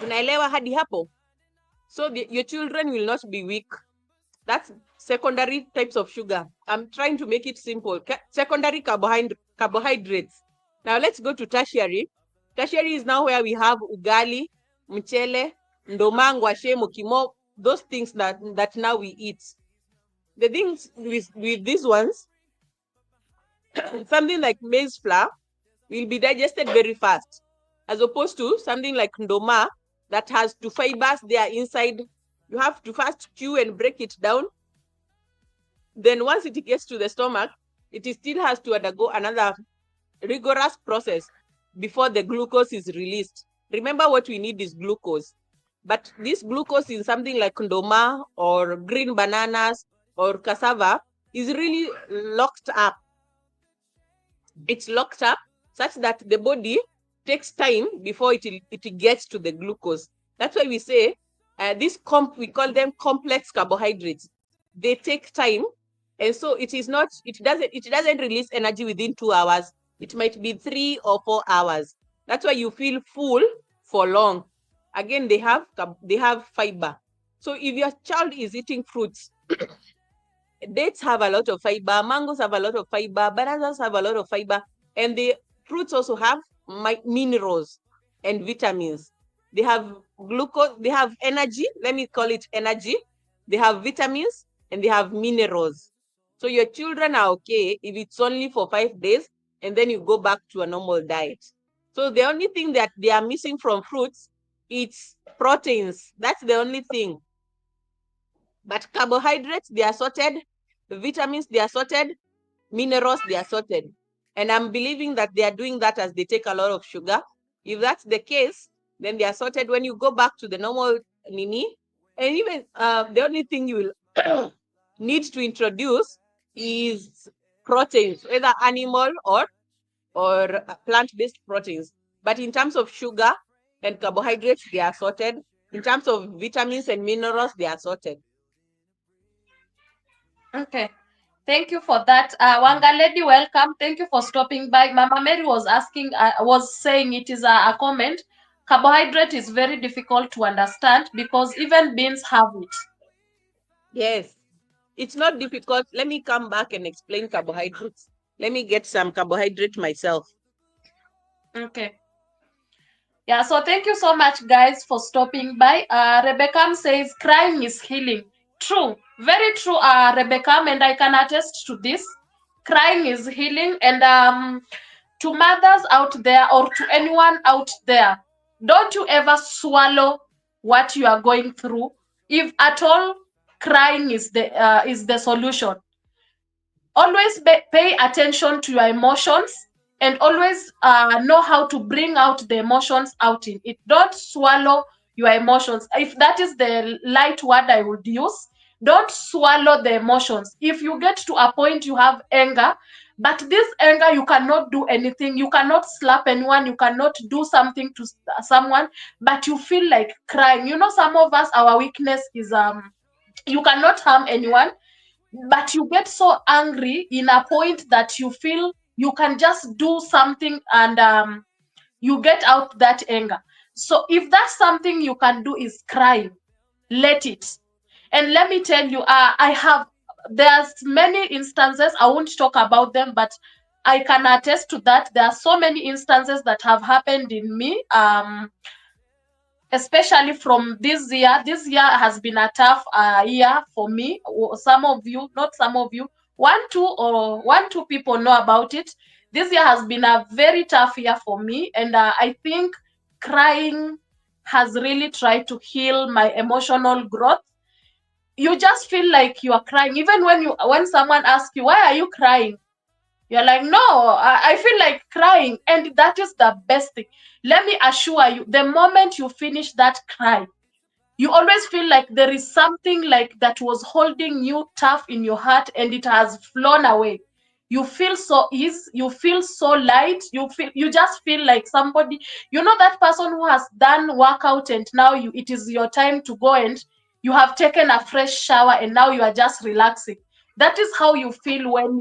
Unaelewa hadi hapo? So your children will not be weak. That's secondary types of sugar. I'm trying to make it simple. Secondary carbohydrates. Now let's go to tertiary. Tertiary is now where we have ugali, mchele, ndomang, ngwashe, mokimo, those things that now we eat. The things with these ones, something like maize flour will be digested very fast, as opposed to something like ndoma that has two fibers there inside. You have to first chew and break it down. Then once it gets to the stomach, it still has to undergo another rigorous process before the glucose is released. Remember, what we need is glucose. But this glucose in something like ndoma or green bananas or cassava is really locked up. It's locked up such that the body takes time before it gets to the glucose. That's why we say we call them complex carbohydrates. They take time, and so it doesn't release energy within 2 hours. It might be 3 or 4 hours. That's why you feel full for long. Again, they have fiber. So if your child is eating fruits, dates have a lot of fiber, mangoes have a lot of fiber, bananas have a lot of fiber, and the fruits also have minerals and vitamins. They have glucose, they have energy, let me call it energy, they have vitamins, and they have minerals. So your children are okay if it's only for 5 days and then you go back to a normal diet. So the only thing that they are missing from fruits, it's proteins. That's the only thing. But carbohydrates, they are sorted. Vitamins, they are sorted. Minerals, they are sorted. And I'm believing that they are doing that as they take a lot of sugar. If that's the case, then they are sorted when you go back to the normal nini. And even the only thing you will need to introduce is proteins, either animal or plant-based proteins. But in terms of sugar and carbohydrates, they are sorted. In terms of vitamins and minerals, they are sorted. Okay. Thank you for that. Wanga lady, welcome. Thank you for stopping by. Mama Mary was asking, was saying it is a comment. Carbohydrate is very difficult to understand because even beans have it. Yes, it's not difficult. Let me come back and explain carbohydrates. Let me get some carbohydrate myself. Okay. Yeah, so thank you so much, guys, for stopping by. Rebecca says crying is healing. True, very true, Rebecca, and I can attest to this. Crying is healing, and to mothers out there or to anyone out there, don't you ever swallow what you are going through. If at all, crying is the solution. Always pay attention to your emotions and always know how to bring out the emotions out in it. Don't swallow your emotions. If that is the light word I would use, don't swallow the emotions. If you get to a point you have anger, but this anger you cannot do anything, you cannot slap anyone, you cannot do something to someone, but you feel like crying. You know, some of us, our weakness is you cannot harm anyone, but you get so angry in a point that you feel you can just do something, and you get out that anger. So if that's something you can do is crying, let it. And let me tell you, there's many instances, I won't talk about them, but I can attest to that. There are so many instances that have happened in me, especially from this year. This year has been a tough year for me. Some of you, not some of you, one, two people know about it. This year has been a very tough year for me, and I think crying has really tried to heal my emotional growth. You just feel like you are crying, even when someone asks you, why are you crying? You're like, no, I feel like crying. And that is the best thing. Let me assure you, the moment you finish that cry, you always feel like there is something like that was holding you tough in your heart and it has flown away. You feel so easy, you feel so light, you just feel like somebody, you know, that person who has done workout and now it is your time to go, and you have taken a fresh shower and now you are just relaxing. That is how you feel when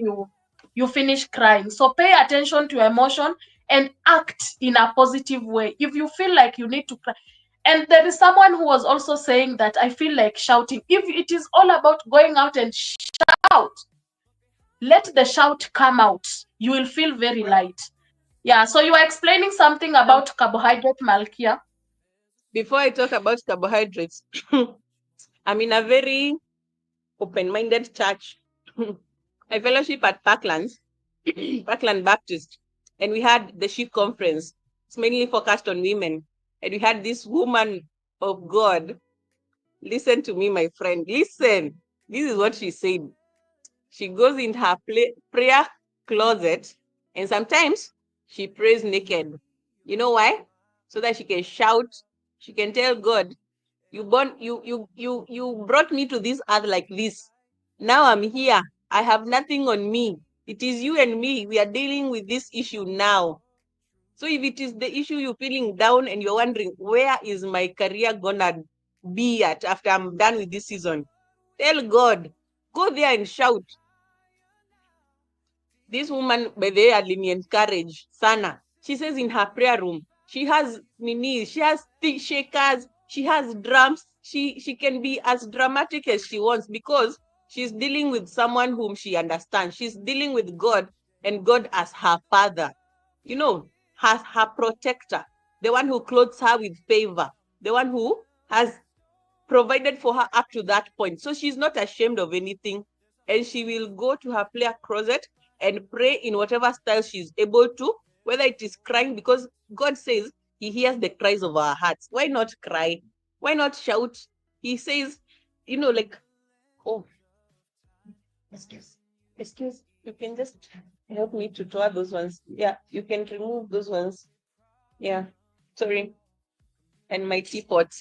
you finish crying. So pay attention to your emotion and act in a positive way. If you feel like you need to cry, and there is someone who was also saying that I feel like shouting. If it is all about going out and shout, let the shout come out. You will feel very light. Yeah, so you were explaining something about carbohydrate, Malkia. Before I talk about carbohydrates, I'm in a very open-minded church. I fellowship at Parkland, Parkland Baptist, and we had the She Conference. It's mainly focused on women. And we had this woman of God. Listen to me, my friend. Listen. This is what she said. She goes in her prayer closet, and sometimes she prays naked. You know why? So that she can shout. She can tell God, you brought me to this earth like this. Now I'm here. I have nothing on me. It is you and me. We are dealing with this issue now. So if it is the issue you're feeling down and you're wondering, where is my career gonna be at after I'm done with this season? Tell God, go there and shout. This woman, by the way, me encourage Sana. She says in her prayer room, she has minis, she has shakers, she has drums. She can be as dramatic as she wants because she's dealing with someone whom she understands. She's dealing with God and God as her father. You know, as her protector, the one who clothes her with favor, the one who has provided for her up to that point. So she's not ashamed of anything. And she will go to her prayer closet and pray in whatever style she's able to, whether it is crying, because God says he hears the cries of our hearts. Why not cry? Why not shout? He says, like, oh, excuse, you can just help me to draw those ones. Yeah, you can remove those ones. Yeah, sorry. And my teapot.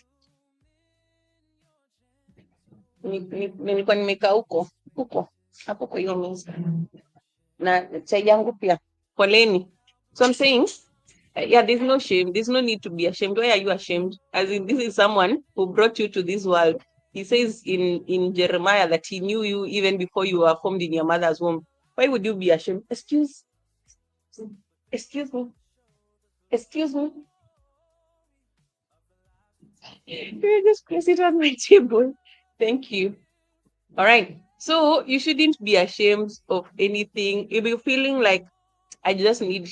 Nilikuwa nimekaa huko hapo kwa hiyo meza na chai yangu pia. Poleni. So I'm saying, yeah, there's no shame. There's no need to be ashamed. Why are you ashamed? As in, this is someone who brought you to this world. He says in Jeremiah that he knew you even before you were formed in your mother's womb. Why would you be ashamed? Excuse me. Excuse me. You just place it on my table. Thank you. All right. So you shouldn't be ashamed of anything. If you're feeling like, I just need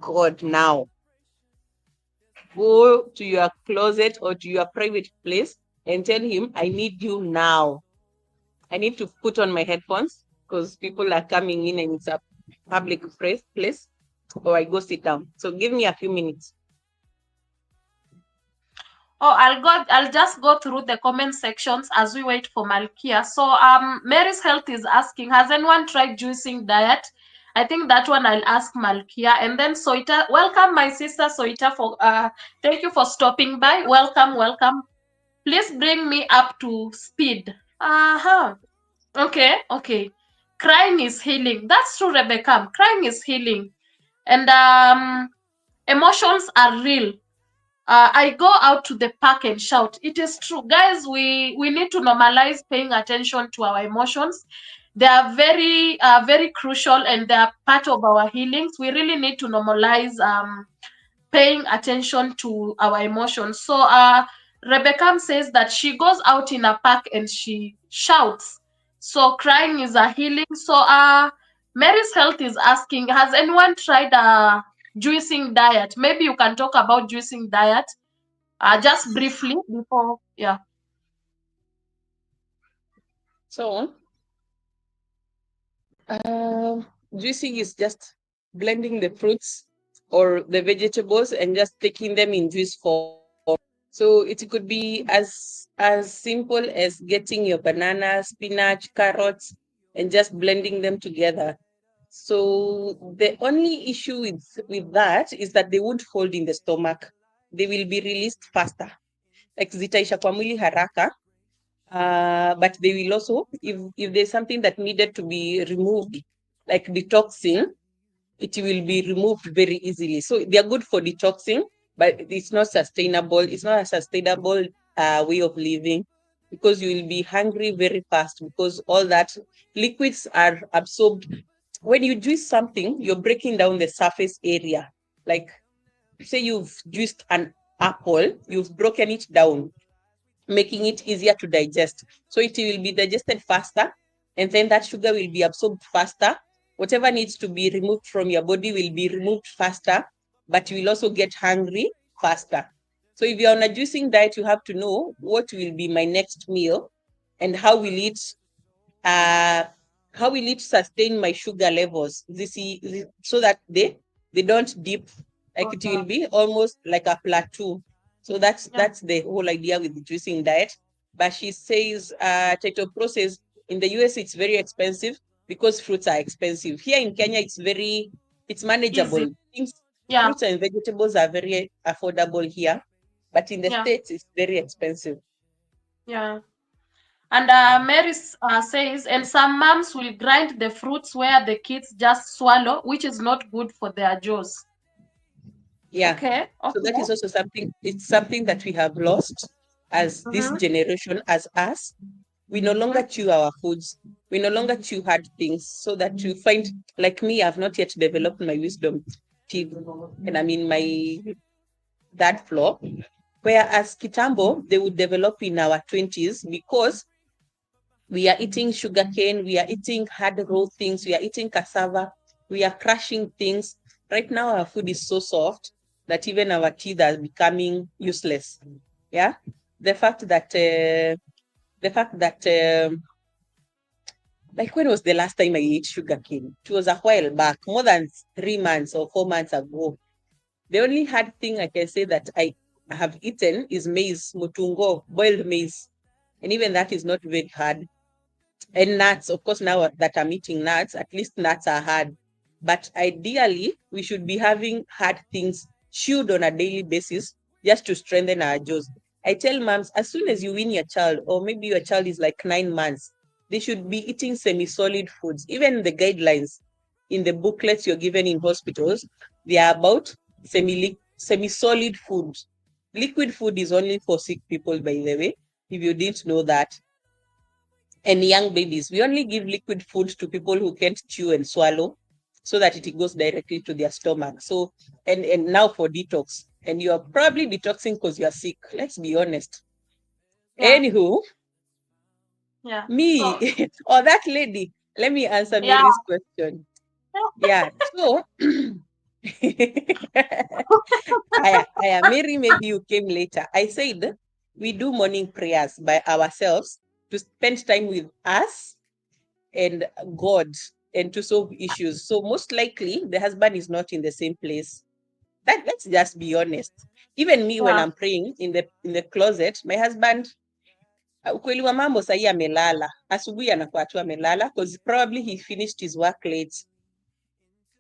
God now, go to your closet or to your private place and tell him, I need you now. I need to put on my headphones because people are coming in and it's a public place, or I go sit down. So give me a few minutes. Oh, I'll just go through the comment sections as we wait for Malkia. So Mary's Health is asking, has anyone tried juicing diet? I think that one I'll ask Malkia. And then Soita, welcome my sister Soita for thank you for stopping by. Welcome. Please bring me up to speed. Uh-huh. Okay. Crying is healing. That's true, Rebecca. Crying is healing. And emotions are real. I go out to the park and shout. It is true, guys. We need to normalize paying attention to our emotions. They are very crucial, and they are part of our healings. We really need to normalize paying attention to our emotions. So Rebecca says that she goes out in a park and she shouts. So crying is a healing. So Mary's Health is asking, has anyone tried a juicing diet? Maybe you can talk about juicing diet just briefly before, yeah. So juicing is just blending the fruits or the vegetables and just taking them in juice form. So it could be as simple as getting your banana, spinach, carrots, and just blending them together. So the only issue with that is that they won't hold in the stomach. They will be released faster. Like zitaisha kwa mwili haraka. But they will also, if there's something that needed to be removed, like detoxing, it will be removed very easily. So they are good for detoxing, but it's not sustainable. It's not a sustainable way of living because you will be hungry very fast because all that liquids are absorbed. When you juice something, you're breaking down the surface area. Like, say you've juiced an apple, you've broken it down, making it easier to digest. So it will be digested faster, and then that sugar will be absorbed faster. Whatever needs to be removed from your body will be removed faster, but you will also get hungry faster. So if you're on a juicing diet, you have to know what will be my next meal and how will it sustain my sugar levels so that they don't dip, like it will be almost like a plateau. So that's the whole idea with the juicing diet. But she says title process in the US it's very expensive because fruits are expensive. Here in Kenya it's manageable. Fruits and vegetables are very affordable here, but in the States it's very expensive. Yeah. And Mary says, and some moms will grind the fruits where the kids just swallow, which is not good for their jaws. Yeah. Okay, So that okay. is also something, it's something that we have lost as this Mm-hmm. generation, as us. We no longer chew our foods. We no longer chew hard things, so that you find, like me, I've not yet developed my wisdom teeth, and I'm in my that floor. Whereas Kitambo, they would develop in our 20s because we are eating sugarcane, we are eating hard raw things, we are eating cassava, we are crushing things. Right now, our food is so soft that even our teeth are becoming useless. Yeah, the fact that the fact that like, when was the last time I ate sugarcane? It was a while back, more than 3 months or 4 months ago. The only hard thing I can say that I have eaten is maize, mutungo, boiled maize. And even that is not very hard. And nuts, of course, now that I'm eating nuts, at least nuts are hard. But ideally, we should be having hard things chewed on a daily basis just to strengthen our jaws. I tell moms, as soon as you win your child, or maybe your child is like 9 months, they should be eating semi-solid foods. Even the guidelines in the booklets you're given in hospitals, they are about semi-solid food. Liquid food is only for sick people, by the way, if you didn't know that. And young babies, we only give liquid food to people who can't chew and swallow, so that it goes directly to their stomach. So, and now for detox, and you are probably detoxing because you are sick. Let's be honest. Yeah, Anywho, yeah. me So, or that lady, let me answer yeah. Mary's question. Yeah. So, I Mary, maybe you came later. I said we do morning prayers by ourselves to spend time with us and God, and to solve issues. So most likely the husband is not in the same place. That, let's just be honest. Even me, when Yeah. I'm praying in the closet, my husband, ukweli wa mambo sahi amelala. Asubuhi anakuwa tu amelala because probably he finished his work late,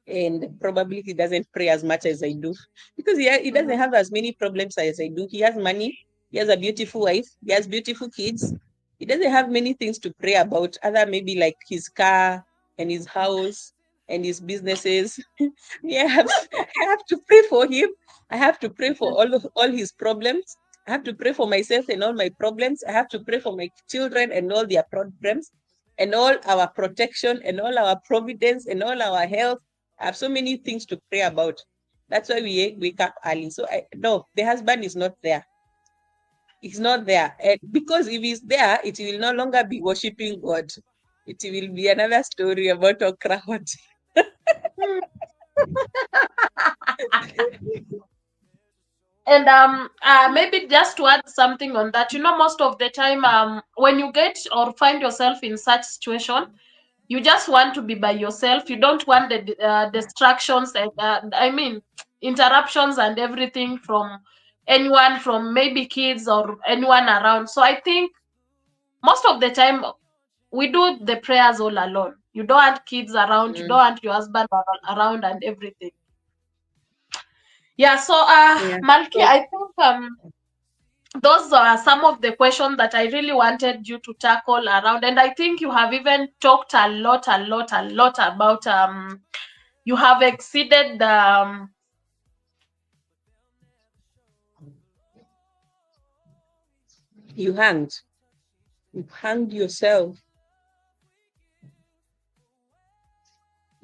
and probably he doesn't pray as much as I do because he doesn't Mm-hmm. have as many problems as I do. He has money, he has a beautiful wife, he has beautiful kids. He doesn't have many things to pray about, other maybe like his car and his house and his businesses. Yeah, I have to pray for him. I have to pray for all his problems. I have to pray for myself and all my problems. I have to pray for my children and all their problems, and all our protection and all our providence and all our health. I have so many things to pray about. That's why we wake up early. So no, the husband is not there. He's not there. Because if he's there, it will no longer be worshiping God. It will be another story about okra hot. And maybe just to add something on that, most of the time, when you get or find yourself in such situation, you just want to be by yourself. You don't want the distractions and I mean interruptions and everything from anyone, from maybe kids or anyone around. So I think most of the time we do the prayers all alone. You don't want kids around, you don't Mm, want your husband around and everything. Yeah, so yeah. Malki, So I think those are some of the questions that I really wanted you to tackle around. And I think you have even talked a lot about you have exceeded the you hanged. You hanged yourself.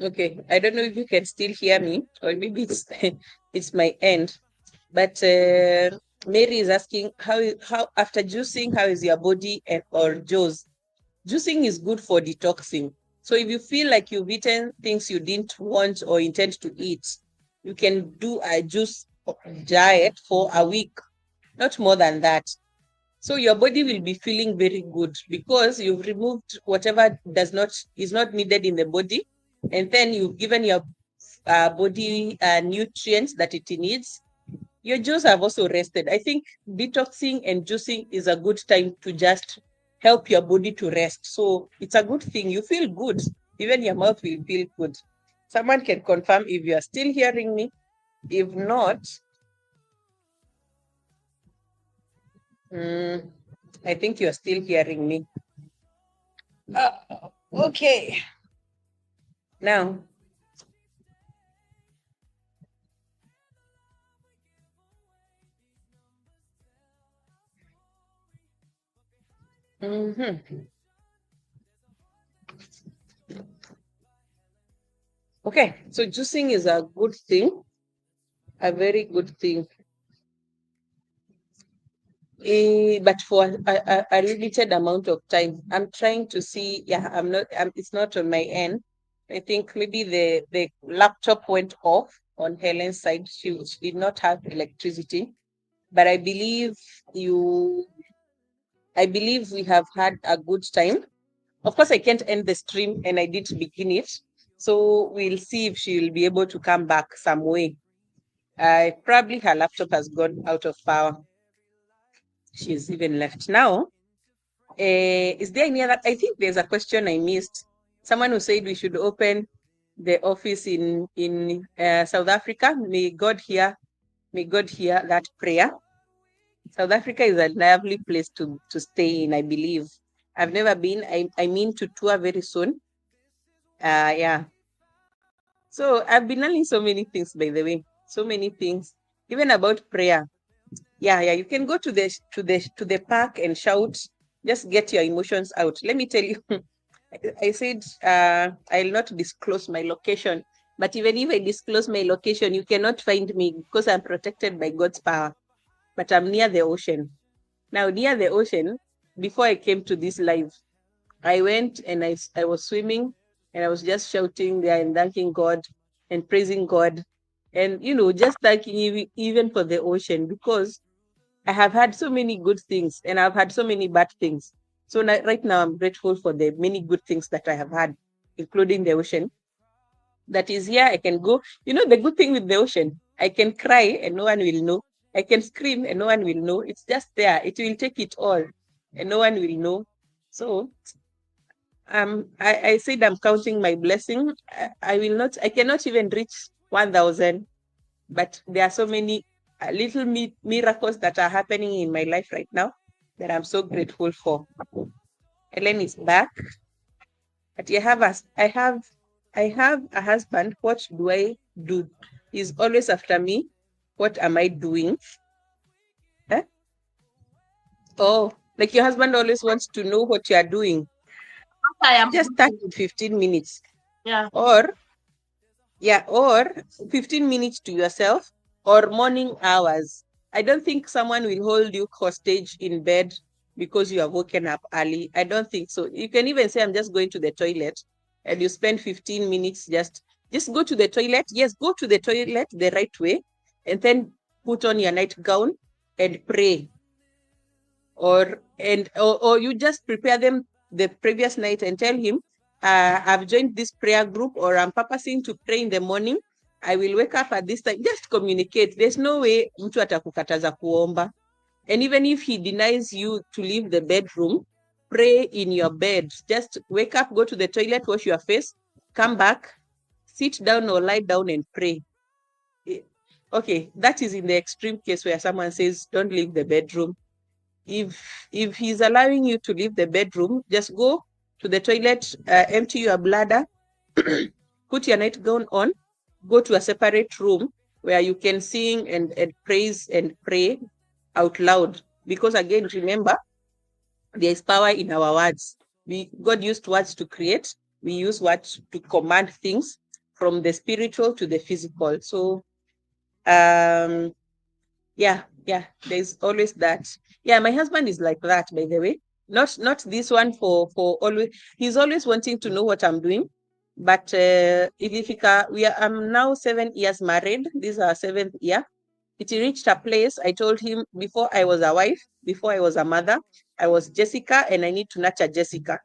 Okay. I don't know if you can still hear me, or maybe it's it's my end. But Mary is asking how after juicing, how is your body and or jaws? Juicing is good for detoxing. So if you feel like you've eaten things you didn't want or intend to eat, you can do a juice diet for a week, not more than that. So your body will be feeling very good because you've removed whatever does not is not needed in the body, and then you've given your body nutrients that it needs. Your jaws have also rested. I think detoxing and juicing is a good time to just help your body to rest. So it's a good thing. You feel good. Even your mouth will feel good. Someone can confirm if you are still hearing me. If not, mm, I think you are still hearing me. Okay. Now, mhm. Okay, so juicing is a good thing, a very good thing. But for a limited amount of time. I'm trying to see. Yeah, it's not on my end. I think maybe the laptop went off on Helen's side. She did not have electricity. But you, I believe we have had a good time. Of course, I can't end the stream and I did begin it. So we'll see if she will be able to come back some way. Probably her laptop has gone out of power. She's even left now. Is there any other? I think there's a question I missed. Someone who said we should open the office in South Africa. May God hear that prayer. South Africa is a lovely place to stay in, I believe. I've never been. I mean to tour very soon. Yeah. So I've been learning so many things, by the way. So many things, even about prayer. Yeah. You can go to the park and shout. Just get your emotions out. Let me tell you. I said I'll not disclose my location, but even if I disclose my location, you cannot find me because I'm protected by God's power. But I'm near the ocean. Now, near the ocean, before I came to this live, I went and I was swimming and I was just shouting there and thanking God and praising God. And, just thanking even for the ocean because I have had so many good things and I've had so many bad things. So right now, I'm grateful for the many good things that I have had, including the ocean. That is here, I can go. The good thing with the ocean, I can cry and no one will know. I can scream and no one will know. It's just there. It will take it all and no one will know. So I said I'm counting my blessing. I cannot even reach 1,000, but there are so many little miracles that are happening in my life right now that I'm so grateful for. Ellen is back. But I have a husband. What do I do? He's always after me. What am I doing? Eh? Oh, like your husband always wants to know what you are doing. What I am Just start doing. with 15 minutes. Yeah. Or or 15 minutes to yourself or morning hours. I don't think someone will hold you hostage in bed because you have woken up early. I don't think so. You can even say, I'm just going to the toilet, and you spend 15 minutes just go to the toilet. Yes, go to the toilet the right way, and then put on your nightgown and pray. Or you just prepare them the previous night and tell him, I've joined this prayer group or I'm purposing to pray in the morning. I will wake up at this time. Just communicate. There's no way mtu atakukataza kuomba. And even if he denies you to leave the bedroom, pray in your bed. Just wake up, go to the toilet, wash your face, come back, sit down or lie down and pray. Okay, that is in the extreme case where someone says, don't leave the bedroom. If he's allowing you to leave the bedroom, just go to the toilet, empty your bladder, put your nightgown on, go to a separate room where you can sing and praise and pray out loud. Because again, remember, there is power in our words. God used words to create. We use words to command things from the spiritual to the physical. So um yeah, there's always that. Yeah, my husband is like that, by the way. Not this one for always. He's always wanting to know what I'm doing. But I'm now 7 years married. This is our seventh year. It reached a place. I told him, before I was a wife, before I was a mother, I was Jessica, and I need to nurture Jessica.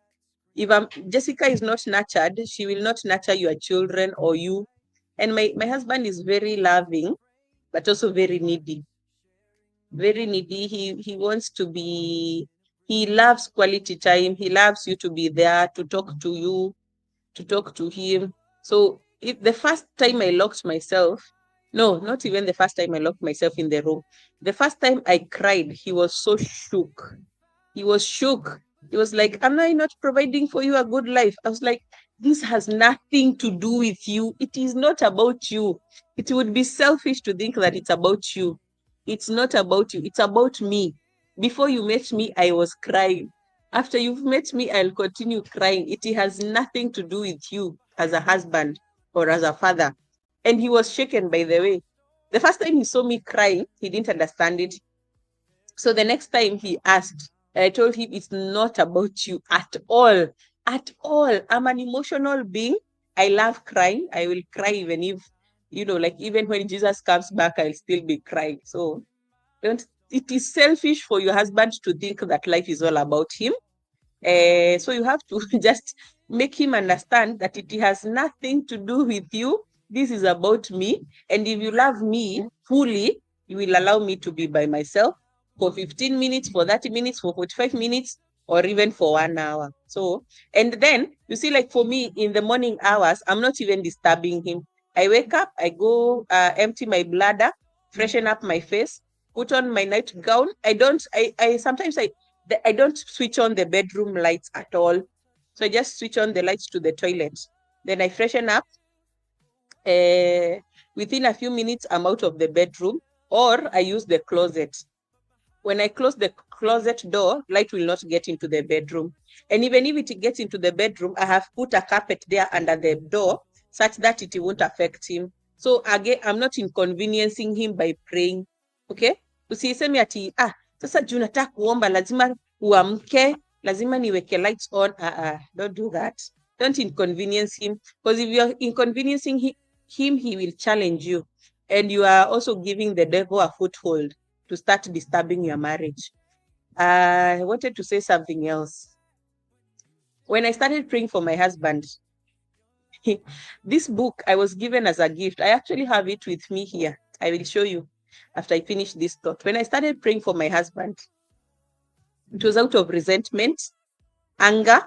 If Jessica is not nurtured, she will not nurture your children or you. And my husband is very loving, but also very needy. Very needy. He wants to be, he loves quality time. He loves you to be there, to talk to you, to talk to him. So if the first time I locked myself, no, not even the first time I locked myself in the room. The first time I cried, he was so shook. He was shook. He was like, am I not providing for you a good life? I was like, this has nothing to do with you. It is not about you. It would be selfish to think that it's about you. It's not about you. It's about me. Before you met me, I was crying. After you've met me, I'll continue crying. It has nothing to do with you as a husband or as a father. And he was shaken, by the way. The first time he saw me crying, he didn't understand it. So the next time he asked, I told him it's not about you at all. At all. I'm an emotional being. I love crying. I will cry even if, like even when Jesus comes back, I'll still be crying. So don't it is selfish for your husband to think that life is all about him. So you have to just make him understand that it has nothing to do with you. This is about me. And if you love me fully, you will allow me to be by myself for 15 minutes, for 30 minutes, for 45 minutes, or even for 1 hour. So, and then you see, like for me in the morning hours, I'm not even disturbing him. I wake up, I go empty my bladder, freshen up my face, put on my nightgown. I sometimes I don't switch on the bedroom lights at all. So I just switch on the lights to the toilet. Then I freshen up. Within a few minutes, I'm out of the bedroom, or I use the closet. When I close the closet door, light will not get into the bedroom. And even if it gets into the bedroom, I have put a carpet there under the door such that it won't affect him. So again, I'm not inconveniencing him by praying. Okay? Usiseme ati, sasa juu nataka kuomba lazima uamke, lazima niweke lights on. Don't do that. Don't inconvenience him. Because if you're inconveniencing him, he will challenge you. And you are also giving the devil a foothold to start disturbing your marriage. I wanted to say something else. When I started praying for my husband, this book I was given as a gift. I actually have it with me here. I will show you after I finish this thought. When I started praying for my husband, it was out of resentment, anger.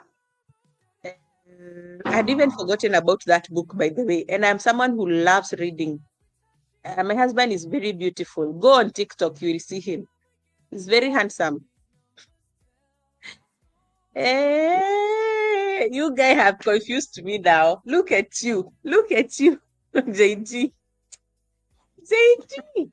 I had even forgotten about that book, by the way. And I'm someone who loves reading. My husband is very beautiful. Go on TikTok, you will see him. He's very handsome. Hey, you guys have confused me now. Look at you. Look at you, JG. JG.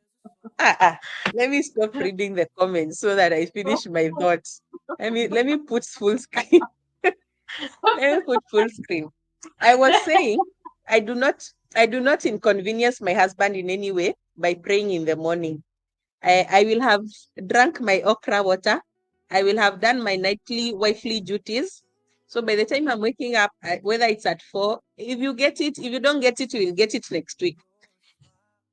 Let me stop reading the comments so that I finish my thoughts. Let me put full screen. Let me put full screen. I was saying I do not inconvenience my husband in any way by praying in the morning. I will have drunk my okra water. I will have done my nightly wifely duties. So by the time I'm waking up, whether it's at 4, if you get it, if you don't get it, you will get it next week.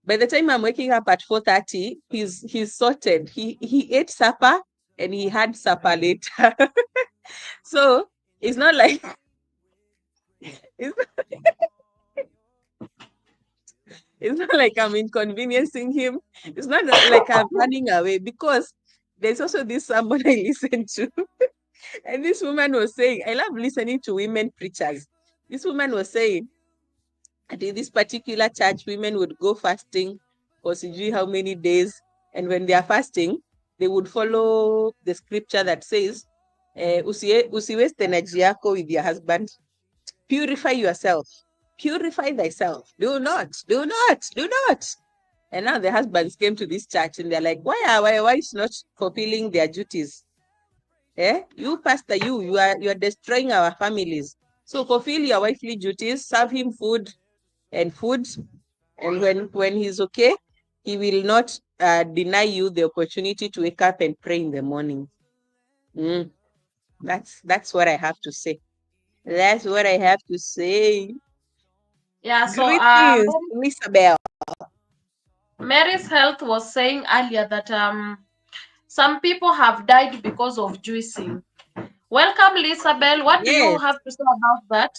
By the time I'm waking up at 4:30, he's sorted. He ate supper and he had supper later. So it's not like it's it's not like I'm inconveniencing him. It's not like I'm running away, because there's also this someone I listen to. And this woman was saying, I love listening to women preachers. This woman was saying that in this particular church, women would go fasting for sijui how many days. And when they are fasting, they would follow the scripture that says, usiwaste energy yako with your husband. Purify yourself. Purify thyself. Do not, do not, do not. And now the husbands came to this church and they're like, why are our wives not fulfilling their duties? You pastor, you are destroying our families. So fulfill your wifely duties, serve him food, and when he's okay, he will not deny you the opportunity to wake up and pray in the morning. That's what I have to say. That's what I have to say. Yeah, so Greetings, Isabel. Mary's Health was saying earlier that some people have died because of juicing. Welcome, Lisabel. What do you Yes. have to say about that?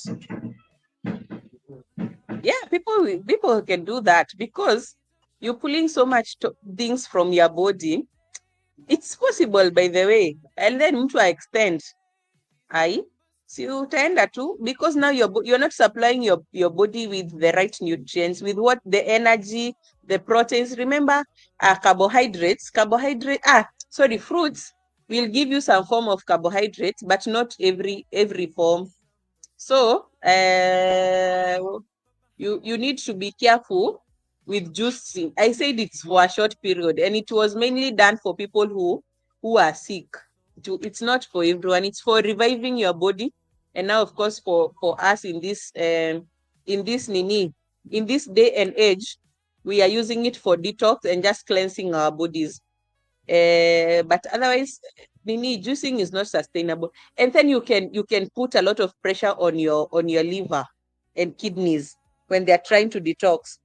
Yeah, people can do that because you're pulling so much things from your body. It's possible, by the way. And then to extend, so you tend to, because now you're not supplying your body with the right nutrients, with what the energy, the proteins. Remember, fruits will give you some form of carbohydrates, but not every form. So you need to be careful with juicing. I said it's for a short period, and it was mainly done for people who are sick. It's not for everyone. It's for reviving your body. And now, of course, for us in this nini in this day and age, we are using it for detox and just cleansing our bodies. But otherwise, nini juicing is not sustainable. And then you can put a lot of pressure on your liver and kidneys when they're trying to detox.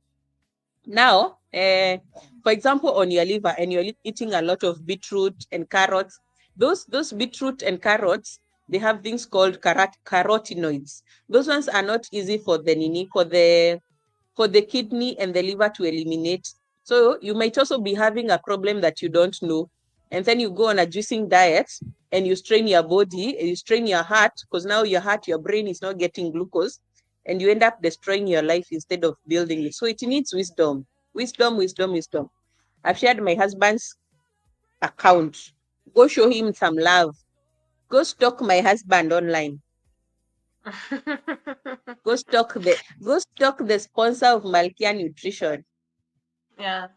Now, for example, on your liver, and you're eating a lot of beetroot and carrots, those beetroot and carrots, they have things called carotenoids. Those ones are not easy for the nini, for the kidney and the liver to eliminate. So you might also be having a problem that you don't know. And then you go on a juicing diet and you strain your body and you strain your heart, because now your heart, your brain is not getting glucose, and you end up destroying your life instead of building it. So it needs wisdom. Wisdom, wisdom, wisdom. I've shared my husband's account. Go show him some love. Go stalk my husband online. Go stalk the sponsor of Malkia Nutrition. Yeah.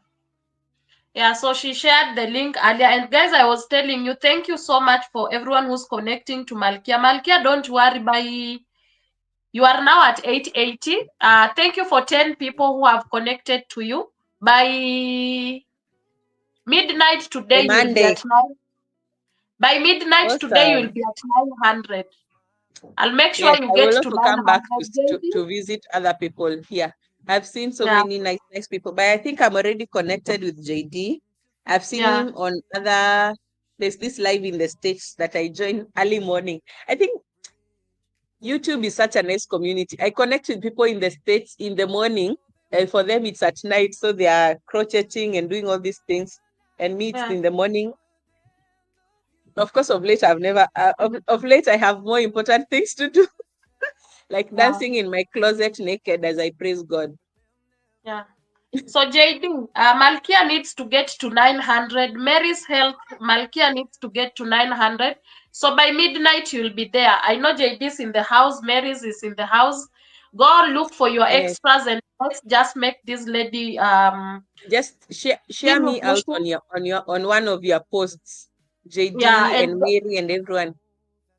Yeah, so she shared the link earlier. And guys, I was telling you, thank you so much for everyone who's connecting to Malkia. Malkia, don't worry, you are now at 880. Thank you for 10 people who have connected to you. By midnight today, The you will be Monday. at 9. By midnight today, you will Awesome. be at 900. I'll make sure Yes, you I get will to also come back 900, to, baby. to visit other people here. I've seen so Yeah, many nice people, but I think I'm already connected with JD. I've seen yeah, him on there's this live in the States that I join early morning. I think YouTube is such a nice community. I connect with people in the States in the morning, and for them it's at night. So they are crocheting and doing all these things. And me, it's yeah, in the morning. Of course, of late, of late, I have more important things to do, like yeah, dancing in my closet naked as I praise God. yeah. So JD, Malkia needs to get to 900. Mary's health, Malkia needs to get to 900. So by midnight, you'll be there. I know JD's in the house, Mary's is in the house. Go look for your Yes. extras and let's just make this lady Just share keep me out pushing. on one of your posts, Yeah, JD and and Mary and everyone.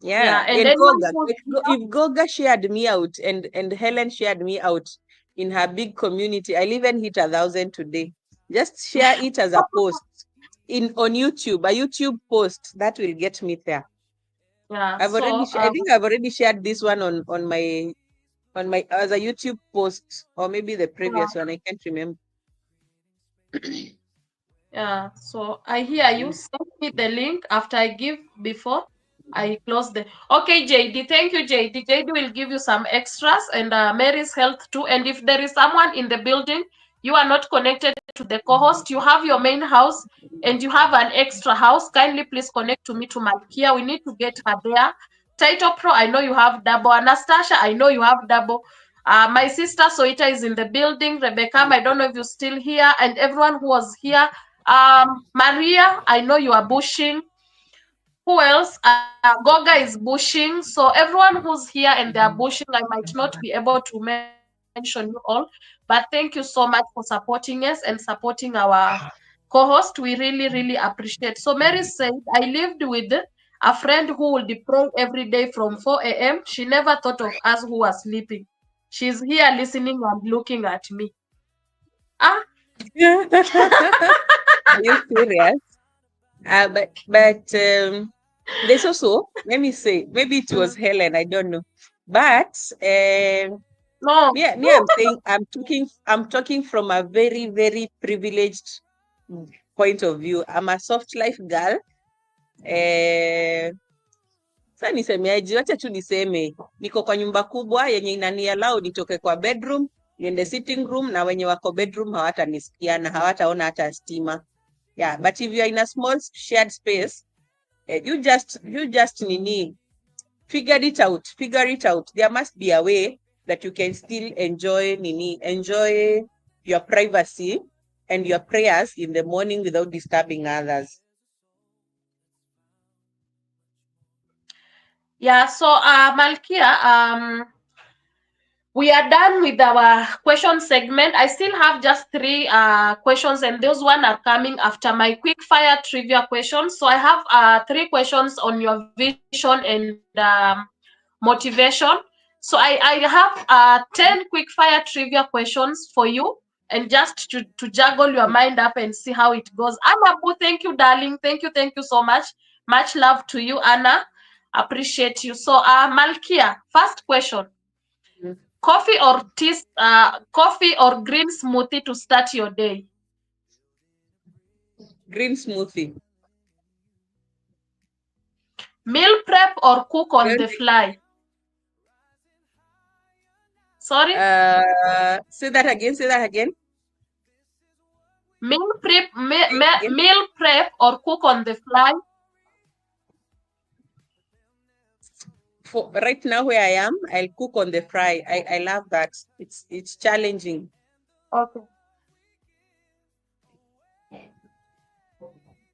yeah, Yeah, and and anyone Goga. who's If Goga shared me out and Helen shared me out in her big community, I'll even hit 1,000 today. Just share it as a post on YouTube, a YouTube post that will get me there. yeah, I think I've already shared this one on my as a YouTube post, or maybe the yeah. previous one. I can't remember. Yeah, so I hear you. Send me the link after I give before I close the. Okay, JD. Thank you, JD. JD will give you some extras and Mary's health too. And if there is someone in the building, you are not connected to the co-host, you have your main house and you have an extra house, kindly please connect to me to Malkia. We need to get her there. Title Pro, I know you have double. Anastasia, I know you have double. My sister Soita is in the building. Rebecca, I don't know if you're still here. And everyone who was here. Maria, I know you are bushing. Who else? Goga is bushing. So everyone who's here and they are bushing, I might not be able to mention you all, but thank you so much for supporting us and supporting our co-host. We really, really appreciate. So Mary said, I lived with a friend who would pray every day from 4 a.m. She never thought of us who were sleeping. She's here listening and looking at me. Ah, Are you serious? But there's also, let me say, maybe it was mm, Helen, I don't know. But no. I'm talking from a very, very privileged point of view. I'm a soft life girl. Eh, Sasa nisemeaje? Wacha tu niseme niko kwa nyumba kubwa yenye inaniallow nitoke kwa bedroom niende sitting room, na wenye wako bedroom hawatanisikia na hawataona hata stima. Yeah, but if you are in a small shared space, you just nini figure it out. Figure it out. There must be a way that you can still enjoy your privacy and your prayers in the morning without disturbing others. Yeah, so Malkia, we are done with our question segment. I still have just three questions, and those one are coming after my quick fire trivia questions. So I have three questions on your vision and motivation. So I have 10 quick fire trivia questions for you, and just to juggle your mind up and see how it goes. Anna Boo, thank you, darling. Thank you so much. Much love to you, Anna. Appreciate you. So Malkia, first question. Mm. Coffee or green smoothie to start your day? Green smoothie. Meal prep or cook I on don't the think. fly? Sorry? Say that again. Say that again. Say it again. Meal prep or cook on the fly? For right now where I am, I'll cook on the fry. I love that. It's challenging. Okay.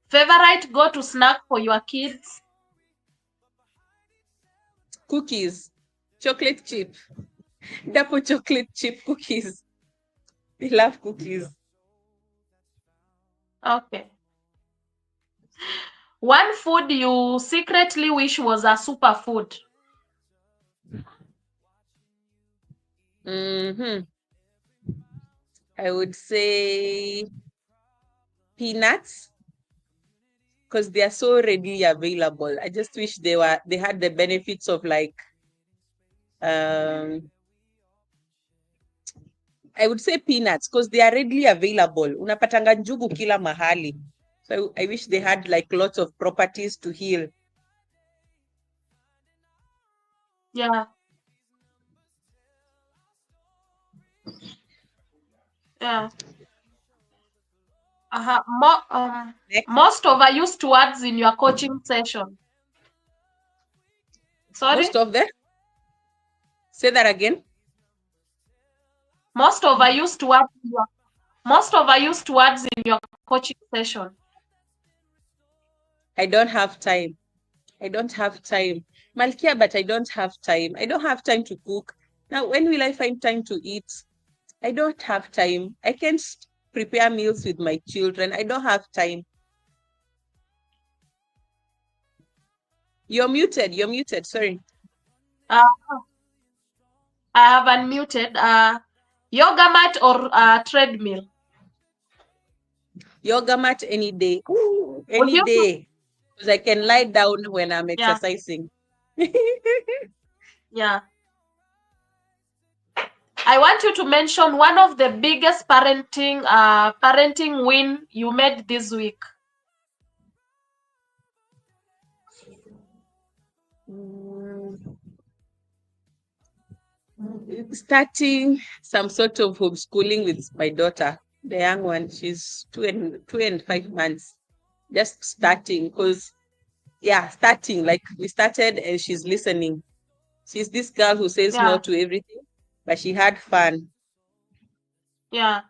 Favorite go to snack for your kids? Cookies, chocolate chip, double chocolate chip cookies. We love cookies. Okay. One food you secretly wish was a superfood? Mm-hmm. I would say peanuts because they are so readily available. I just wish they had the benefits of like um I would say peanuts because they are readily available. Unapatanga njugu kila mahali. So I wish they had like lots of properties to heal. Yeah. Yeah. Next, Most overused words in your coaching session? most Sorry? of them. Say that again. Most overused words in your Most overused words in your coaching session? I don't have time. I don't have time. Malkia, but I don't have time. I don't have time to cook. Now, when will I find time to eat? I don't have time. I can't prepare meals with my children. I don't have time. You're muted. You're muted. Sorry. Uh, I have unmuted. Yoga mat or treadmill? Yoga mat any day. Ooh, Would any you? day. Because I can lie down when I'm Yeah, exercising. yeah. I want you to mention one of the biggest parenting win you made this week. Mm, Starting some sort of homeschooling with my daughter, the young one. She's 2 and 5 months. Just starting because starting like we started and she's listening. She's this girl who says no Yeah, to everything, but she had fun. yeah.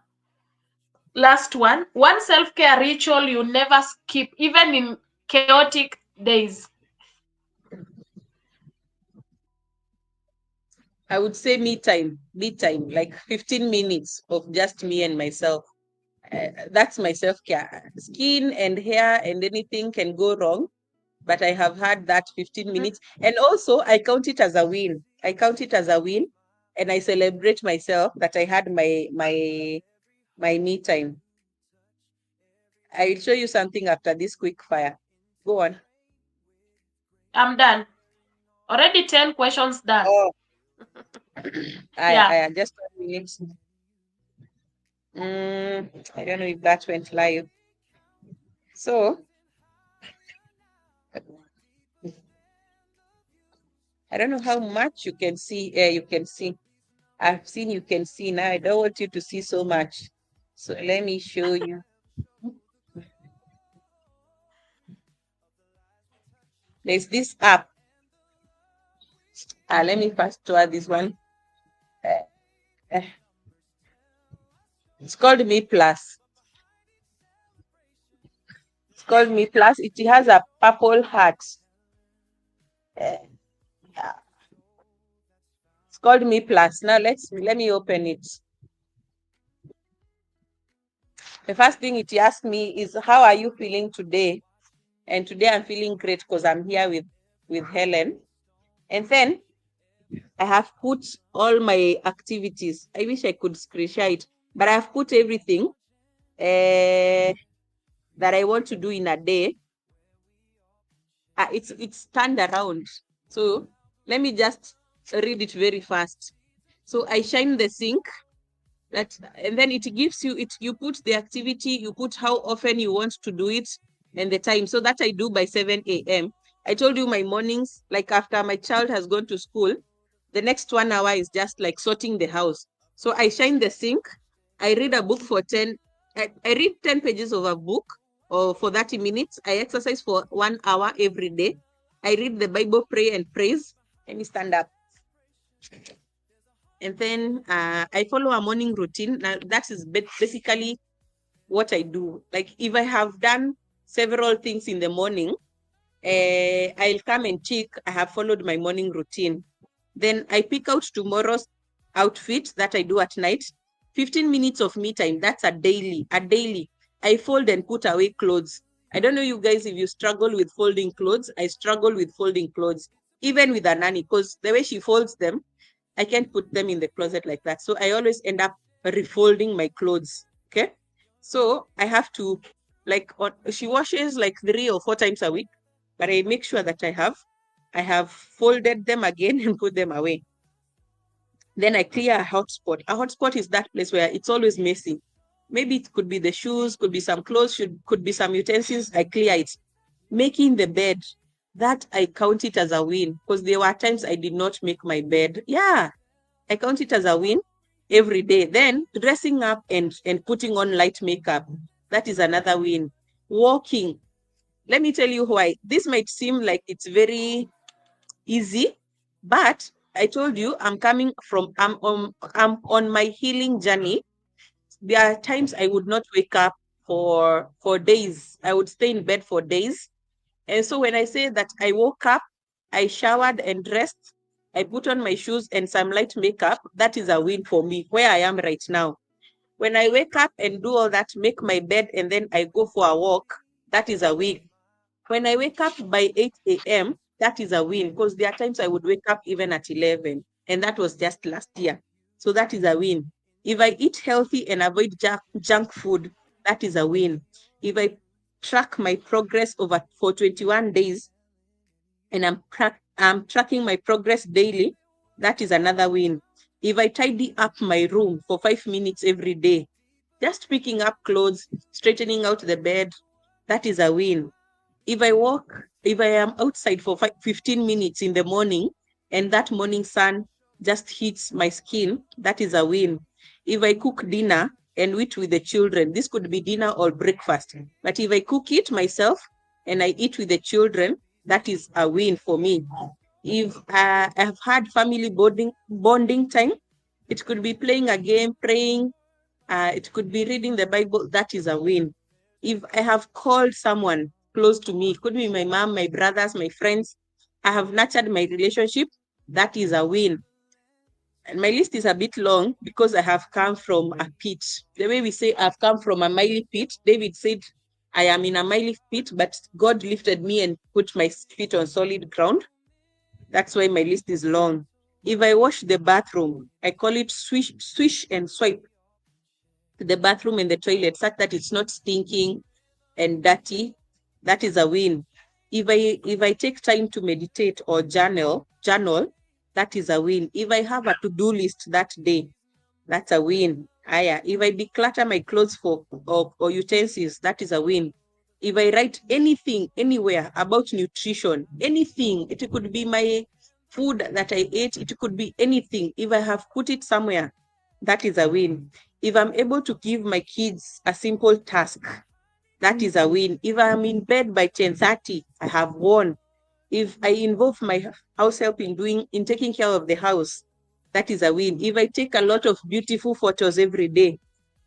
Last one. One self-care ritual you never skip, even in chaotic days. I would say me time, like 15 minutes of just me and myself. That's my self-care. Skin and hair and anything can go wrong, but I have had that 15 minutes. And also, I count it as a win. I count it as a win, and I celebrate myself that I had my me time. I will show you something after this quick fire. Go on. I'm done. Already 10 questions done. Oh, Yeah. I just 1 minute. I don't know if that went live. So I don't know how much you can see. You can see. I've seen you can see now. I don't want you to see so much. So let me show you. There's this app. Let me first try this one. Uh, uh, it's called Me Plus. It's called Me Plus. It has a purple heart. Uh, called Me Plus. Now let me open it. The first thing it asked me is, how are you feeling today? And today I'm feeling great because I'm here with Helen. And then I have put all my activities. I wish I could screenshot it, but I have put everything that I want to do in a day. It's turned around. So let me just read it very fast. So I shine the sink, and then it gives you it. You put the activity, you put how often you want to do it, and the time. So that I do by 7 a.m. I told you my mornings, like after my child has gone to school, the next 1 hour is just like sorting the house. So I shine the sink. I read a book for 10. I read 10 pages of a book or for 30 minutes. I exercise for 1 hour every day. I read the Bible, pray and praise. Let me stand up. And then I follow a morning routine. Now that is basically what I do. Like if I have done several things in the morning, I'll come and check I have followed my morning routine. Then I pick out tomorrow's outfit that I do at night. 15 minutes of me time. That's a daily. I fold and put away clothes. I don't know you guys if you struggle with folding clothes. I struggle with folding clothes, even with a nanny, because the way she folds them, I can't put them in the closet like that. So I always end up refolding my clothes. Okay. So I have to, like, she washes like 3 or 4 times a week, but I make sure that I have folded them again and put them away. Then I clear a hotspot. A hotspot is that place where it's always messy. Maybe it could be the shoes, could be some clothes, could be some utensils. I clear it. Making the bed, that I count it as a win because there were times I did not make my bed. Yeah, I count it as a win every day. Then dressing up and putting on light makeup, that is another win. Walking. Let me tell you why. This might seem like it's very easy, but I told you I'm on my healing journey. There are times I would not wake up for days. I would stay in bed for days. And so when I say that I woke up, I showered and dressed, I put on my shoes and some light makeup, that is a win for me where I am right now. When I wake up and do all that, make my bed, and then I go for a walk, that is a win. When I wake up by 8 a.m., that is a win because there are times I would wake up even at 11, and that was just last year. So that is a win. If I eat healthy and avoid junk food, that is a win. If I track my progress over for 21 days and I'm tracking my progress daily, that is another win. If I tidy up my room for 5 minutes every day, just picking up clothes, straightening out the bed, that is a win. If I am outside for 15 minutes in the morning and that morning sun just hits my skin, that is a win. If I cook dinner and eat with the children, this could be dinner or breakfast. But if I cook it myself and I eat with the children, that is a win for me. If I have had family bonding time, it could be playing a game, praying, it could be reading the Bible, that is a win. If I have called someone close to me, it could be my mom, my brothers, my friends, I have nurtured my relationship, that is a win. And my list is a bit long because I have come from a pit. The way we say I've come from a miry pit, David said, I am in a miry pit, but God lifted me and put my feet on solid ground. That's why my list is long. If I wash the bathroom, I call it swish and swipe the bathroom and the toilet such that it's not stinking and dirty. That is a win. If I take time to meditate or journal, that is a win. If I have a to-do list that day, that's a win. If I declutter my clothes or utensils, that is a win. If I write anything anywhere about nutrition, anything, it could be my food that I ate, it could be anything. If I have put it somewhere, that is a win. If I'm able to give my kids a simple task, that is a win. If I'm in bed by 10:30, I have won. If I involve my house help in taking care of the house, that is a win. If I take a lot of beautiful photos every day,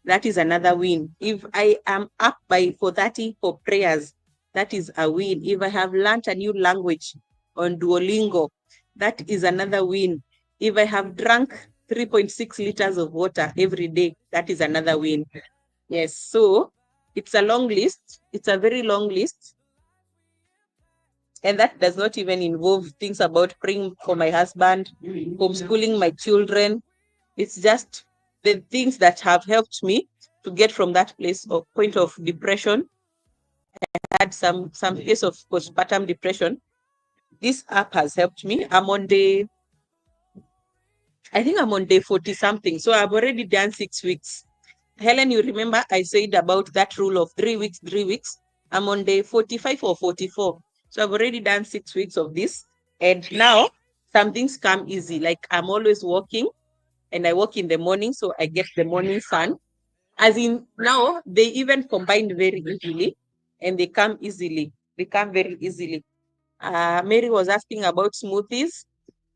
that is another win. If I am up by 4:30 for prayers, that is a win. If I have learned a new language on Duolingo, that is another win. If I have drunk 3.6 liters of water every day, that is another win. Yes, so it's a long list. It's a very long list. And that does not even involve things about praying for my husband, homeschooling my children. It's just the things that have helped me to get from that place or point of depression. I had some case of postpartum depression. This app has helped me. I think I'm on day 40 something. So I've already done 6 weeks. Helen, you remember I said about that rule of 3 weeks, 3 weeks. I'm on day 45 or 44. So I've already done 6 weeks of this. And now some things come easy. Like I'm always walking and I walk in the morning. So I get the morning sun. As in now, they even combine very easily and they come easily. They come very easily. Mary was asking about smoothies.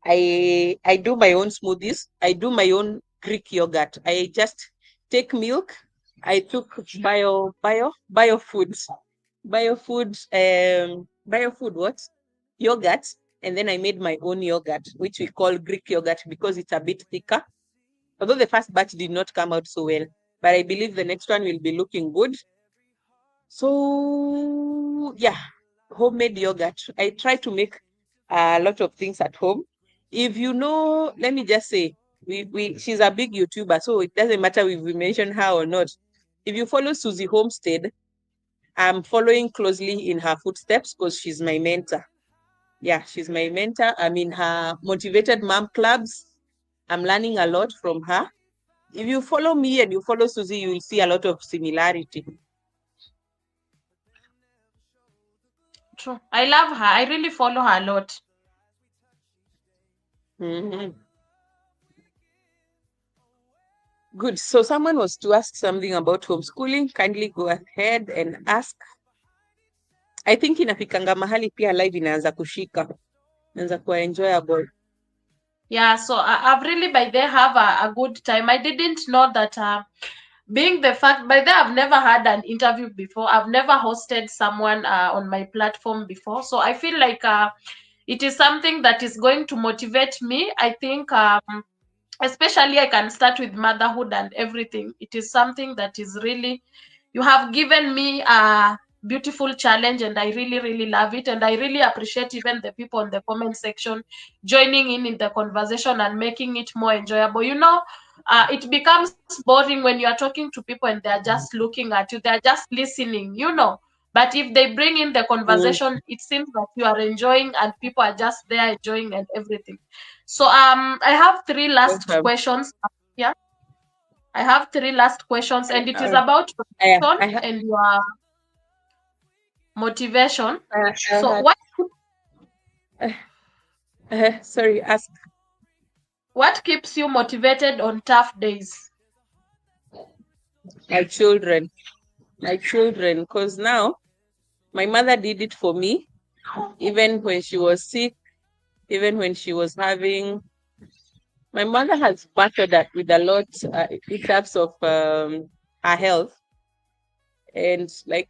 I do my own smoothies. I do my own Greek yogurt. I just take milk. I took biofood what? Yogurt. And then I made my own yogurt, which we call Greek yogurt because it's a bit thicker. Although the first batch did not come out so well, but I believe the next one will be looking good. So yeah, homemade yogurt. I try to make a lot of things at home. If you know, let me just say, we she's a big YouTuber, so it doesn't matter if we mention her or not. If you follow Susie Homestead, I'm following closely in her footsteps because she's my mentor. Yeah, she's my mentor. I'm in her motivated mom clubs. I'm learning a lot from her. If you follow me and you follow Susie, you will see a lot of similarity. True. I love her. I really follow her a lot. Mm-hmm. Good. So someone was to ask something about homeschooling. Kindly go ahead and ask. I think inafikanga mahali pia live inaanza kushika. Inaanza kuwa enjoyable. Yeah, so I've really by there have a good time. I didn't know that being the fact by there I've never had an interview before. I've never hosted someone on my platform before. So I feel like it is something that is going to motivate me. I think especially I can start with motherhood and everything. It is something that is really, you have given me a beautiful challenge and I really love it, and I really appreciate even the people in the comment section joining in the conversation and making it more enjoyable. It becomes boring when you are talking to people and they are just looking at you, they are just listening. But if they bring in the Mm, conversation, it seems that you are enjoying and people are just there enjoying and everything. So I have three last welcome. questions. Yeah, I have three last questions, and it is Uh, about I, passion I, and your motivation. I So had, sorry, ask what keeps you motivated on tough days? my children. My children, because now my mother did it for me, even when she was sick, even when she was having. My mother has battled that with a lot in terms of her health and like,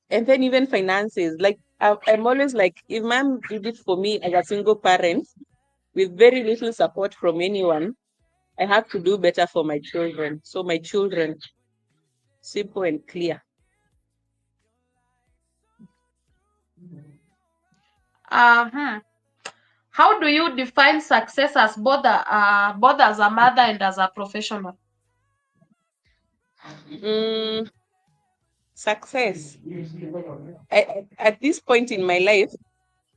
and then even finances. Like I'm always like, if mom did it for me as a single parent with very little support from anyone, I have to do better for my children. So my children, simple and clear. Uh-huh. How do you define success as both as a mother and as a professional? Mm, success. At this point in my life,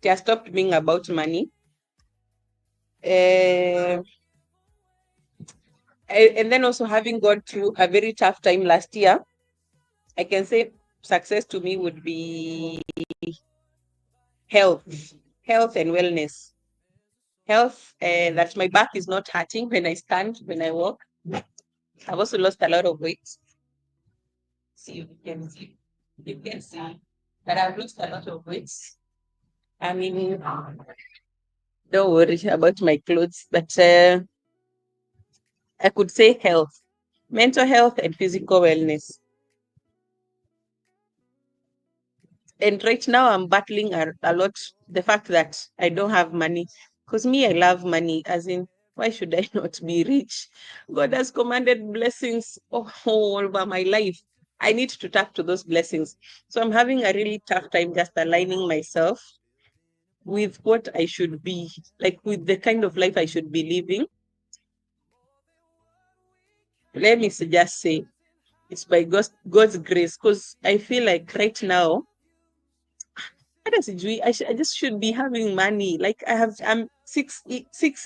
it has stopped being about money. Uh, and then also having gone through a very tough time last year, I can say success to me would be health, health and wellness. Health, that my back is not hurting when I stand, when I walk. I've also lost a lot of weight. See, you can see that I've lost a lot of weight. I mean, don't worry about my clothes, but I could say health, mental health and physical wellness. And right now I'm battling a lot the fact that I don't have money. Because me, I love money, as in Why should I not be rich? God has commanded blessings all over my life. I need to tap to those blessings. So I'm having a really tough time just aligning myself with what I should be, like with the kind of life I should be living. Let me just say it's by God's grace, because I feel like right now, I just should be having money. Like I'm 6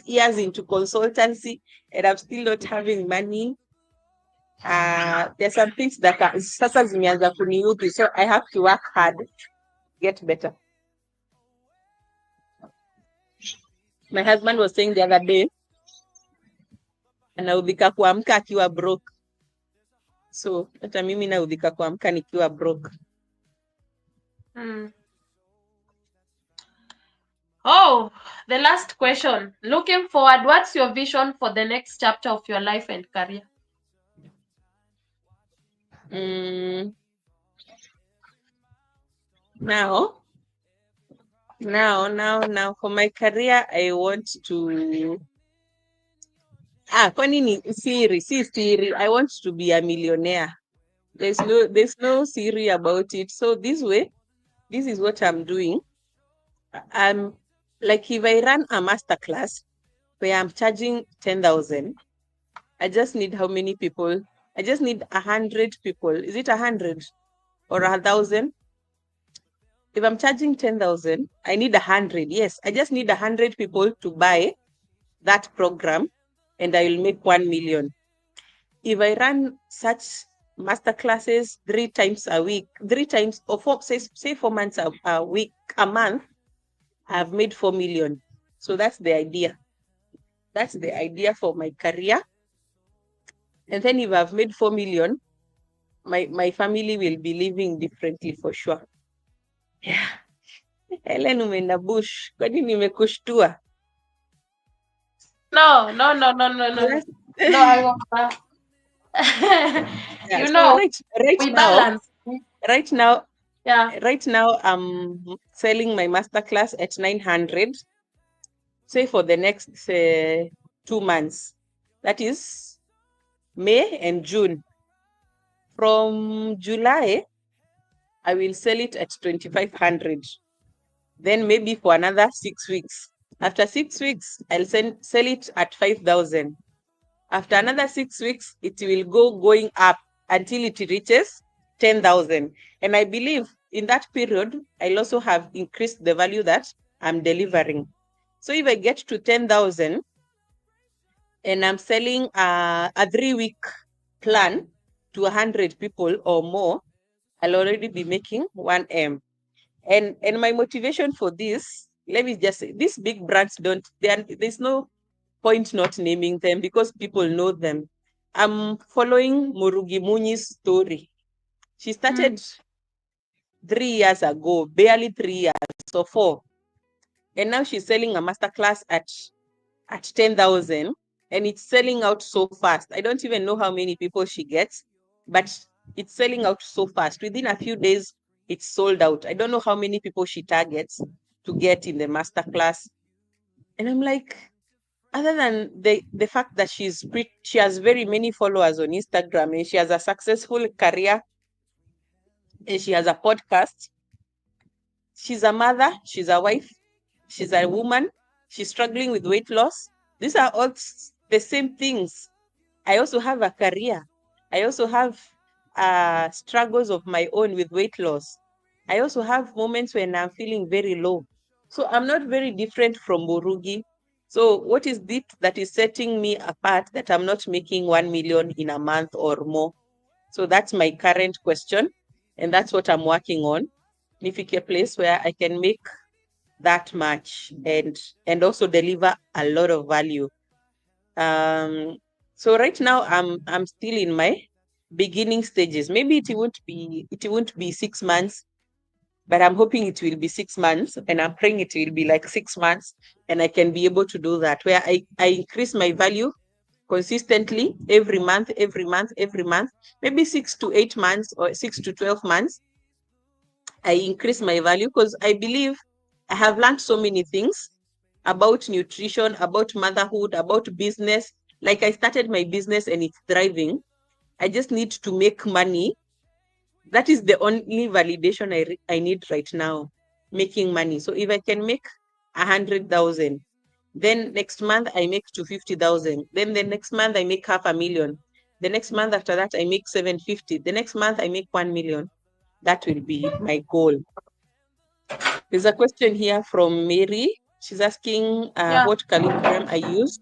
years into consultancy and I'm still not having money. There's some things that are sasa zimeanza kuniudhi, so I have to work hard, get better. My husband was saying the other day, anaudhika kuamka akiwa broke. So hata mimi naudhika kuamka nikiwa broke. Oh, the last question. Looking forward, what's your vision for the next chapter of your life and career? Now, for my career, I want to. Kwani ni siri, si siri. I want to be a millionaire. There's no siri about it. So this is what I'm doing. Like if I run a masterclass where I'm charging 10,000, I just need how many people? I just need 100 people. Is it 100 or 1,000? If I'm charging 10,000, I need 100. Yes, I just need 100 people to buy that program and I will make 1 million. If I run such masterclasses 3 times a week, 3 times or say 4 months a month, I've made 4 million. So that's the idea. That's the idea for my career. And then if I've made 4 million, my family will be living differently for sure. Yeah. Helen, umeenda bush. Kwani nimekushtua? No. No, I won't. Yeah, You so know, right we now, balance. yeah, right now I'm selling my masterclass at 900. Say for the next 2 months. That is May and June. From July, I will sell it at 2,500. Then maybe for another 6 weeks. After 6 weeks, I'll sell it at 5,000. After another 6 weeks, it will going up until it reaches 10,000. And I believe in that period, I'll also have increased the value that I'm delivering. So if I get to 10,000 and I'm selling a 3-week plan to 100 people or more, I'll already be making 1M. And my motivation for this, let me just say, these big brands there's no point not naming them because people know them. I'm following Murugi Muni's story. She started 3 years ago, barely 3 years or 4. And now she's selling a masterclass at 10,000 and it's selling out so fast. I don't even know how many people she gets, but it's selling out so fast. Within a few days, it's sold out. I don't know how many people she targets to get in the masterclass. And I'm like, other than the fact that she has very many followers on Instagram and she has a successful career and she has a podcast, she's a mother, she's a wife, she's a woman, she's struggling with weight loss. These are all the same things. I also have a career. I also have struggles of my own with weight loss. I also have moments when I'm feeling very low. So I'm not very different from Burugi. So what is it that is setting me apart that I'm not making 1 million in a month or more? So that's my current question. And that's what I'm working on. Nifike a place where I can make that much and also deliver a lot of value. So right now I'm still in my beginning stages. Maybe it won't be 6 months, but I'm hoping it will be 6 months, and I'm praying it will be like 6 months, and I can be able to do that where I increase my value consistently every month, maybe 6 to 8 months or 6 to 12 months. I increase my value because I believe I have learned so many things. about nutrition, about motherhood, about business. Like I started my business and it's thriving. I just need to make money. That is the only validation I need right now, making money. So if I can make 100,000, then next month I make 250,000. Then the next month I make 500,000. The next month after that I make 750. The next month I make 1 million. That will be my goal. There's a question here from Mary. She's asking Yeah. what curriculum I use.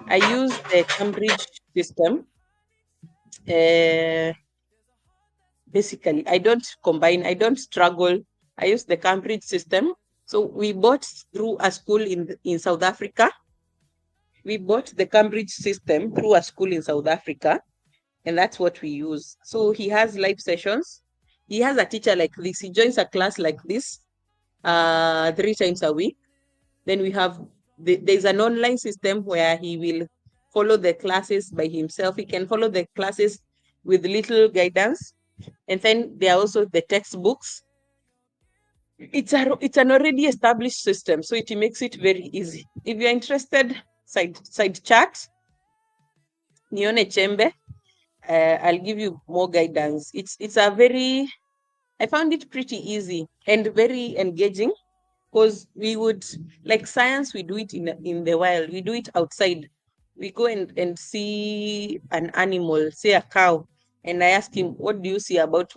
I use the Cambridge system. Uh, Basically, I don't combine, I don't struggle. I use the Cambridge system. So we bought through a school in South Africa. We bought the Cambridge system through a school in South Africa, and that's what we use. So he has live sessions. He has a teacher like this. He joins a class like this 3 times a week. Then we have there's an online system where he will follow the classes by himself. He can follow the classes with little guidance. And then there are also the textbooks. It's an already established system, so it makes it very easy. If you're interested, side chat, nione chembe. I'll give you more guidance. It's a very, I found it pretty easy and very engaging, because we would, like science, we do it in the wild, we do it outside. We go and see an animal, say a cow, and I ask him, what can you say about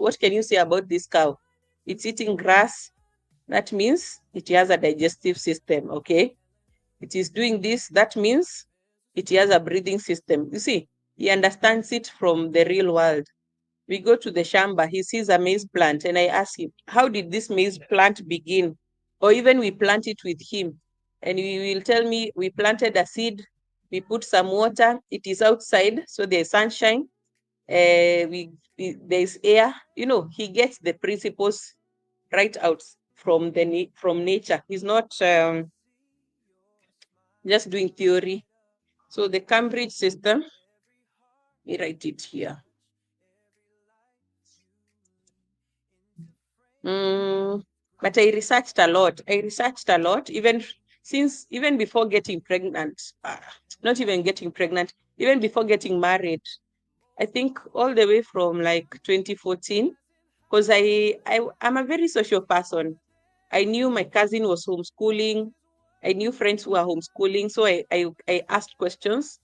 this cow? It's eating grass. That means it has a digestive system, okay? It is doing this. That means it has a breathing system. You see, he understands it from the real world. We go to the shamba, he sees a maize plant, and I ask him, how did this maize plant begin? Or even we plant it with him, and he will tell me, we planted a seed, we put some water, it is outside, so there's sunshine, there's air. He gets the principles right out from nature. He's not just doing theory. So the Cambridge system, let me write it here. But I researched a lot. Even before getting pregnant, not even getting pregnant, even before getting married. I think all the way from like 2014, because I'm a very social person. I knew my cousin was homeschooling. I knew friends who were homeschooling. So I asked questions.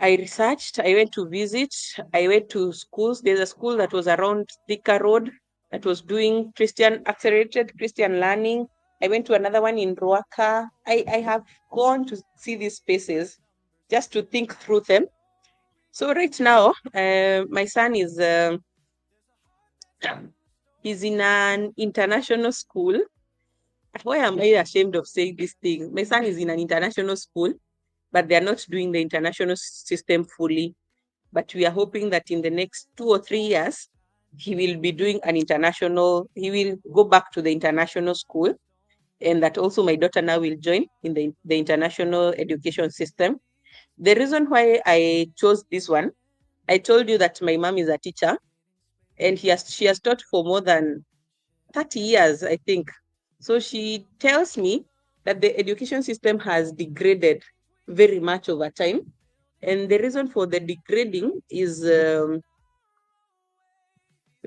I researched, I went to visit, I went to schools. There's a school that was around Thika Road that was doing accelerated Christian learning. I went to another one in Ruaka. I have gone to see these spaces just to think through them. So right now, my son he's in an international school. Why am I ashamed of saying this thing? My son is in an international school, but they're not doing the international system fully. But we are hoping that in the next 2 or 3 years, he will go back to the international school, and that also my daughter now will join in the international education system. The reason why I chose this one, I told you that my mom is a teacher, and she has taught for more than 30 years, I think. So she tells me that the education system has degraded very much over time. And the reason for the degrading is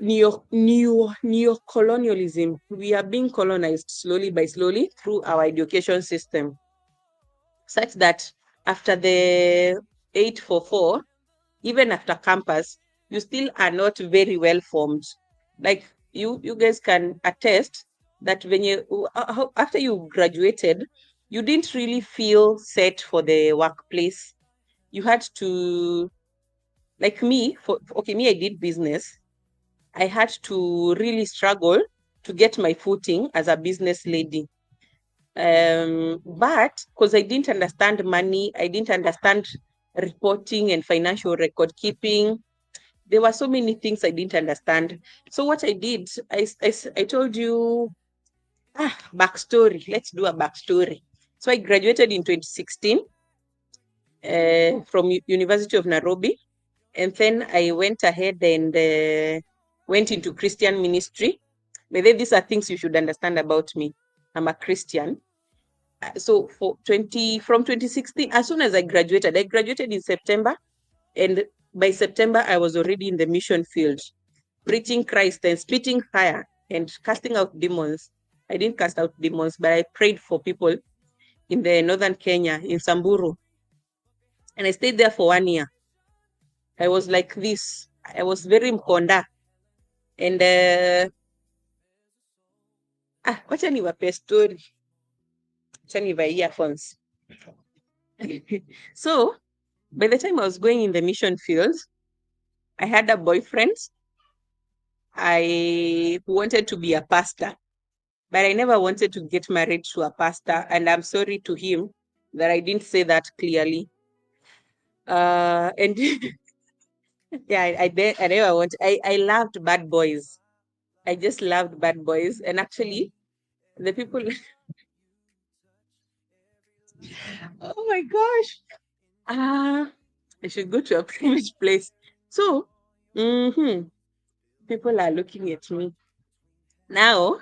neocolonialism. We are being colonized slowly by slowly through our education system, such that after the 844, even after campus, you still are not very well formed. Like you guys can attest that when after you graduated, you didn't really feel set for the workplace. You had to, like me, me, I did business. I had to really struggle to get my footing as a business lady. But because I didn't understand money, I didn't understand reporting and financial record keeping. There were so many things I didn't understand. So what I did, I told you, backstory. Let's do a backstory. So I graduated in 2016 from University of Nairobi. And then I went ahead and went into Christian ministry. Maybe these are things you should understand about me. I'm a Christian. So from 2016, as soon as I graduated in September, and by September I was already in the mission field, preaching Christ and spitting fire and casting out demons. I didn't cast out demons, but I prayed for people in the northern Kenya, in Samburu. And I stayed there for 1 year. I was like this. I was very mkonda. And wacha niwape story. Wacha nivae earphones. So by the time I was going in the mission field, I had a boyfriend. I wanted to be a pastor, but I never wanted to get married to a pastor. And I'm sorry to him that I didn't say that clearly. And yeah, I never want. I loved bad boys. I just loved bad boys. And actually, the people. Oh my gosh. I should go to a private place. So, people are looking at me now.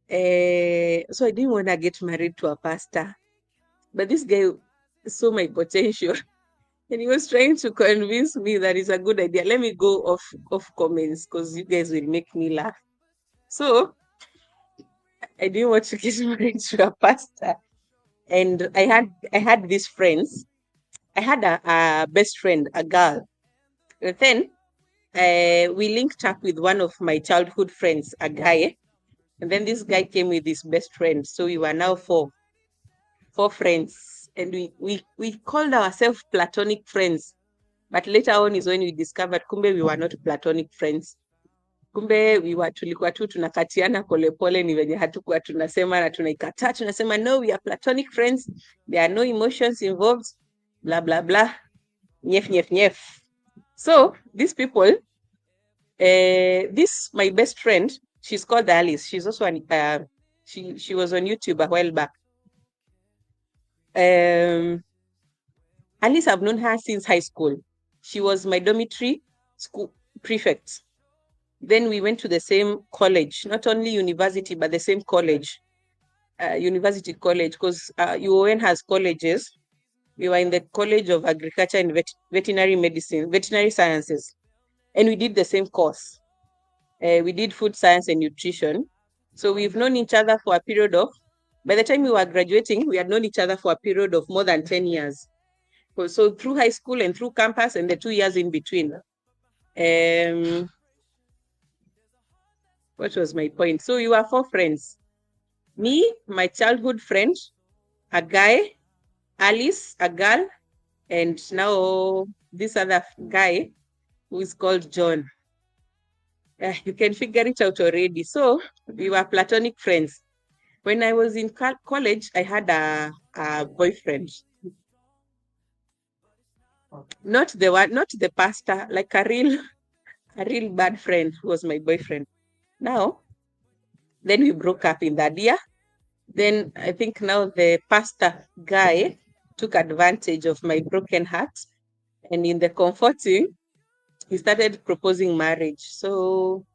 So I didn't want to get married to a pastor, but this guy saw my potential, and he was trying to convince me that it's a good idea. Let me go off comments because you guys will make me laugh. So I didn't want to get married to a pastor, and I had these friends. I had a best friend, a girl. And then we linked up with one of my childhood friends, a guy. And then this guy came with his best friend. So we were now four friends. And we called ourselves platonic friends. But later on is when we discovered kumbe we were not platonic friends. Kumbe tulikuwa tu tunakatiana polepole, ni venye hatukuwa tunasema na tunaikataa, tunasema no, we are platonic friends, there are no emotions involved, blah blah blah, nyef nyef nyef. So these people, this my best friend, she's called Alice. She's also she was on YouTube a while back. Alice, I've known her since high school. She was my dormitory school prefect. Then we went to the same college, not only university, but the same college, university college, because UON has colleges. We were in the College of Agriculture and Veterinary Medicine, Veterinary Sciences, and we did the same course. We did food science and nutrition. So we've known each other for a period of, by the time we were graduating, we had known each other for a period of more than 10 years. So through high school and through campus and the 2 years in between. What was my point? So you are four friends. Me, my childhood friend, a guy, Alice, a girl, and now this other guy who is called John. You can figure it out already. So we were platonic friends. When I was in college, I had a boyfriend. Not the pastor, like a real bad friend who was my boyfriend. Now, then we broke up in that year. Then I think now the pastor guy took advantage of my broken heart, and in the comforting, he started proposing marriage. So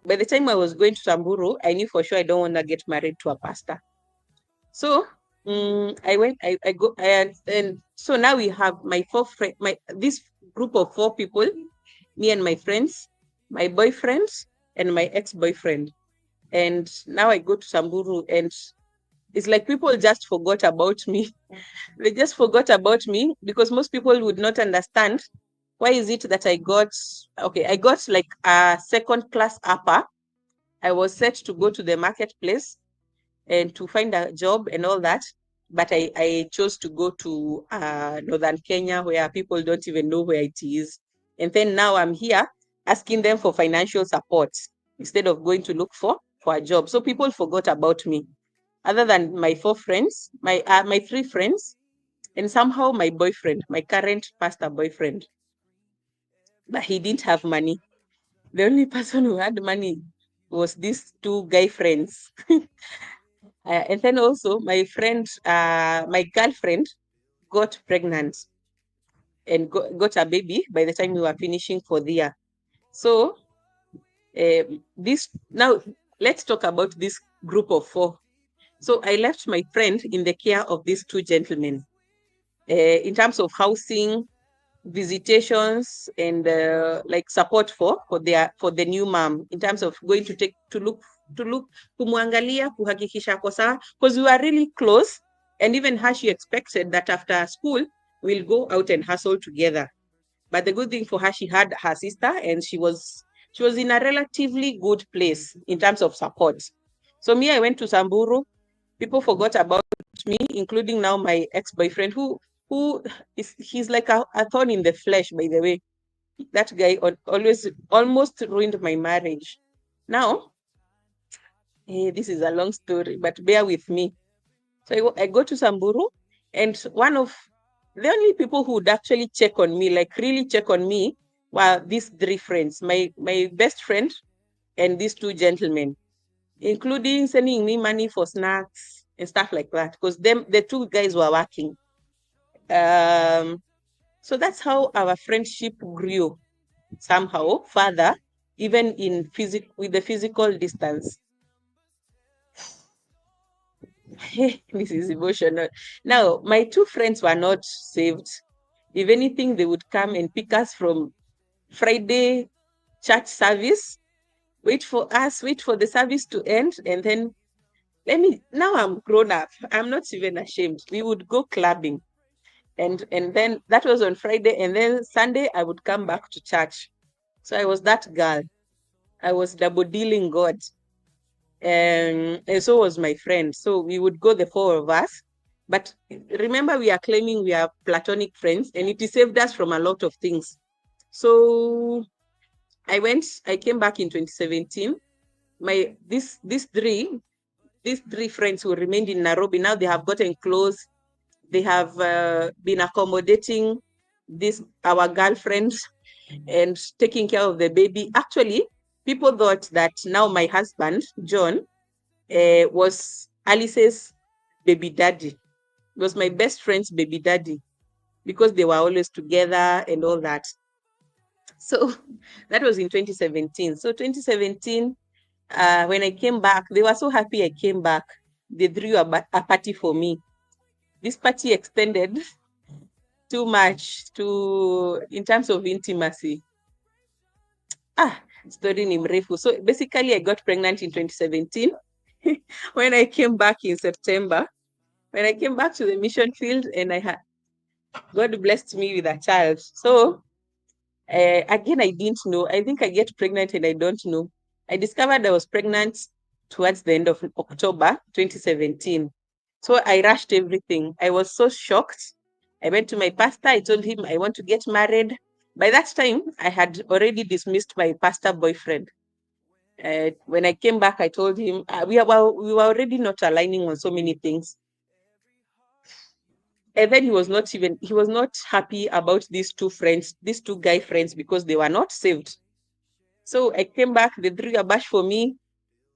by the time I was going to Samburu, I knew for sure I don't want to get married to a pastor. So I went, I go, and so now we have my this group of four people, me and my friends, my boyfriend, and my ex-boyfriend. And now I go to Samburu, and it's like people just forgot about me. They just forgot about me because most people would not understand why is it that I got like a second class upper. I was set to go to the marketplace and to find a job and all that, but I chose to go to northern Kenya where people don't even know where it is. And then now I'm here asking them for financial support instead of going to look for a job. So people forgot about me. Other than my four friends, my three friends, and somehow my boyfriend, my current pastor boyfriend. But he didn't have money. The only person who had money was these two guy friends. And then also my friend, my girlfriend got pregnant and got a baby by the time we were finishing for the year. So this now let's talk about this group of four. So I left my friend in the care of these two gentlemen. In terms of housing, visitations, and like support for the new mom, in terms of going to look kumwangalia, kuhakikisha ako sawa, because we were really close, and even her, she expected that after school we'll go out and hustle together. But the good thing for her, she had her sister, and she was in a relatively good place in terms of support. So me, I went to Samburu. People forgot about me, including now my ex-boyfriend, who he's like a thorn in the flesh, by the way. That guy always almost ruined my marriage. Now, this is a long story, but bear with me. So I go to Samburu, and one of the only people who would actually check on me, like really check on me, were these three friends, my best friend and these two gentlemen, including sending me money for snacks and stuff like that, because the two guys were working. So that's how our friendship grew somehow further, even with the physical distance. This is emotional. Now, my two friends were not saved. If anything, they would come and pick us from Friday church service, wait for us, wait for the service to end, and then now I'm grown up. I'm not even ashamed. We would go clubbing. And then that was on Friday, and then Sunday I would come back to church. So I was that girl. I was double dealing God. And so was my friend. So we would go, the four of us. But remember, we are claiming we are platonic friends, and it saved us from a lot of things. So I came back in 2017. These three friends who remained in Nairobi, now they have gotten close. They have been accommodating our girlfriends and taking care of the baby. Actually, people thought that now my husband, John, was Alice's baby daddy. It was my best friend's baby daddy, because they were always together and all that. So that was in 2017. So 2017, when I came back, they were so happy I came back. They threw a party for me. This party extended too much in terms of intimacy. Story ni mrefu. So basically, I got pregnant in 2017. When I came back in September, when I came back to the mission field, and God blessed me with a child. So again, I didn't know. I think I get pregnant and I don't know. I discovered I was pregnant towards the end of October 2017. So I rushed everything. I was so shocked. I went to my pastor. I told him I want to get married. By that time, I had already dismissed my pastor boyfriend. When I came back, I told him we were already not aligning on so many things. And then he was not happy about these two guy friends, because they were not saved. So I came back, they threw a bash for me.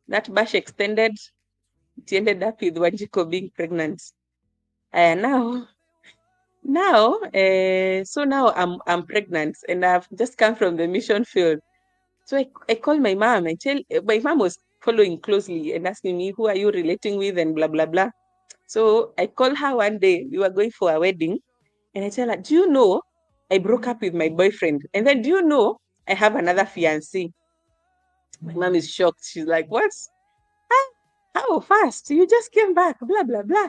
That bash extended. It ended up with Wanjiko being pregnant. Now, so now I'm pregnant, and I've just come from the mission field. So I called my mom. My mom was following closely and asking me, who are you relating with, and blah, blah, blah. So I called her one day. We were going for a wedding, and I tell her, do you know I broke up with my boyfriend? And then, do you know I have another fiancé? My mom is shocked. She's like, what? How fast? You just came back, blah, blah, blah.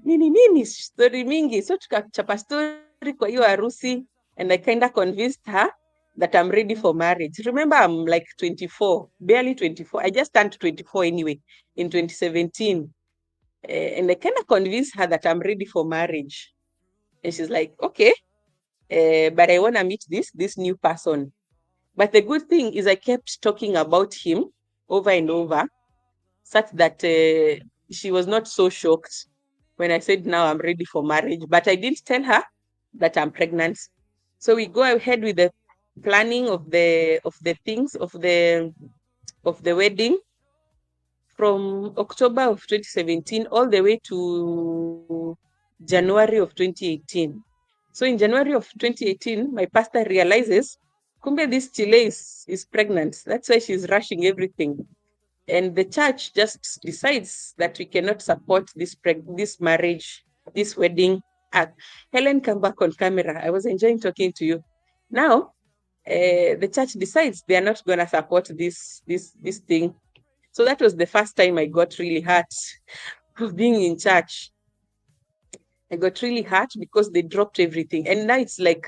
Nini, story mingi. So tukachapa story kwa hiyo harusi, and I kind of convinced her that I'm ready for marriage. Remember, I'm like 24, barely 24. I just turned 24 anyway in 2017. And I kind of convinced her that I'm ready for marriage. And she's like, okay, but I want to meet this new person. But the good thing is I kept talking about him over and over, such that she was not so shocked when I said, now I'm ready for marriage. But I didn't tell her that I'm pregnant. So we go ahead with the planning of the things of the wedding from October of 2017 all the way to January of 2018. So in January of 2018, my pastor realizes, kumbe this Chile is pregnant. That's why she's rushing everything. And the church just decides that we cannot support this marriage, this wedding act. Helen, come back on camera. I was enjoying talking to you. Now, the church decides they are not going to support this thing. So that was the first time I got really hurt of being in church. I got really hurt because they dropped everything. And now it's like,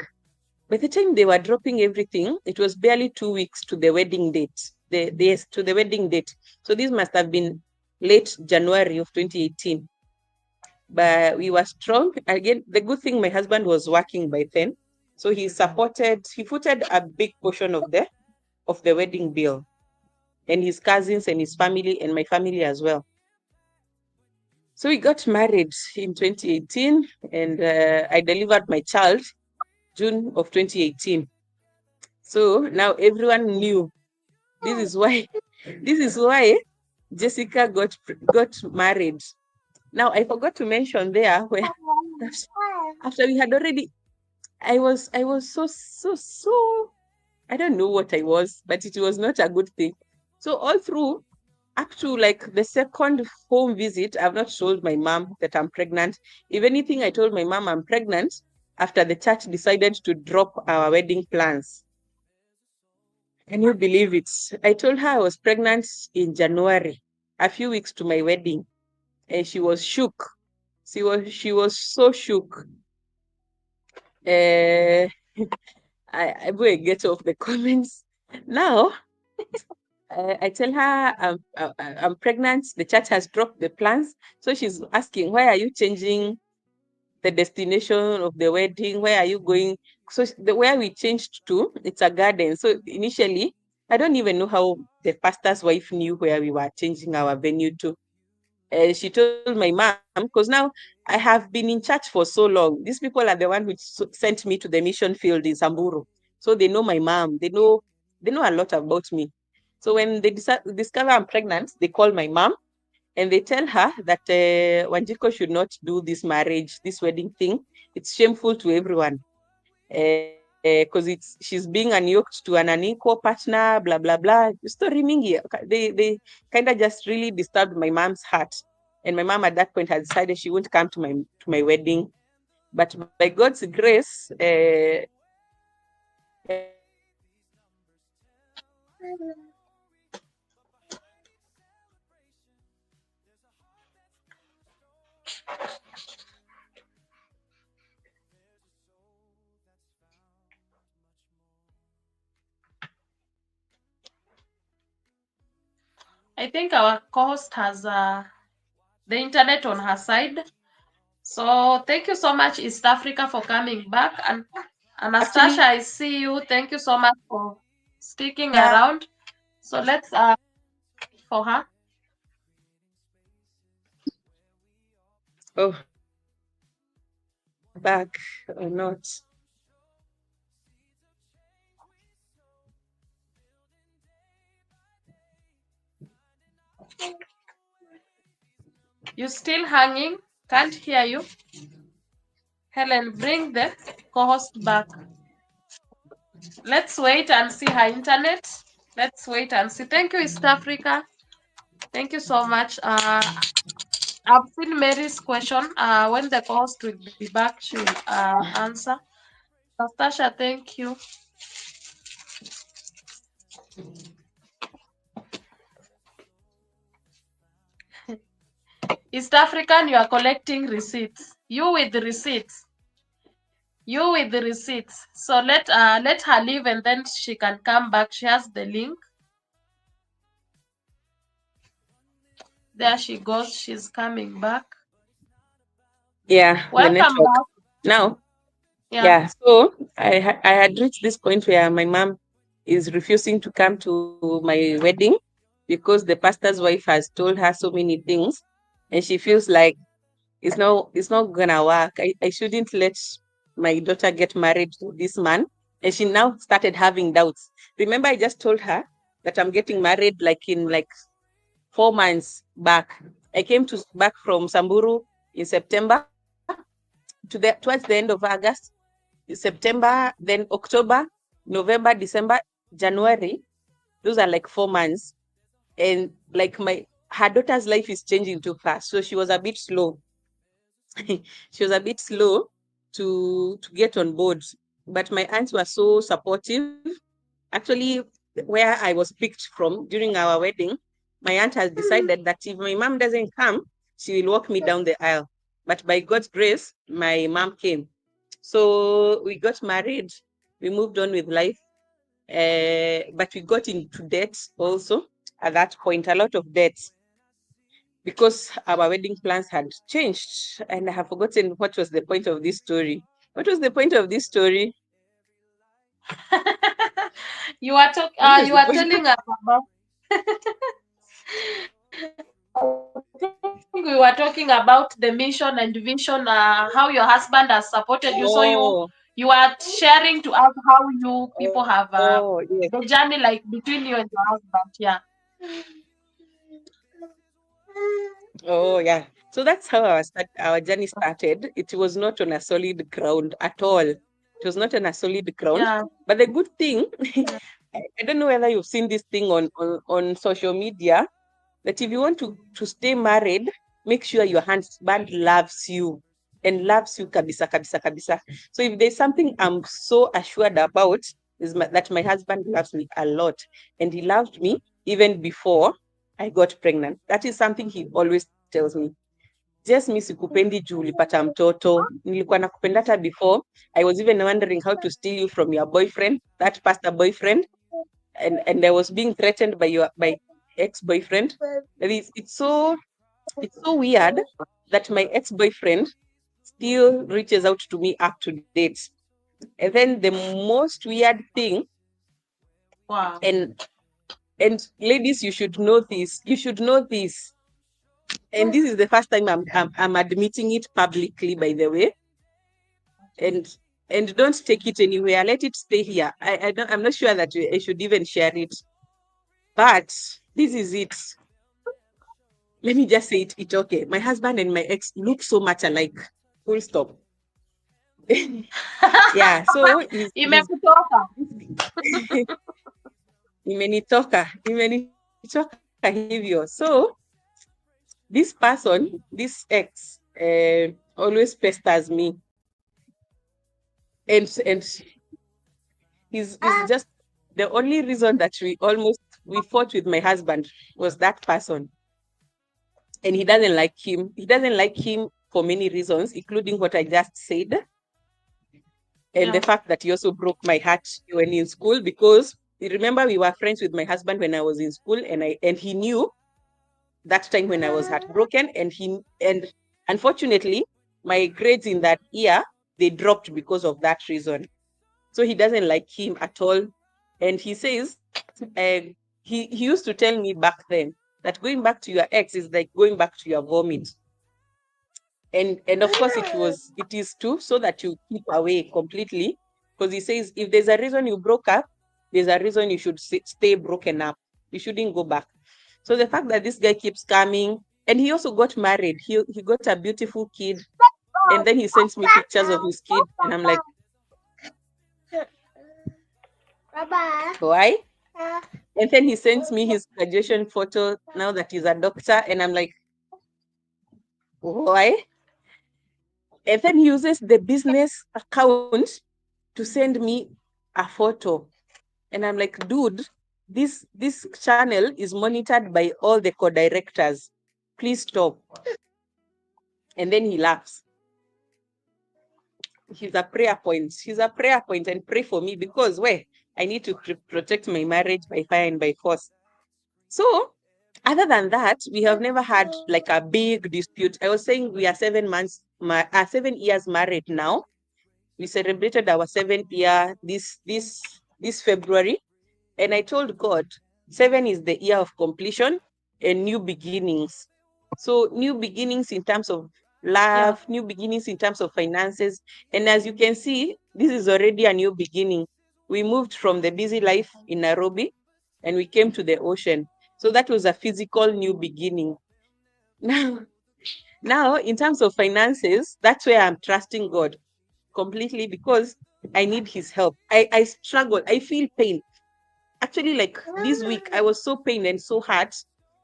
by the time they were dropping everything, it was barely 2 weeks to the wedding date. Yes, to the wedding date. So this must have been late January of 2018. But we were strong. Again, the good thing, my husband was working by then. So he footed a big portion of the wedding bill, and his cousins and his family and my family as well. So we got married in 2018, and I delivered my child June of 2018. So now everyone knew this is why this is why Jessica got married. Now I forgot to mention there where after we had already I was so I don't know what I was, but it was not a good thing. So all through up to like the second home visit, I've not told my mom that I'm pregnant. If anything, I told my mom I'm pregnant after the church decided to drop our wedding plans. Can you believe it? I told her I was pregnant in January, a few weeks to my wedding, and she was shook. She was so shook. Uh, I will get off the comments now. I tell her I'm pregnant. The church has dropped the plans, so she's asking, "Why are you changing the destination of the wedding? Where are you going?" So the where we changed to, it's a garden. So initially, I don't even know how the pastor's wife knew where we were changing our venue to. She told my mom, because now I have been in church for so long. These people are the one who sent me to the mission field in Samburu. So they know my mom. They know a lot about me. So when they discover I'm pregnant, they call my mom and they tell her that Wanjiko should not do this marriage, this wedding thing. It's shameful to everyone because she's being unyoked to an unequal partner, blah blah blah. Story mingi. They kind of just really disturbed my mom's heart, and my mom at that point had decided she wouldn't come to my wedding. But by God's grace, I think our co-host has the internet on her side. So thank you so much, East Africa, for coming back. And Anastasia, actually, I see you. Thank you so much for sticking yeah. around. So let's for her. Oh, back or not? You still hanging? Can't hear you. Helen, bring the co-host back. Let's wait and see her internet. Let's wait and see. Thank you, East Africa. Thank you so much. I've seen Mary's question. When the co-host will be back, she will answer. Natasha, thank you. East African, you are collecting receipts. You with the receipts. You with the receipts. So let her leave and then she can come back. She has the link. There she goes. She's coming back. Yeah, the Welcome network. back. Now, Yeah. yeah, so I had reached this point where my mom is refusing to come to my wedding because the pastor's wife has told her so many things, and she feels like it's not gonna work. I shouldn't let my daughter get married to this man. And she now started having doubts. Remember, I just told her that I'm getting married like in like 4 months back. I came to back from Samburu in September towards the end of August, September, then October, November, December, January. Those are like 4 months. and like her daughter's life is changing too fast, so she was a bit slow. She was a bit slow to get on board. But my aunts were so supportive. Actually, where I was picked from during our wedding, my aunt has decided that if my mom doesn't come, she will walk me down the aisle. But by God's grace, my mom came. So we got married, we moved on with life, but we got into debt also at that point, a lot of debts, because our wedding plans had changed. And I have forgotten what was the point of this story. What was the point of this story? What was You the are point? telling us about I think we were talking about the mission and vision, how your husband has supported you. So Oh, you are sharing to us how you people have oh, yes. the journey like between you and your husband. Yeah. Oh, yeah. So that's how our journey started. It was not on a solid ground at all. It was not on a solid ground. Yeah. But the good thing, Yeah. I don't know whether you've seen this thing on social media, that if you want to stay married, make sure your husband loves you and loves you kabisa, kabisa, kabisa. So if there's something I'm so assured about, is that my husband loves me a lot. And he loved me even before I got pregnant. That is something he always tells me. Just mi sikupendi juu ulipata mtoto. Nilikuwa nakupenda hata before. I was even wondering how to steal you from your boyfriend, that pastor boyfriend. And I was being threatened by ex-boyfriend. It's so weird that my ex-boyfriend still reaches out to me up to date. And then the most weird thing, Wow. and ladies, you should know this. You should know this. And this is the first time I'm admitting it publicly, by the way. And and don't take it anywhere. Let it stay here. I'm not sure that I should even share it. But this is it. Let me just say it okay. My husband and my ex look so much alike. Full stop. Yeah, so he's Imekutoka. imenitoka hivyo. So this person, this ex, always pesters me, and he's just the only reason that we fought with my husband was that person. And he doesn't like him. He doesn't like him for many reasons, including what I just said. And the Yeah. fact that he also broke my heart when in school, because you remember we were friends with my husband when I was in school, and he knew that time when I was heartbroken, and unfortunately my grades in that year, they dropped because of that reason. So he doesn't like him at all. And he says, uh, he used to tell me back then that going back to your ex is like going back to your vomit. And of course it is too, so that you keep away completely, because he says if there's a reason you broke up, there's a reason you should stay broken up. You shouldn't go back. So the fact that this guy keeps coming, and he also got married, he got a beautiful kid, and then he sends me pictures of his kid, and I'm like, why? And then he sends me his graduation photo now that he's a doctor, and I'm like, why? And then he uses the business account to send me a photo. And I'm like, dude, this channel is monitored by all the co-directors. Please stop. And then he laughs. He's a prayer point. He's a prayer point, and pray for me, because I need to protect my marriage by fire and by force. So other than that, we have never had like a big dispute. I was saying we are 7 years married now. We celebrated our 7th year this February. And I told God, 7 is the year of completion and new beginnings. So new beginnings in terms of Yeah. love, new beginnings in terms of finances. And as you can see, this is already a new beginning. We moved from the busy life in Nairobi and we came to the ocean. So that was a physical new beginning. Now, now in terms of finances, that's where I'm trusting God completely, because I need his help. I struggle. I feel pain. Actually, like this week, I was so pained and so hurt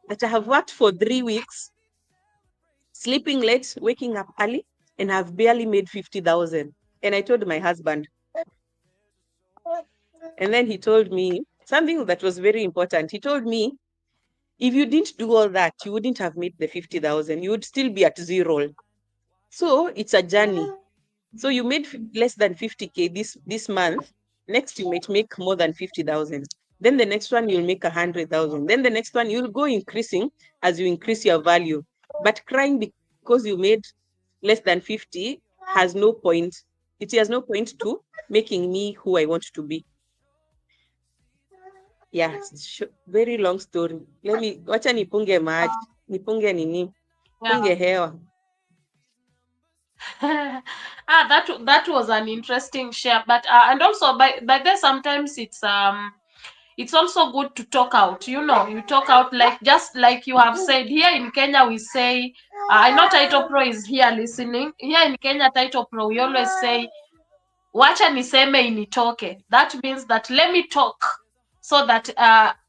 that I have worked for 3 weeks, sleeping late, waking up early, and I've barely made 50,000. And I told my husband, and then he told me something that was very important. He told me, if you didn't do all that, you wouldn't have made the 50,000. You would still be at zero. So it's a journey. So you made less than 50K this month. Next, you might make more than 50,000. Then the next one, you'll make 100,000. Then the next one, you'll go increasing as you increase your value. But crying because you made less than 50 has no point. It has no point to making me who I want to be. Yeah, very long story. Wacha nipunge maji, nipunge nini, Yeah. punge hewa. That was an interesting share, but and also by there sometimes it's also good to talk out. You know, you talk out, like just like you have said. Here in Kenya we say, I know Title Pro is here listening. Here in Kenya, Title Pro, we always say, wacha niseme initoke. That means that let me talk so that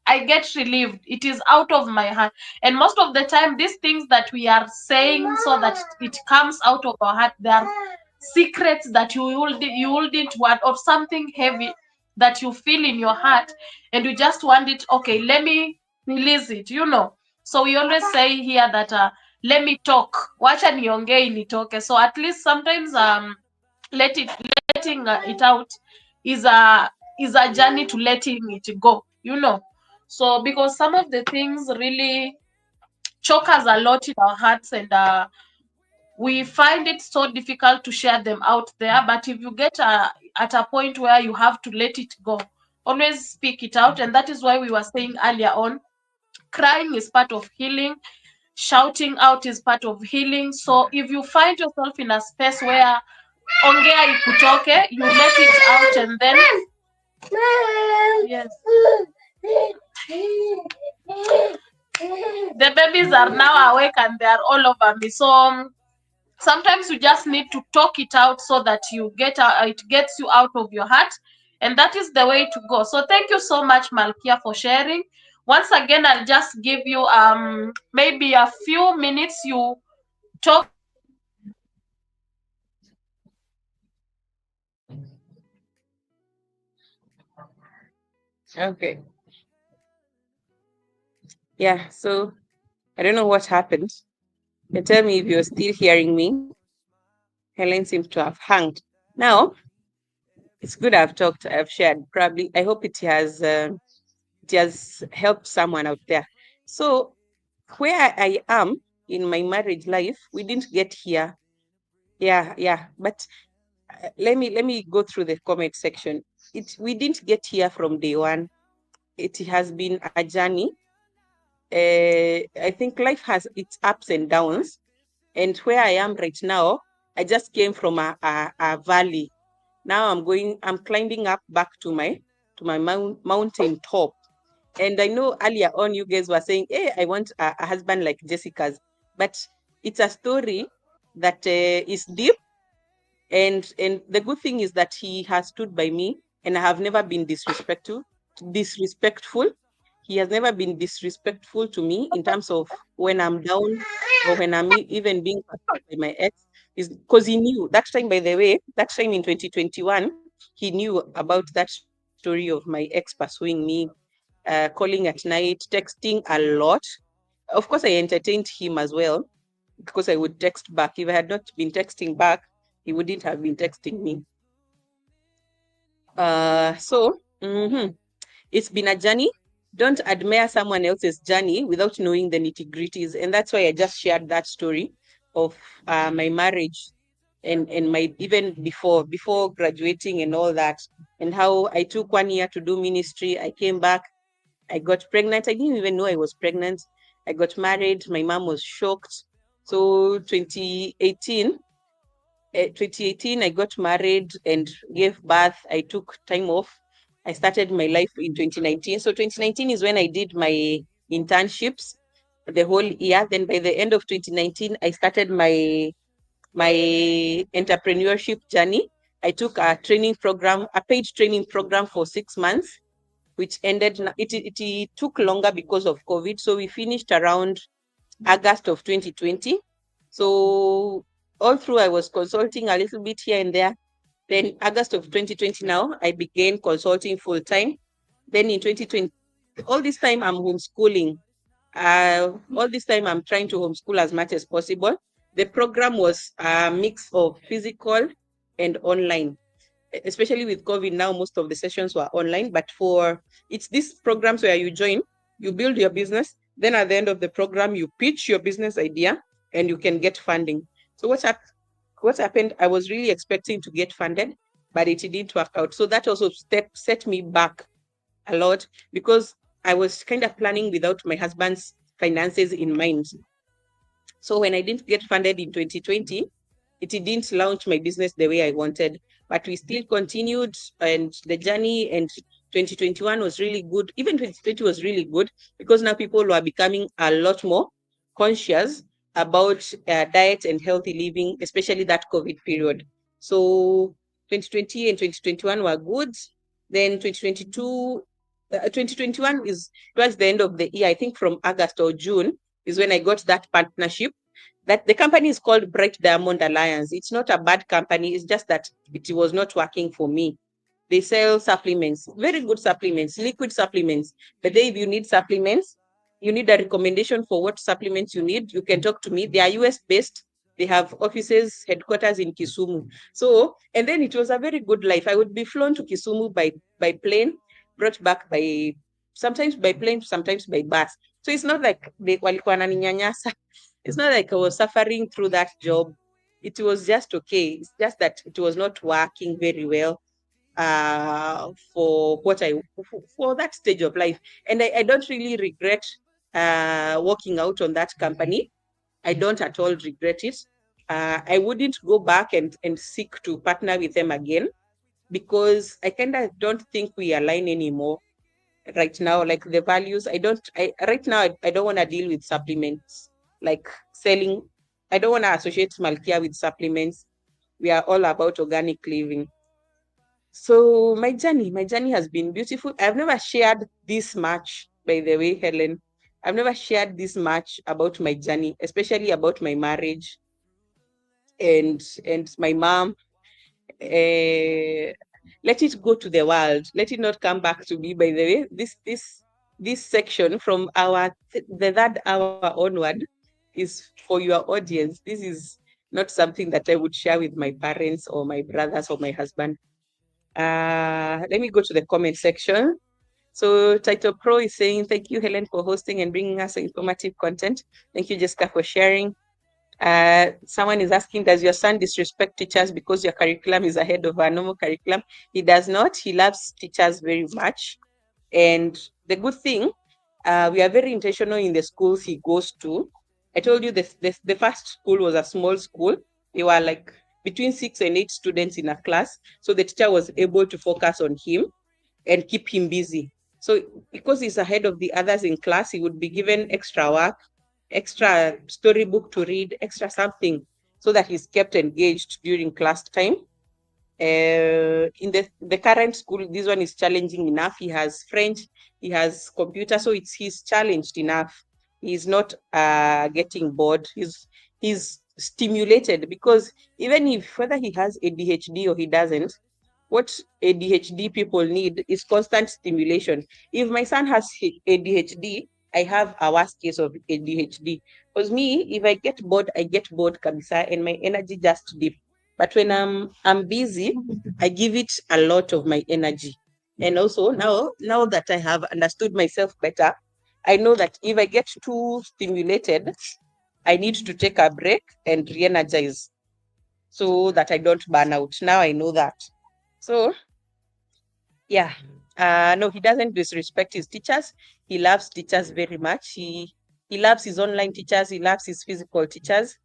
I get relieved. It is out of my heart. And most of the time, these things that we are saying so that it comes out of our heart, they are secrets that you wouldn't want, or something heavy that you feel in your heart, and you just want it. Okay, let me release it. You know. So we always say here that let me talk. Wacha niongee initoke. So at least sometimes letting it out is a journey to letting it go, you know. So because some of the things really choke us a lot in our hearts, and we find it so difficult to share them out there. But if you get at a point where you have to let it go, always speak it out. And that is why we were saying earlier on, crying is part of healing, shouting out is part of healing. So if you find yourself in a space where ongea ikutoke, you let it out, and then yes, the babies are now awake and they are all over me. So sometimes you just need to talk it out so that you get it gets you out of your heart, and that is the way to go. So thank you so much, Malkia, for sharing. Once again, I'll just give you maybe a few minutes. You talk about something that you want to share with us, Okay. Yeah, so I don't know what happened. You tell me if you're still hearing me. Helen seems to have hanged. Now, it's good I've talked, I've shared. Probably, I hope it has helped someone out there. So, where I am in my marriage life, we didn't get here. Yeah. But let me go through the comment section. We didn't get here from day one. It has been a journey. I think life has its ups and downs. And where I am right now, I just came from a valley. Now I'm climbing up back to my mountain top. And I know earlier on you guys were saying, hey, I want a husband like Jessica's. But it's a story that is deep. And the good thing is that he has stood by me, and I have never been disrespectful. He has never been disrespectful to me in terms of when I'm down or when I'm even being pursued by my ex. Is because he knew that time, by the way, that time in 2021, he knew about that story of my ex pursuing me, calling at night, texting a lot. Of course, I entertained him as well because I would text back. If I had not been texting back, he wouldn't have been texting me. It's been a journey. Don't admire someone else's journey without knowing the nitty-gritties. And that's why I just shared that story of my marriage and my even before graduating and all that, and how I took 1 year to do ministry. I came back, I got pregnant. I didn't even know I was pregnant. I got married. My mom was shocked. So 2018, I got married and gave birth. I took time off. I started my life in 2019. So 2019 is when I did my internships the whole year. Then by the end of 2019, I started my entrepreneurship journey. I took a paid training program for 6 months. which ended, it took longer because of COVID. So we finished around August of 2020. So all through I was consulting a little bit here and there. Then August of 2020 now, I began consulting full time. Then in 2020, all this time I'm homeschooling. All this time I'm trying to homeschool as much as possible. The program was a mix of physical and online, especially with COVID now, most of the sessions were online. But it's these programs where you join, you build your business, then at the end of the program, you pitch your business idea and you can get funding. So what happened? I was really expecting to get funded, but it didn't work out. So that also set me back a lot because I was kind of planning without my husband's finances in mind. So when I didn't get funded in 2020, it didn't launch my business the way I wanted, but we still continued and the journey, and 2021 was really good. Even 2020 was really good because now people were becoming a lot more conscious about diet and healthy living, especially that COVID period. So 2020 and 2021 were good. Then 2021 is towards the end of the year, I think from August or June is when I got that partnership. That the company is called Bright Diamond Alliance. It's not a bad company. It's just that it was not working for me. They sell supplements, very good supplements, liquid supplements. But then if you need supplements, you need a recommendation for what supplements you need, you can talk to me. They are US based. They have offices, headquarters in Kisumu. So, and then it was a very good life. I would be flown to Kisumu by plane, brought back sometimes by plane, sometimes by bus. So it's not like they walikuwa wananinyanyasa. It's not like I was suffering through that job. It was just okay. It's just that it was not working very well for for that stage of life. And I don't really regret walking out on that company. I don't at all regret it. I wouldn't go back and seek to partner with them again because I kind of don't think we align anymore right now. Like the values, right now I don't want to deal with supplements, like selling. I don't want to associate Malkia with supplements. We are all about organic living. So my journey has been beautiful. I've never shared this much, by the way, Helen. I've never shared this much about my journey, especially about my marriage and my mom. uh, Let it go to the world. Let it not come back to me. By the way, this section from the third hour onward is for your audience. This is not something that I would share with my parents or my brothers or my husband. Let me go to the comment section. So Title Pro is saying, thank you, Helen, for hosting and bringing us informative content. Thank you, Jessica, for sharing. Someone is asking, does your son disrespect teachers because your curriculum is ahead of our normal curriculum? He does not. He loves teachers very much. And the good thing, we are very intentional in the schools he goes to. I told you the first school was a small school. There were like between 6 and 8 students in a class. So the teacher was able to focus on him and keep him busy. So because he's ahead of the others in class, he would be given extra work, extra storybook to read, extra something, so that he's kept engaged during class time. In the current school, this one is challenging enough. He has French, he has computer, so he's challenged enough. He's not getting bored. He's stimulated because even if whether he has ADHD or he doesn't, what ADHD people need is constant stimulation. If my son has ADHD, I have a worst case of ADHD. Because me, if I get bored kabisa, and my energy just dip. But when I'm busy, I give it a lot of my energy. And also now that I have understood myself better, I know that if I get too stimulated, I need to take a break and re-energize so that I don't burn out. Now I know that. So yeah, no, he doesn't disrespect his teachers. He loves teachers very much. He loves his online teachers. He loves his physical teachers.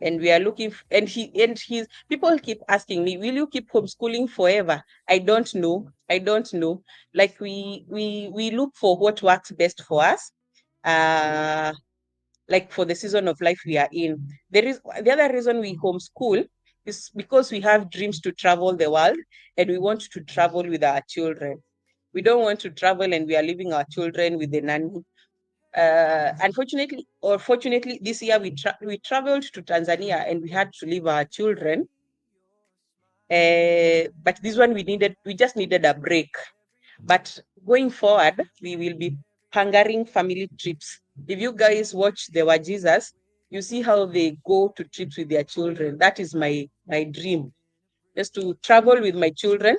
And we are looking and he's people keep asking me, will you keep homeschooling forever? I don't know. I don't know. Like we look for what works best for us. Uh like for the season of life we are in. The other reason we homeschool is because we have dreams to travel the world and we want to travel with our children. We don't want to travel and we are leaving our children with the nanny. Unfortunately or fortunately, this year we traveled to Tanzania and we had to leave our children. But this one we just needed a break. But going forward, we will be hungering family trips. If you guys watch The Were Jesus, you see how they go to trips with their children. That is my dream, just to travel with my children.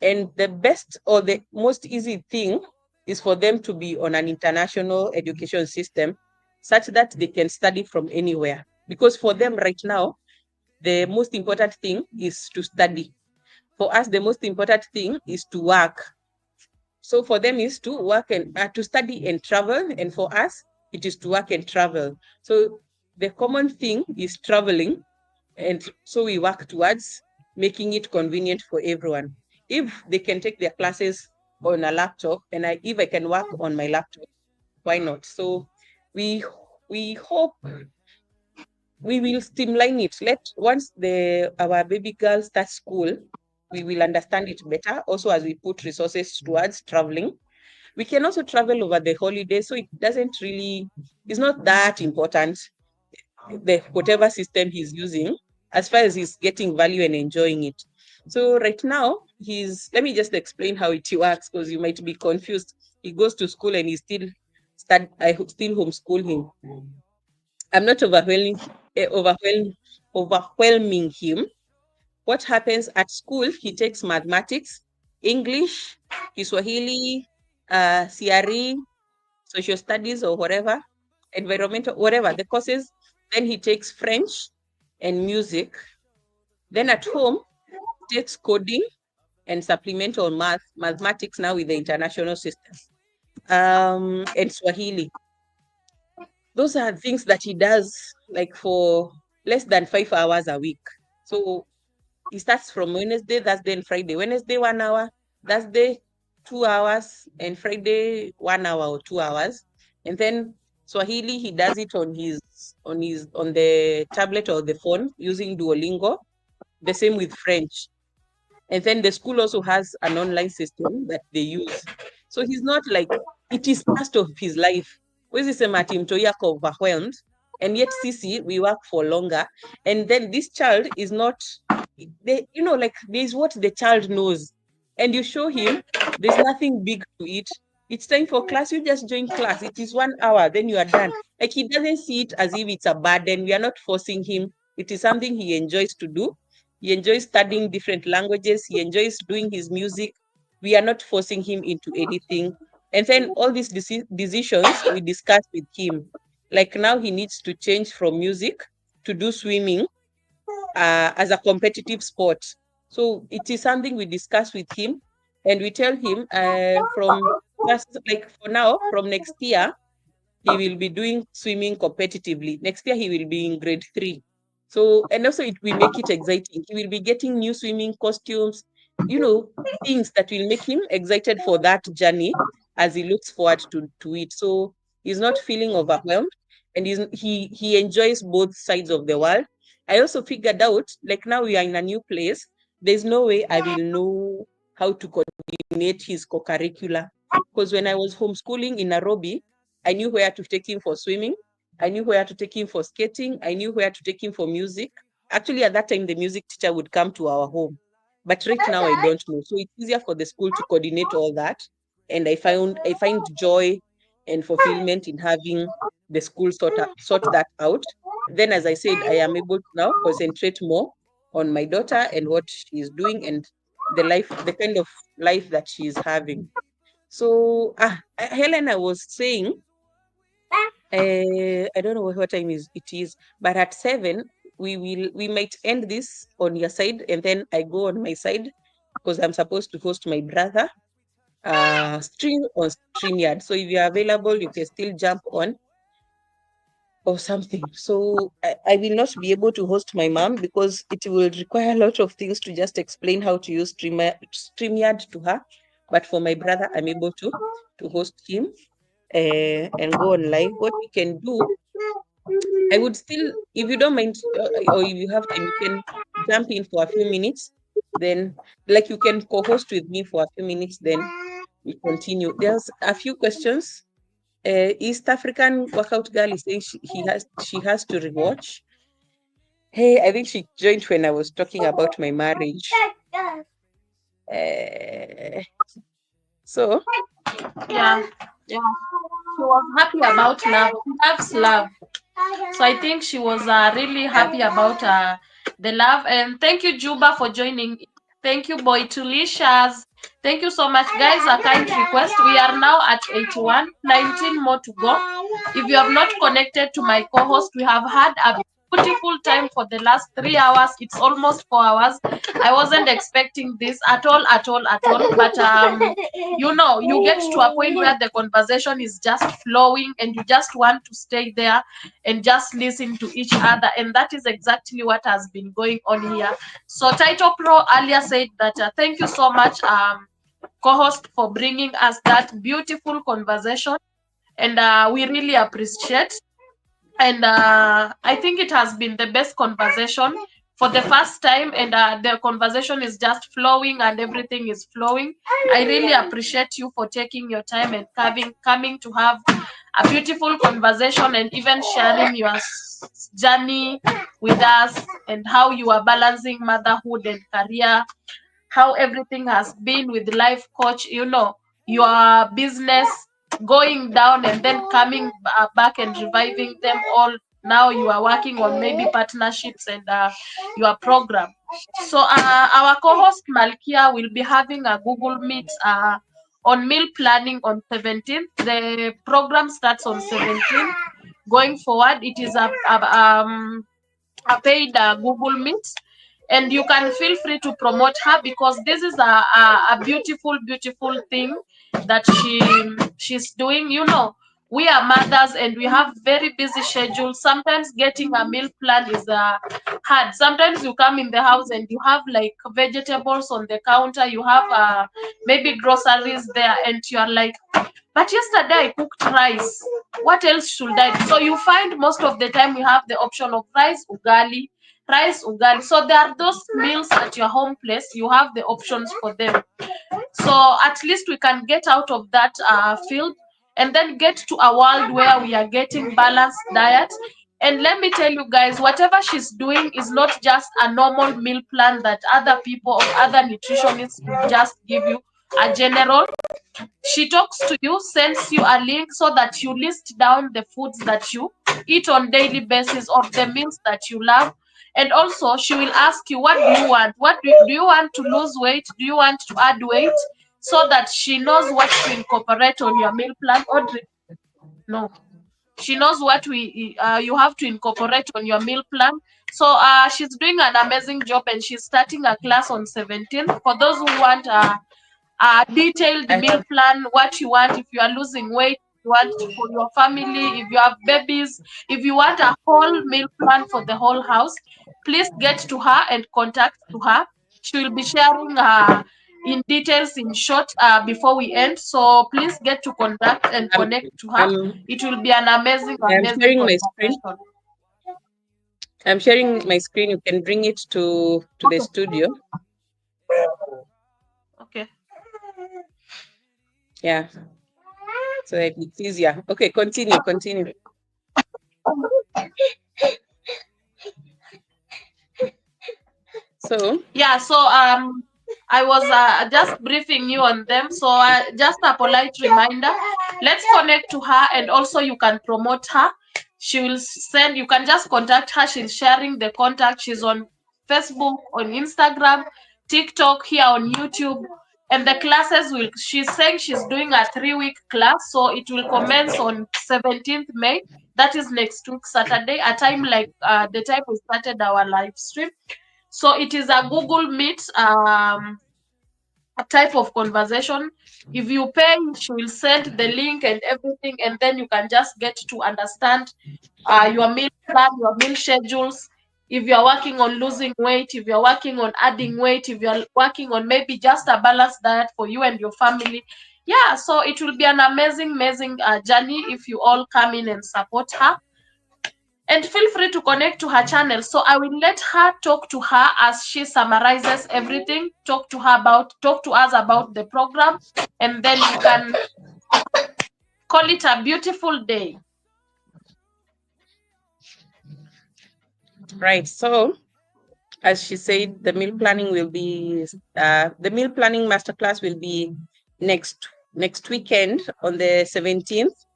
And the best or the most easy thing is for them to be on an international education system such that they can study from anywhere. Because for them right now, the most important thing is to study. For us, the most important thing is to work. So for them is to work and to study and travel, and for us it is to work and travel. So the common thing is traveling, and so we work towards making it convenient for everyone. If they can take their classes on a laptop, and if I can work on my laptop, why not? So we we hope we will streamline it. Let once the our baby girl starts school, we will understand it better. Also, as we put resources towards traveling, we can also travel over the holiday, so it doesn't really, it's not that important, the whatever system he's using, as far as he's getting value and enjoying it. So right now, let me just explain how it works, because you might be confused. He goes to school and he still I still homeschool him. I'm not overwhelming him. What happens at school, he takes mathematics, English, Kiswahili, CRE, social studies or whatever, environmental, whatever the courses. Then he takes French and music. Then at home, he takes coding and supplemental mathematics now with the international system, and Swahili. Those are things that he does like for less than 5 hours a week. So he starts from Wednesday, Thursday, and Friday. Wednesday, 1 hour, Thursday, 2 hours, and Friday, 1 hour or 2 hours. And then Swahili, he does it on the tablet or the phone using Duolingo. The same with French. And then the school also has an online system that they use. So he's not like, it is part of his life. Wezi sema ati mtoi yako overwhelmed. And yet Sisi, we work for longer. And then this child is not, like there's what the child knows. And you show him there's nothing big to it. It's time for class. You just join class. It is 1 hour, then you are done. Like he doesn't see it as if it's a burden. We are not forcing him. It is something he enjoys to do. He enjoys studying different languages. He enjoys doing his music. We are not forcing him into anything. And then all these decisions we discuss with him. Like now he needs to change from music to do swimming as a competitive sport. So it is something we discuss with him, and we tell him from just like for now, from next year, he will be doing swimming competitively. Next year, he will be in grade 3. So, and also we make it exciting. He will be getting new swimming costumes, you know, things that will make him excited for that journey as he looks forward to it. So he's not feeling overwhelmed, and he enjoys both sides of the world. I also figured out, like now we are in a new place, there's no way I will know how to coordinate his co-curricular. Because when I was homeschooling in Nairobi, I knew where to take him for swimming. I knew where to take him for skating. I knew where to take him for music. Actually, at that time, the music teacher would come to our home. But right now, I don't know. So it's easier for the school to coordinate all that. And I find joy and fulfillment in having the school sort that out. Then, as I said, I am able to now concentrate more on my daughter and what she's doing and the kind of life that she's having. So, Helen, I was saying, I don't know what time it is, but at 7 we might end this on your side, and then I go on my side because I'm supposed to host my brother stream on StreamYard. So if you're available, you can still jump on or something. So I will not be able to host my mom because it will require a lot of things to just explain how to use StreamYard to her. But for my brother, I'm able to host him and go on live. What we can do, I would still, if you don't mind, or if you have time, you can jump in for a few minutes. Then, like, you can co-host with me for a few minutes. Then we continue. There's a few questions. East African workout girl is saying she has to rewatch. Hey, I think she joined when I was talking about my marriage. Uh, so Yeah, yeah. She was happy about love. She loves love. So I think she was really yeah, happy about the love. And thank you, Juba, for joining. Thank you, Boy Tulishas. Thank you so much, guys. A kind request. We are now at 81, 19 more to go. If you have not connected to my co-host, we have had a beautiful time for the last 3 hours. It's almost 4 hours. I wasn't expecting this at all, at all, at all. But you get to a point where the conversation is just flowing, and you just want to stay there and just listen to each other. And that is exactly what has been going on here. So Title Pro earlier said that thank you so much, co-host, for bringing us that beautiful conversation, and we really appreciate. And I think it has been the best conversation for the first time, and the conversation is just flowing and everything is flowing. I really appreciate you for taking your time and coming to have a beautiful conversation, and even sharing your journey with us, and how you are balancing motherhood and career, how everything has been with life coach, your business going down and then coming back and reviving them all. Now you are working on maybe partnerships and your program. So our co-host Malkia will be having a Google Meet on meal planning on 17th. The program starts on 17th. Going forward, it is a paid Google Meet, and you can feel free to promote her, because this is a beautiful, beautiful thing that she's doing. We are mothers and we have very busy schedules. Sometimes getting a meal plan is hard. Sometimes you come in the house and you have like vegetables on the counter, you have maybe groceries there, and you're like, but yesterday I cooked rice. What else should I do? So you find most of the time we have the option of rice, ugali. So there are those meals at your home place. You have the options for them. So at least we can get out of that field, and then get to a world where we are getting balanced diet. And let me tell you guys, whatever she's doing is not just a normal meal plan that other people or other nutritionists would just give you a general. She talks to you, sends you a link so that you list down the foods that you eat on daily basis, or the meals that you love. And also she will ask you, what do you want? Do you want to lose weight? Do you want to add weight? So that she knows what to incorporate on your meal plan. No, she knows what you have to incorporate on your meal plan. So she's doing an amazing job, and she's starting a class on 17th for those who want a detailed I meal have plan, what you want. If you are losing weight, you want for your family, if you have babies, if you want a whole meal plan for the whole house, please get to her and contact to her. She will be sharing in details in short before we end. So please get to contact and I'm connect to her. I'm It will be an amazing, I'm amazing sharing my screen. conversation. I'm sharing my screen. You can bring it to the Okay. studio. Okay. Yeah, so that it's easier. Okay, continue. So Yeah, so I was just briefing you on them. So just a polite reminder, let's connect to her, and also you can promote her. She will send, you can just contact her. She's sharing the contact. She's on Facebook, on Instagram, TikTok, here on YouTube. And the classes she's saying she's doing a 3-week class. So it will commence on 17th May. That is next week, Saturday, a time like the time we started our live stream. So it is a Google Meet a type of conversation. If you pay, she will send the link and everything, and then you can just get to understand your meal plan, your meal schedules. If you're working on losing weight, if you're working on adding weight, if you're working on maybe just a balanced diet for you and your family. Yeah, so it will be an amazing, amazing journey if you all come in and support her. and feel free to connect to her channel. So I will let her talk to her as she summarizes everything, talk to us about the program, and then we can call it a beautiful day. Right. So, as she said, the meal planning masterclass will be next weekend on the 17th.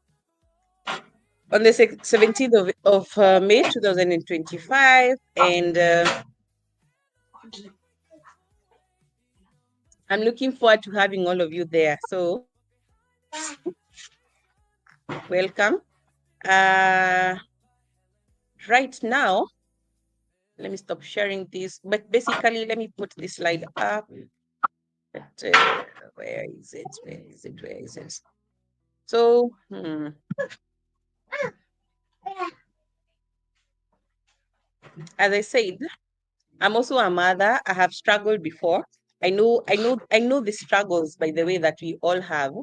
On the 17th of May 2025, and I'm looking forward to having all of you there. So, welcome. Right now, let me stop sharing this. But basically, let me put this slide up. But, where is it? Where is it? Where is it? So, as I said, I'm also a mother. I have struggled before. I know the struggles, by the way, that we all have.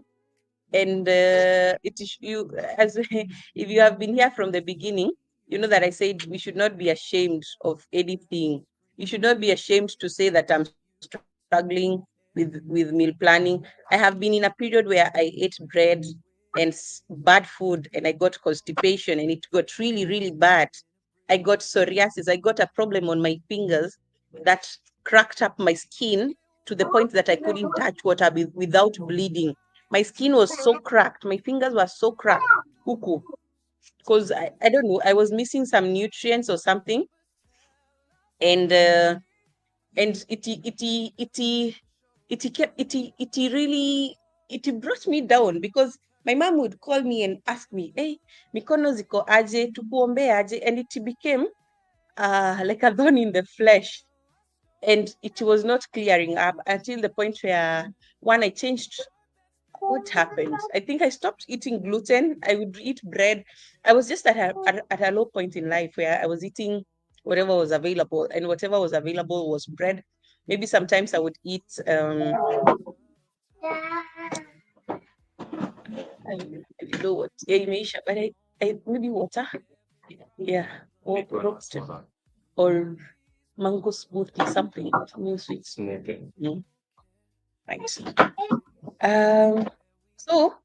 And it is you as if you have been here from the beginning, you know that I said we should not be ashamed of anything. You should not be ashamed to say that I'm struggling with meal planning. I have been in a period where I ate bread and bad food, and I got constipation, and it got really, really bad. I got psoriasis. I got a problem on my fingers that cracked up my skin to the point that I couldn't touch water without bleeding. My skin was so cracked. My fingers were so cracked. Cuckoo. Because I don't know, I was missing some nutrients or something. And it really it brought me down, because my mom would call me and ask me, hey, mikono ziko aje, tukuombe aje, and it became like a thorn in the flesh. And it was not clearing up until the point where one I changed. What happened? I think I stopped eating gluten. I would eat bread. I was just at a low point in life where I was eating whatever was available, and whatever was available was bread. Maybe sometimes I would eat I don't know what, yeah, imeisha, but I maybe water. Yeah. Or mango smoothie, something sweet. Mm, right. So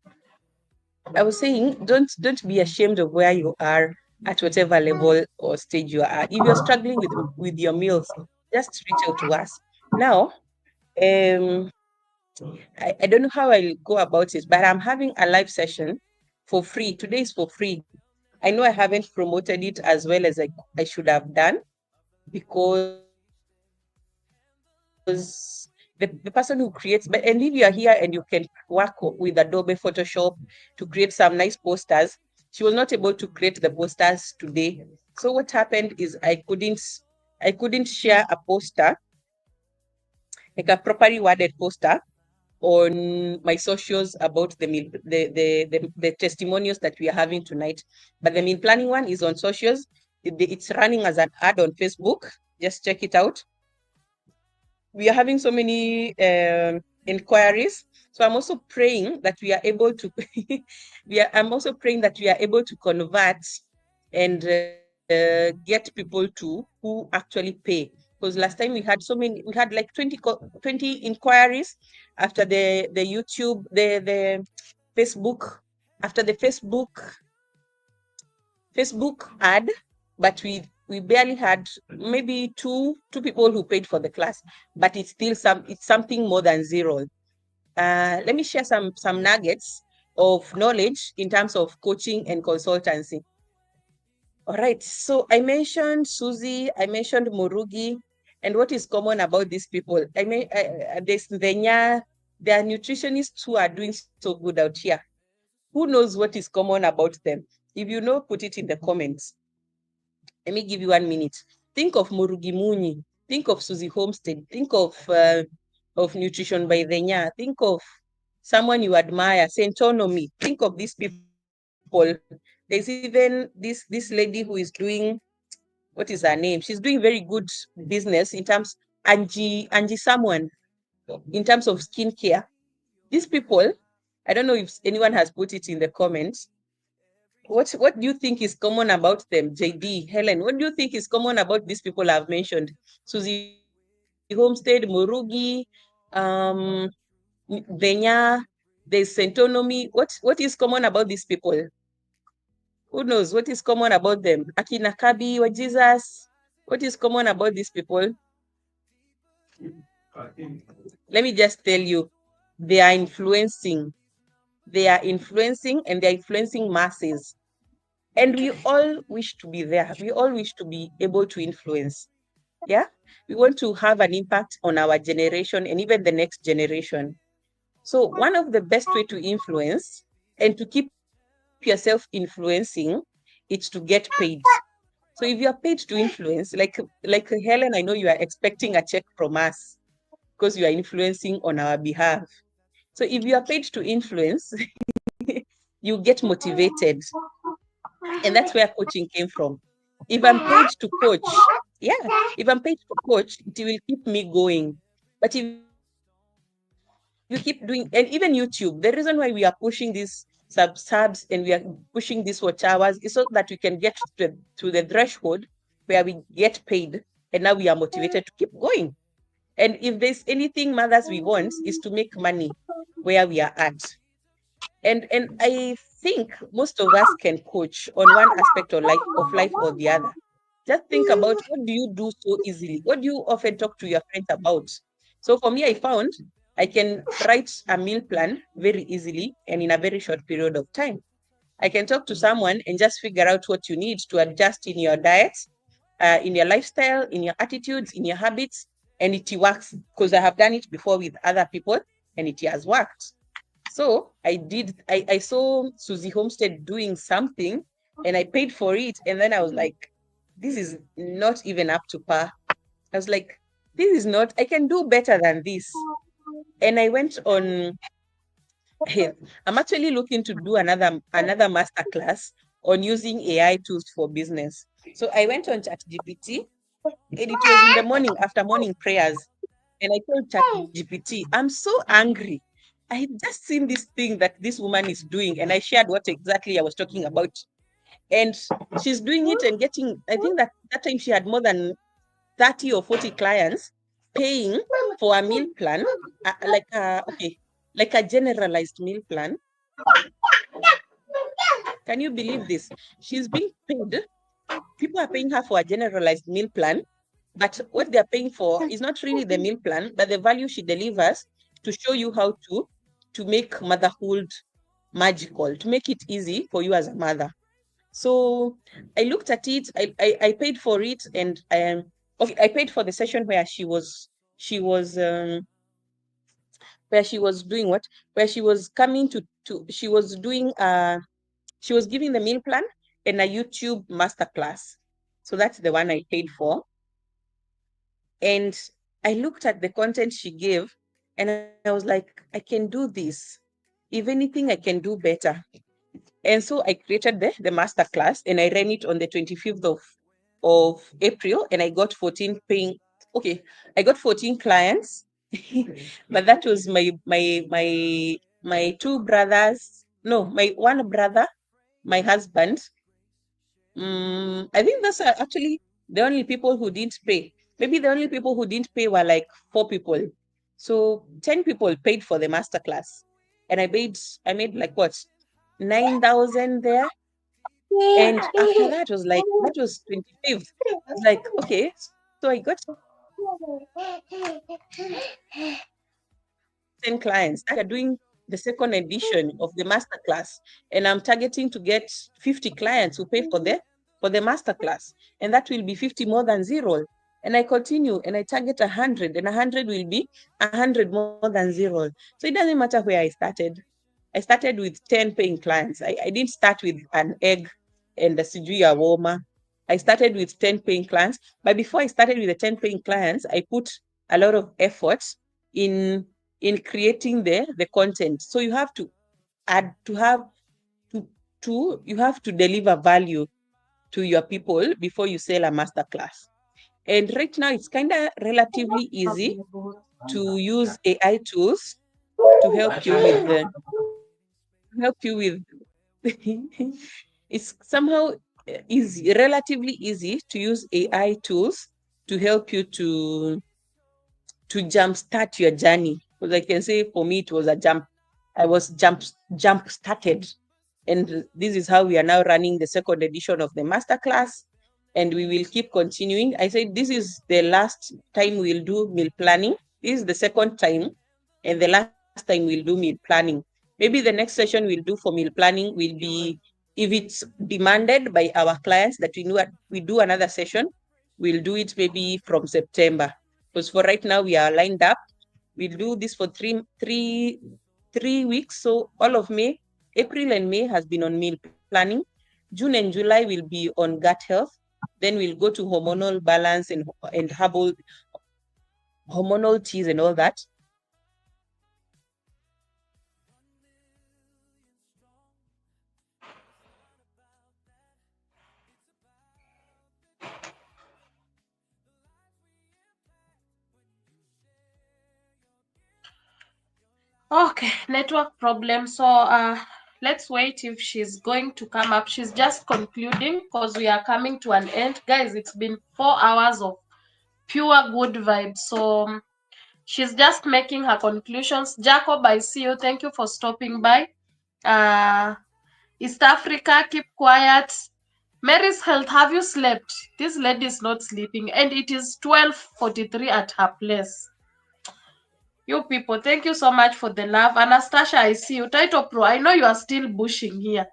I was saying, don't be ashamed of where you are at whatever level or stage you are. If you're struggling with your meals, just reach out to us. Now, um, I don't know how I'll go about it, but I'm having a live session for free. Today is for free. I know I haven't promoted it as well as I should have done, because the person who creates, and if you are here and you can work with Adobe Photoshop to create some nice posters, she was not able to create the posters today. So what happened is I couldn't share a poster, like a properly worded poster, on my socials about the testimonials that we are having tonight. But the meal planning one is on socials. It's running as an ad on Facebook. Just check it out. We are having so many inquiries. So I'm also praying that we are able to I'm also praying that we are able to convert and get people to who actually pay. Because last time we had like 20 inquiries after the YouTube, the Facebook, after the Facebook ad, but we barely had maybe two people who paid for the class, but it's something more than zero. Let me share some nuggets of knowledge in terms of coaching and consultancy. All right, so I mentioned Susie, I mentioned Murugi, and what is common about these people? There's there are nutritionists who are doing so good out here. Who knows what is common about them? If you know, put it in the comments. Let me give you 1 minute. Think of Murugi Muni. Think of Susie Homestead. Think of Nutrition by Denya. Think of someone you admire, Sentonomy. Think of these people. There's even this lady who is doing, what is her name? She's doing very good business in terms, Angie someone, in terms of skincare. These people, I don't know if anyone has put it in the comments, what do you think is common about them? JD, Helen, what do you think is common about these people I've mentioned? Susie Homestead, Murugi, um, Benya, there's Centonomy. What is common about these people? Who knows what is common about them? Akinakabi or Jesus? What is common about these people? Let me just tell you, they are influencing. They are influencing and they're influencing masses. And we all wish to be there. We all wish to be able to influence. Yeah. We want to have an impact on our generation and even the next generation. So one of the best way to influence and to keep yourself influencing is to get paid. So if you are paid to influence, like Helen, I know you are expecting a check from us because you are influencing on our behalf. So if you are paid to influence, you get motivated. And that's where coaching came from. If I'm paid to coach, yeah, if I'm paid to coach, it will keep me going. But if you keep doing, and even YouTube, the reason why we are pushing these subs and we are pushing these watch hours is so that we can get to the threshold where we get paid, and now we are motivated to keep going. And if there's anything mothers we want is to make money where we are at. And I think most of us can coach on one aspect of life or the other. Just think about, what do you do so easily? What do you often talk to your friends about? So for me, I found I can write a meal plan very easily and in a very short period of time. I can talk to someone and just figure out what you need to adjust in your diet, in your lifestyle, in your attitudes, in your habits, and it works because I have done it before with other people and it has worked. So I saw Susie Homestead doing something and I paid for it. And then I was like, this is not even up to par. I was like, this is not, I can do better than this. And I went on, I'm actually looking to do another master class on using AI tools for business. So I went on ChatGPT and it was in the morning after morning prayers. And I told ChatGPT, I'm so angry. I had just seen this thing that this woman is doing, and I shared what exactly I was talking about. And she's doing it and getting, I think that time she had more than 30 or 40 clients paying for a meal plan, okay, like a generalized meal plan. Can you believe this? She's being paid, people are paying her for a generalized meal plan, but what they're paying for is not really the meal plan, but the value she delivers to show you how to make motherhood magical, to make it easy for you as a mother. So I looked at it, I paid for it, and okay, I paid for the session where she was where she was doing what? Where she was coming to she was doing she was giving the meal plan and a YouTube masterclass. So that's the one I paid for. And I looked at the content she gave and I was like, I can do this. If anything, I can do better. And so I created the master class and I ran it on the 25th of April and I got 14 paying. Okay, I got 14 clients, but that was my two brothers. No, my one brother, my husband, I think that's actually the only people who didn't pay. Maybe the only people who didn't pay were like 4 people. So 10 people paid for the masterclass. And I made like what? 9,000 there. And after that was like, that was 25th. I was like, okay, so I got 10 clients. Now we are doing the second edition of the masterclass, and I'm targeting to get 50 clients who pay for the masterclass, and that will be 50 more than zero. And I continue and I target 100, and 100 will be 100 more than zero. So it doesn't matter where I started. I started with 10 paying clients. I didn't start with an egg and a Sijuya warmer. I started with 10 paying clients. But before I started with the 10 paying clients, I put a lot of effort in creating the content. So you have to add to have you have to deliver value to your people before you sell a masterclass. And right now it's kind of relatively easy to use AI tools to help you with It's somehow easy, relatively easy to use AI tools to help you to jumpstart your journey. Because I can say for me, it was a jump. I was jump started, and this is how we are now running the second edition of the masterclass, and we will keep continuing. I said this is the last time we'll do meal planning. This is the second time, and the last time we'll do meal planning. Maybe the next session we'll do for meal planning will be, if it's demanded by our clients that we do another session, we'll do it maybe from September, because for right now we are lined up. We'll do this for three weeks. So all of May, April and May has been on meal planning. June and July will be on gut health. Then we'll go to hormonal balance and herbal hormonal teas and all that. Okay, network problem. So let's wait if she's going to come up. She's just concluding because we are coming to an end. Guys, it's been 4 hours of pure good vibes. So she's just making her conclusions. Jacob, I see you. Thank you for stopping by. East Africa, keep quiet. Mary's health, have you slept? This lady is not sleeping, and it is 12:43 at her place. You people, thank you so much for the love. Anastasia, I see you. Title Pro, I know you are still bushing here.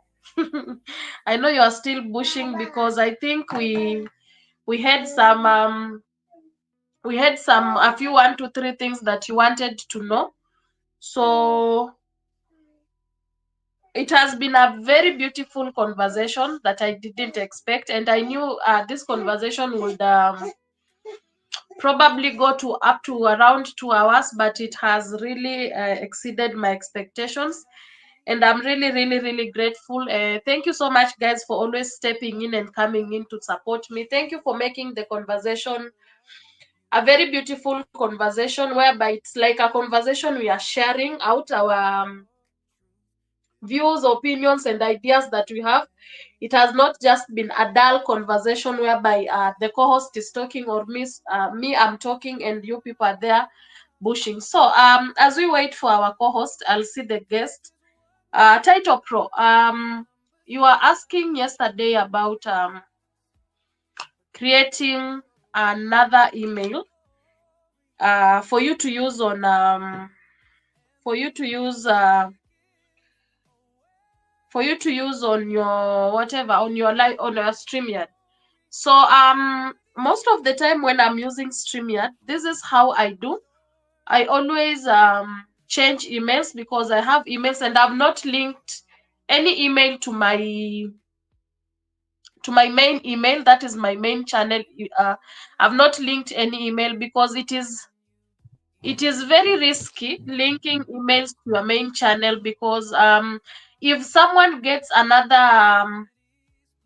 I know you are still bushing because I think we had some a few 1 2 3 things that you wanted to know. So it has been a very beautiful conversation that I didn't expect, and I knew this conversation would probably go to up to around 2 hours, but it has really exceeded my expectations, and I'm really really really grateful. Thank you so much, guys, for always stepping in and coming in to support me. Thank you for making the conversation a very beautiful conversation, whereby it's like a conversation we are sharing out our views, opinions, and ideas that we have. It has not just been a dull conversation whereby the co-host is talking, or me I'm talking, and you people are there bushing. So as we wait for our co-host, I'll see the guest. Title Pro, you were asking yesterday about creating another email for you to use on for you to use on your whatever, on your live, on your StreamYard. So most of the time when I'm using StreamYard, this is how I do. I always change emails, because I have emails and I've not linked any email to my main email. That is my main channel. I've not linked any email because it is very risky linking emails to your main channel, because if someone gets another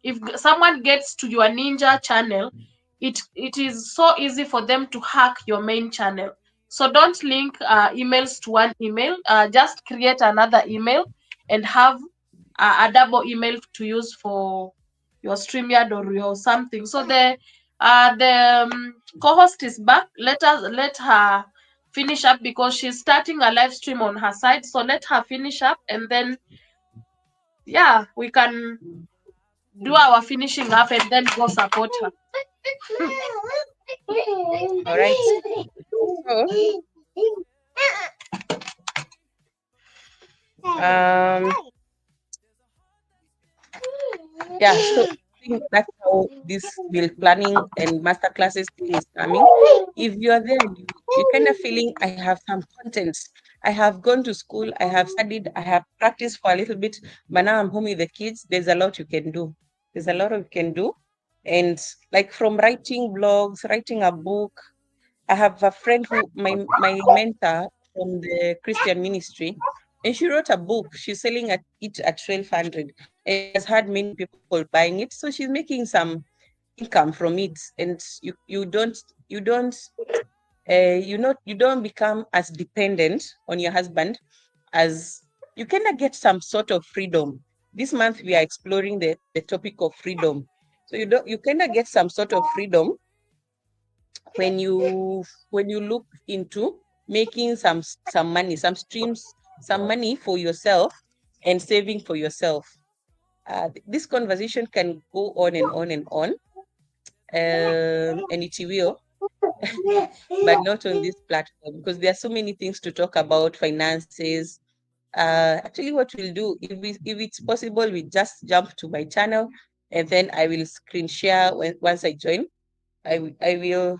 if someone gets to your ninja channel, it is so easy for them to hack your main channel. So don't link emails to one email. Just create another email and have a double email to use for your StreamYard or your something. So the co-host is back. Let her finish up, because she's starting a live stream on her side. So let her finish up, and then yeah, we can do our finishing up and then go support her. All right. So, yeah, so I think that's how this meal planning and master classes thing is coming. If you are there and you're kind of feeling, I have some content, I have gone to school, I have studied, I have practiced for a little bit, but now I'm home with the kids, there's a lot you can do. There's a lot you can do. And like from writing blogs, writing a book. I have a friend who, my mentor from the Christian ministry, and she wrote a book. She's selling it at 1,200, and she has had many people buying it. So she's making some income from it, and you don't become as dependent on your husband, as you kind of get some sort of freedom. this month we are exploring the topic of freedom. So you kind of get some sort of freedom when you look into making some money, some streams, some money for yourself and saving for yourself. This conversation can go on and on and on, and it will, but not on this platform because there are so many things to talk about, finances. Actually, what we'll do, if it's possible, we just jump to my channel, and then I will screen share once I join. I will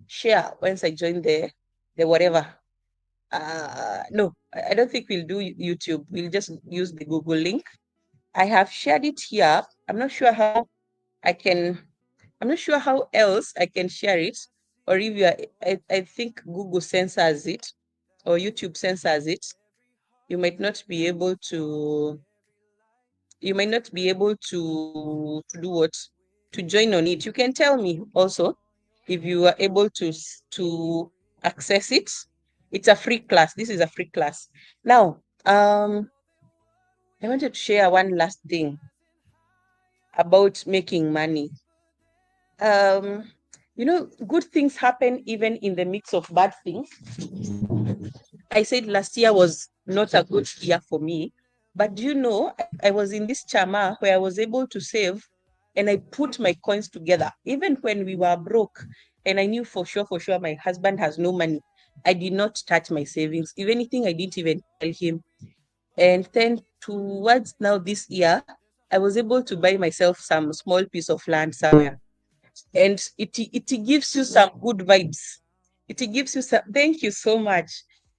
share once I join the whatever. No, I don't think we'll do YouTube. We'll just use the Google link. I have shared it here. I'm not sure how I can. I'm not sure how else I can share it, or if you are. I think Google censors it, or YouTube censors it. You might not be able to. You might not be able to do what, to join on it. You can tell me also if you are able to access it. It's a free class. This is a free class. Now, I wanted to share one last thing about making money. Um, good things happen even in the midst of bad things. I said last year was not a good year for me, but do you know, I was in this chama where I was able to save and I put my coins together, even when we were broke. And I knew for sure, my husband has no money. I did not touch my savings. If anything, I didn't even tell him. And then towards now this year, I was able to buy myself some small piece of land somewhere. And it gives you some good vibes. It gives you some, thank you so much.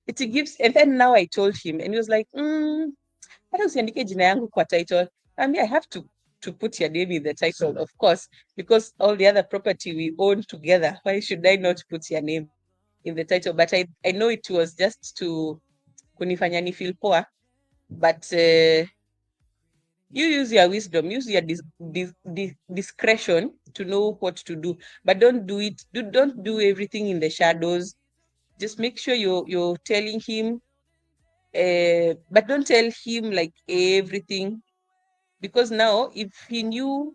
It gives, and then now I told him, and he was like, hata usiandike jina yangu kwa title. I mean, I have to put your name in the title, of course, because all the other property we own together. Why should I not put your name in the title? But I know it was just to kunifanya ni feel poor, but you use your wisdom, use your discretion to know what to do, but don't do everything in the shadows. Just make sure you're telling him, but don't tell him like everything, because now if he knew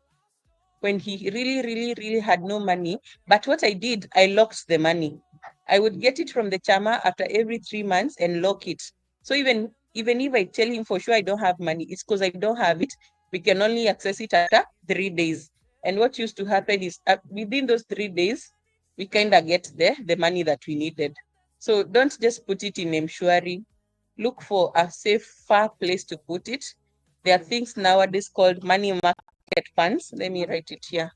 when he really had no money. But what I did, I locked the money. I would get it from the chama after every 3 months and lock it. So even if I tell him for sure I don't have money, it's because I don't have it. We can only access it after 3 days. And what used to happen is within those 3 days, we kind of get the money that we needed. So don't just put it in Mshwari. Look for a safe, far place to put it. There are things nowadays called money market funds. Let me write it here,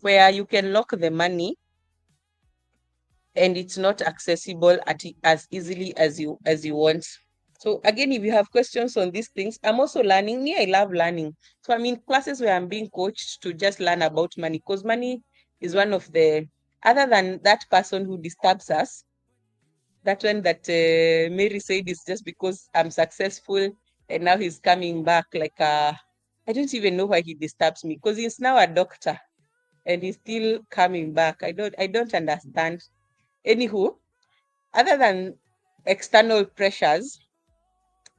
where you can lock the money and it's not accessible as easily as you want. So again, if you have questions on these things, I'm also learning. Me, I love learning. So I'm in classes where I'm being coached to just learn about money, because money is one of the, other than that person who disturbs us, that one that Mary said is just because I'm successful and now he's coming back like I don't even know why he disturbs me, because he's now a doctor and he's still coming back. I don't understand. Anywho, other than external pressures,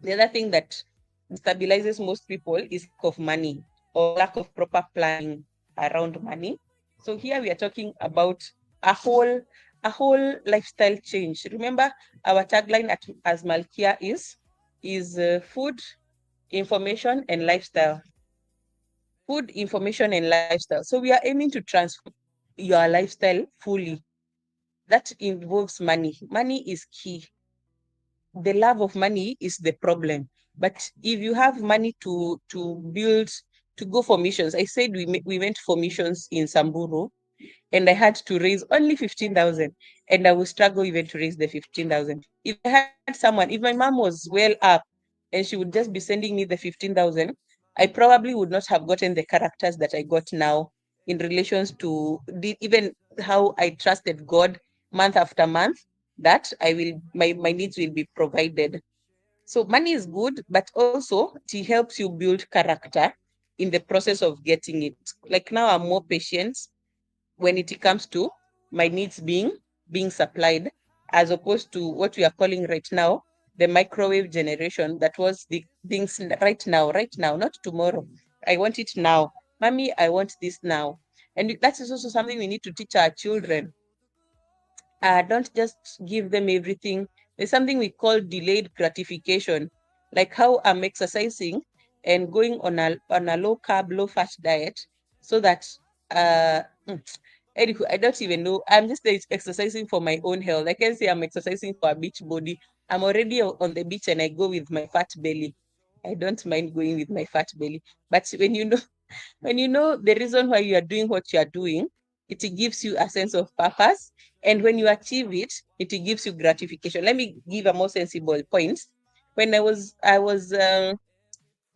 the other thing that stabilizes most people is lack of money or lack of proper planning around money. So here we are talking about a whole lifestyle change. Remember, our tagline as Malkia is food, information, and lifestyle. Food, information, and lifestyle. So we are aiming to transform your lifestyle fully. That involves money. Money is key. The love of money is the problem. But if you have money to build, to go for missions, I said we went for missions in Samburu, and I had to raise only 15,000, and I will struggle even to raise the 15,000. If I had someone, if my mom was well up and she would just be sending me the 15,000, I probably would not have gotten the characters that I got now in relations to even how I trusted God month after month that my needs will be provided. So money is good, but also it helps you build character in the process of getting it. Like now I'm more patient when it comes to my needs being supplied, as opposed to what we are calling right now the microwave generation that was the things right now, not tomorrow. I want it now. Mommy, I want this now. And that is also something we need to teach our children. Don't just give them everything. There's something we call delayed gratification, like how I'm exercising and going on a low carb, low fat diet, so that uh, mm, anyway, I don't even know. I'm just exercising for my own health. I can say I'm exercising for a beach body. I'm already on the beach and I go with my fat belly. I don't mind going with my fat belly. But when you know the reason why you are doing what you are doing, it gives you a sense of purpose. And when you achieve it, it gives you gratification. Let me give a more sensible point. When I was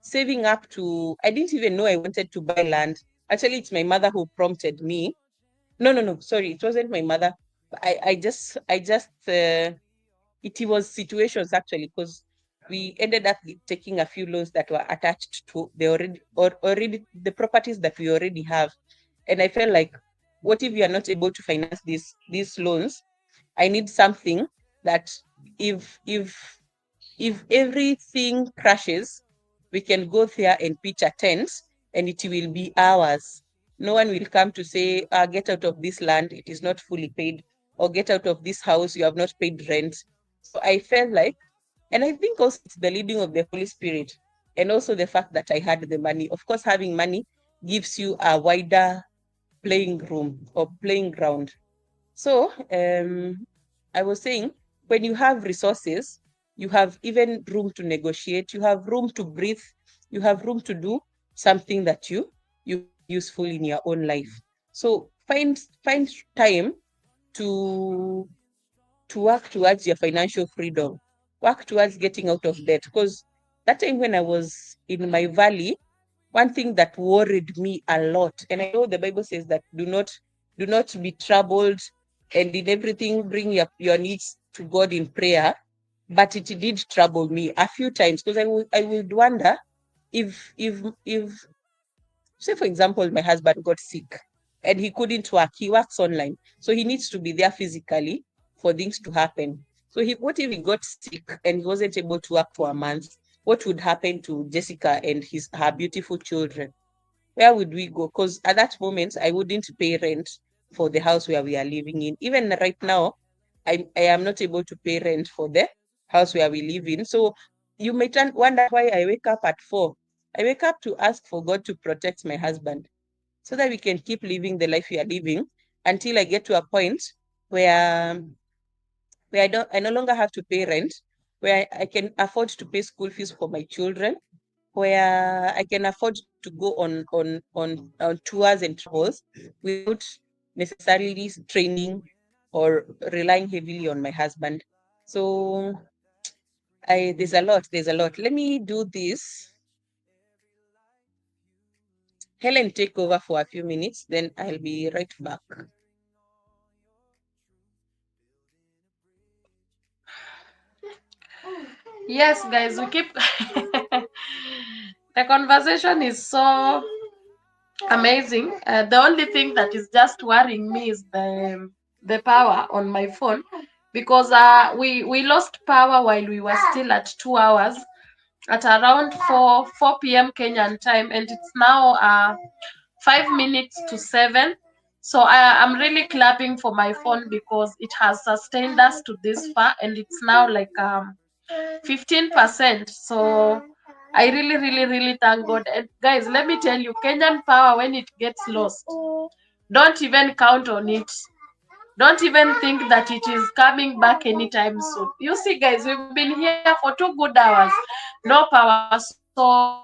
saving up to, I didn't even know I wanted to buy land. Actually, it's my mother who prompted me. No, sorry, it wasn't my mother. I just it was situations actually, because we ended up taking a few loans that were attached to the already the properties that we already have. And I felt like, what if we are not able to finance these loans? I need something that if if if everything crashes, we can go there and pitch a tent and it will be ours. No one will come to say, get out of this land, it is not fully paid, or get out of this house, you have not paid rent. So I felt like, and I think also it's the leading of the Holy Spirit, and also the fact that I had the money. Of course, having money gives you a wider playing room or playing ground. So I was saying, when you have resources, you have even room to negotiate, you have room to breathe, you have room to do something that you find useful in your own life. So find time to work towards your financial freedom, work towards getting out of debt. Because that time when I was in my valley, one thing that worried me a lot, and I know the Bible says that do not be troubled, and in everything bring your needs to God in prayer. But it did trouble me a few times, because I would wonder if say for example my husband got sick and he couldn't work. He works online, so he needs to be there physically for things to happen. So what if he got sick and he wasn't able to work for a month? What would happen to Jessica and her beautiful children? Where would we go? Because at that moment, I wouldn't pay rent for the house where we are living in. Even right now, I am not able to pay rent for the house where we live in. So you may wonder why I wake up at 4. I wake up to ask for God to protect my husband so that we can keep living the life we are living until I get to a point where I no longer have to pay rent, where I can afford to pay school fees for my children, where I can afford to go on tours and travels without necessarily training or relying heavily on my husband. So there's a lot. Let me do this. Helen, take over for a few minutes, then I'll be right back. Yes, guys, we keep the conversation is so amazing. The only thing that is just worrying me is the power on my phone, because we lost power while we were still at 2 hours at around 4 p.m. Kenyan time, and it's now 5 minutes to 7. So I'm really clapping for my phone because it has sustained us to this far, and it's now like 15%. So I really, really, really thank God. And guys, let me tell you, Kenyan power, when it gets lost, don't even count on it. Don't even think that it is coming back anytime soon. You see, guys, we've been here for 2 good hours, no power. So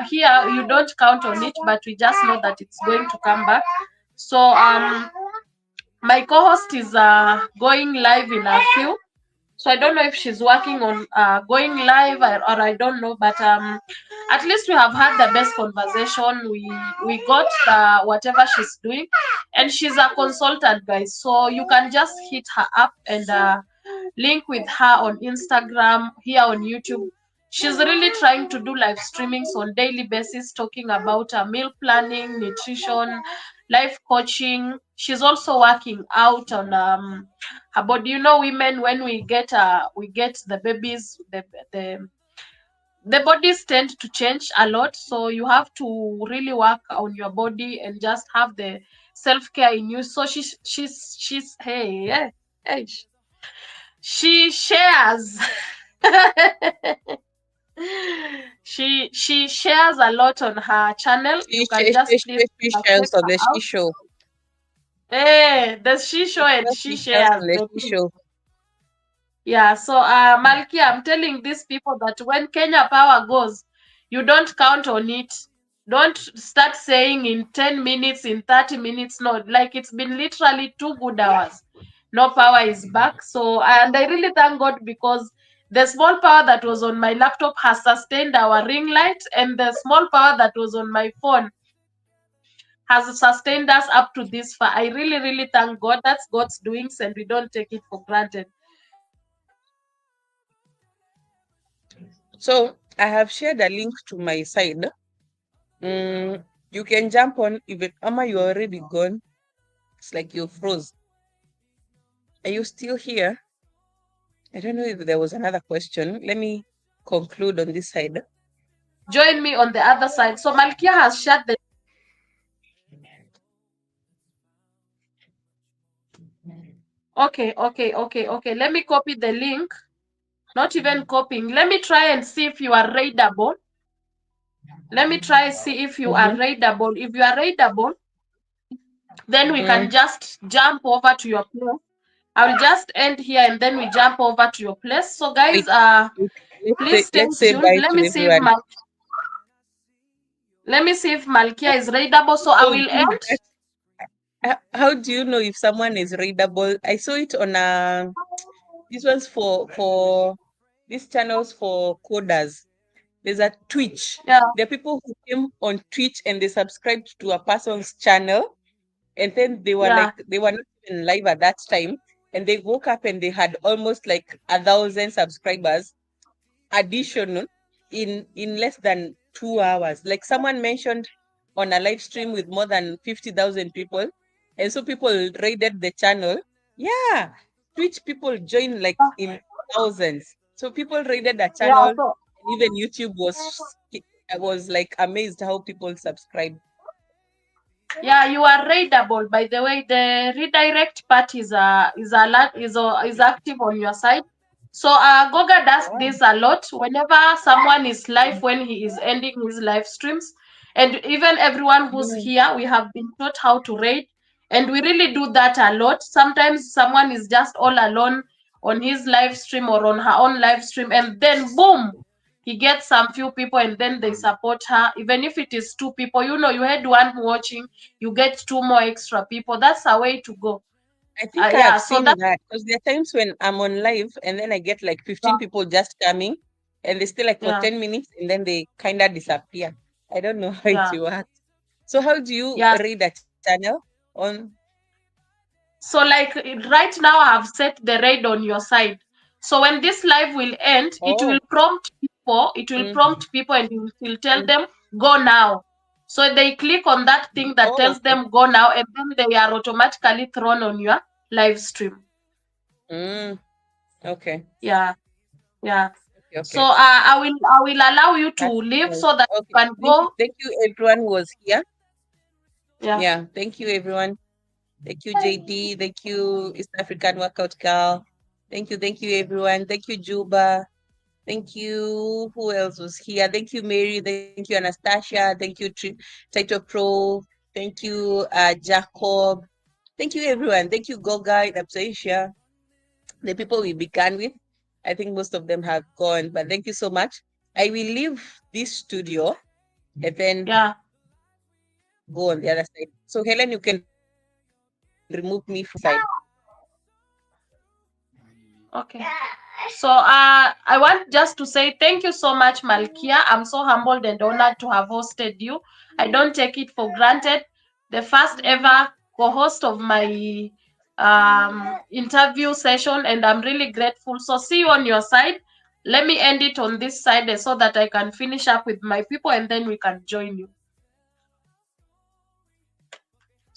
here you don't count on it, but we just know that it's going to come back. So my co-host is going live in a few. So I don't know if she's working on going live, or I don't know, but at least we have had the best conversation. We got the whatever she's doing, and she's a consultant, guys. So you can just hit her up and link with her on Instagram, here on YouTube. She's really trying to do live streamings on daily basis, talking about meal planning, nutrition, life coaching. She's also working out on her body. You know, women, when we get the babies, the bodies tend to change a lot, so you have to really work on your body and just have the self-care in you. So she's hey, hey, hey, she shares she shares a lot on her channel. You can just please She check shares on her the she out. show. Hey, the she show and she She shares shares on the the she link. show. Yeah, so Malki, I'm telling these people that when Kenya Power goes, you don't count on it. Don't start saying in 10 minutes, in 30 minutes. No, like it's been literally 2 good hours. No power is back. So, and I really thank God because the small power that was on my laptop has sustained our ring light, and the small power that was on my phone has sustained us up to this far. I really, really thank God. That's God's doings, and we don't take it for granted. So I have shared a link to my side. You can jump on even Amma, you're already gone. It's like you froze. Are you still here? I don't know if there was another question. Let me conclude on this side. Join me on the other side. So Malkia has shared the. Okay. Let me copy the link. Not even copying. Let me try and see if you are readable. Let me try and see if you are readable. If you are readable, then we can just jump over to your place. I will just end here and then we jump over to your place. So guys, Wait, wait, please stay let's say tuned. bye to everyone. Let me see if Malkia is readable. So I So will use end. that. How do you know if someone is readable? I saw it on this one's for these channels for coders. There's a Twitch. Yeah, There are people who came on Twitch and they subscribed to a person's channel, and then yeah. they were not even live at that time, and they woke up and they had almost like 1,000 subscribers additional in less than 2 hours. Like someone mentioned on a live stream with more than 50,000 people, and so people raided the channel. Yeah, Twitch people joined like in thousands. So people raided the Yeah, channel, so and even YouTube was like amazed how people subscribe. yeah, you are readable. By the way, the redirect part is alert is active on your side. So Goga does Wow. this a lot. Whenever someone is live, when he is ending his live streams, and even everyone who's Mm. here, we have been taught how to raid, and we really do that a lot. Sometimes someone is just all alone on his live stream or on her own live stream, and then boom, he gets some few people and then they support her. Even if it is 2 people, you had one watching, you get 2 more extra people. That's a way to go. I think I have Yeah, so seen that's that because there are times when I'm on live and then I get like 15 people just coming and they stay like for yeah, 10 minutes and then they kind of disappear. I don't know how it yeah, works. So how do you yeah. read a channel on? So like right now I have set the raid on your side. So when this live will end, it Oh, will prompt people, mm, and it will tell mm. them go now. So they click on that thing that Oh, tells okay. them go now, and then they are automatically thrown on your live stream. Mm, okay. Yeah, yeah. Okay. So Okay. I will allow you to That's leave nice. so that Okay. you can go. Thank you everyone who was here. Yeah. Yeah. Thank you everyone. Thank you, JD. Thank you, East African Workout Girl. Thank you everyone. Thank you, Juba. Thank you. Who else was here? Thank you, Mary. Thank you, Anastasia. Thank you, Taito Pro. Thank you, Jacob. Thank you, everyone. Thank you, Goga, Absaisha. The people we began with. I think most of them have gone, but thank you so much. I will leave this studio and then Yeah. go on the other side. So, Helen, you can remove me from the side. Okay. So I want just to say thank you so much, Malkia. I'm so humbled and honored to have hosted you. I don't take it for granted. The first ever co-host of my interview session, and I'm really grateful. So see you on your side. Let me end it on this side so that I can finish up with my people and then we can join you.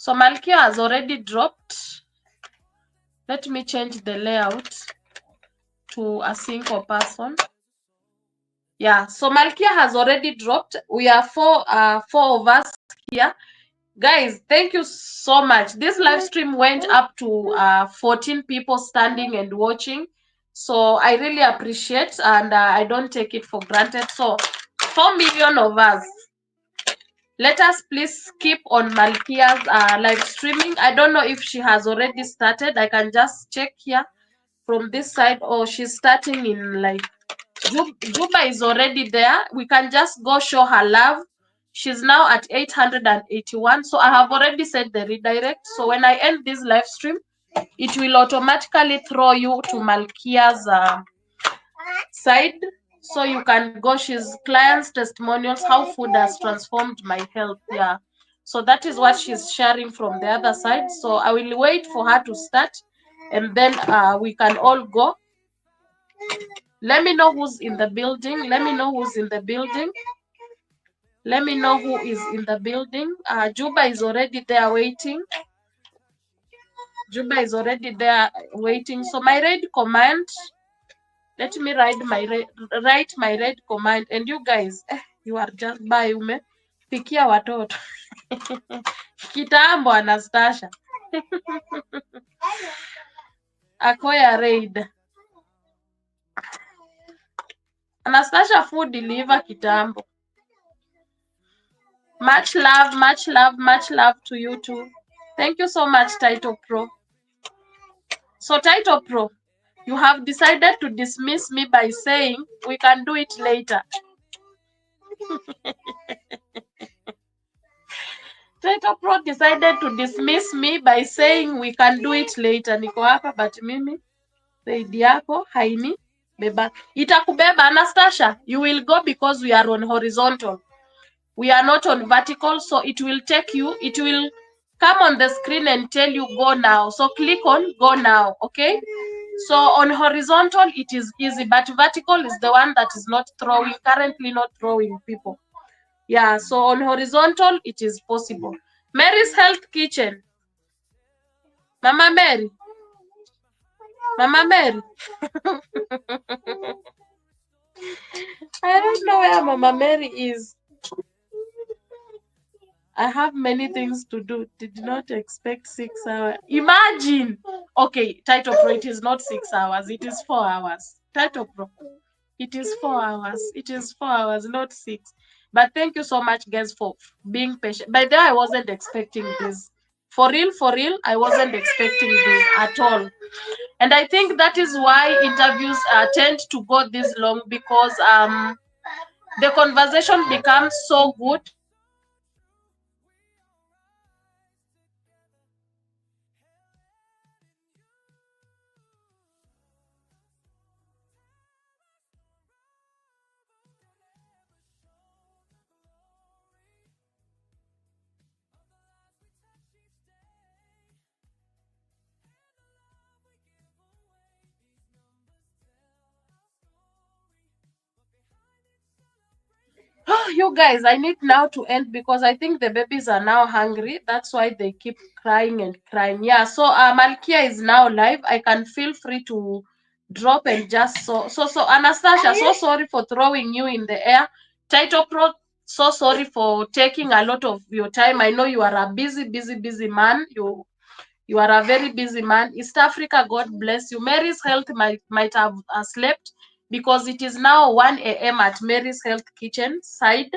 So Malkia has already dropped. Let me change the layout to a single person. Yeah, so Malkia has already dropped. We are four of us here. Guys, thank you so much. This live stream went up to 14 people standing and watching. So I really appreciate, and I don't take it for granted. So 4 million of us. Let us please keep on Malkia's live streaming. I don't know if she has already started. I can just check here from this side. Oh, she's starting in like Juba is already there. We can just go show her love. She's now at 881. So I have already set the redirect. So when I end this live stream, it will automatically throw you to Malkia's side. So you can go. She's clients' testimonials, how food has transformed my health. Yeah. So that is what she's sharing from the other side. So I will wait for her to start, and then we can all go. Let me know who's in the building. Let me know who's in the building. Let me know who is in the building. Juba is already there waiting. Juba is already there waiting. So my red command. Let me write my red command. And you guys, you are just by ume. Pikia watoto. Kitambo Anastasia. Akoya raid. Anastasia food deliver kitambo. Much love, much love, much love to you too. Thank you so much, Title Pro. So Title Pro, you have decided to dismiss me by saying we can do it later. Title Pro decided to dismiss me by saying we can do it later. Niko hapa but mimi zaidi yako haini beba. Itakubeba Anastasia. You will go because we are on horizontal. We are not on vertical, so it will take you. It will come on the screen and tell you go now. So click on go now, okay? So on horizontal, it is easy, but vertical is the one that is not throwing, currently not throwing people. Yeah, so on horizontal, it is possible. Mary's Health Kitchen. Mama Mary. Mama Mary. I don't know where Mama Mary is. I have many things to do. Did not expect 6 hours. Imagine. Okay, Title Pro, it is not 6 hours. It is 4 hours. Title Pro, it is 4 hours. It is 4 hours, not 6. But thank you so much, guys, for being patient. By the way, I wasn't expecting this. For real, I wasn't expecting this at all. And I think that is why interviews tend to go this long, because the conversation becomes so good. You guys, I need now to end because I think the babies are now hungry. That's why they keep crying and crying. Yeah, so Malkia is now live. I can feel free to drop and just so Anastasia, so sorry for throwing you in the air. Title Pro, so sorry for taking a lot of your time. I know you are a busy man. You are a very busy man. East Africa, God bless you. Mary's Health might have slept because it is now 1 a.m. at Mary's Health Kitchen side.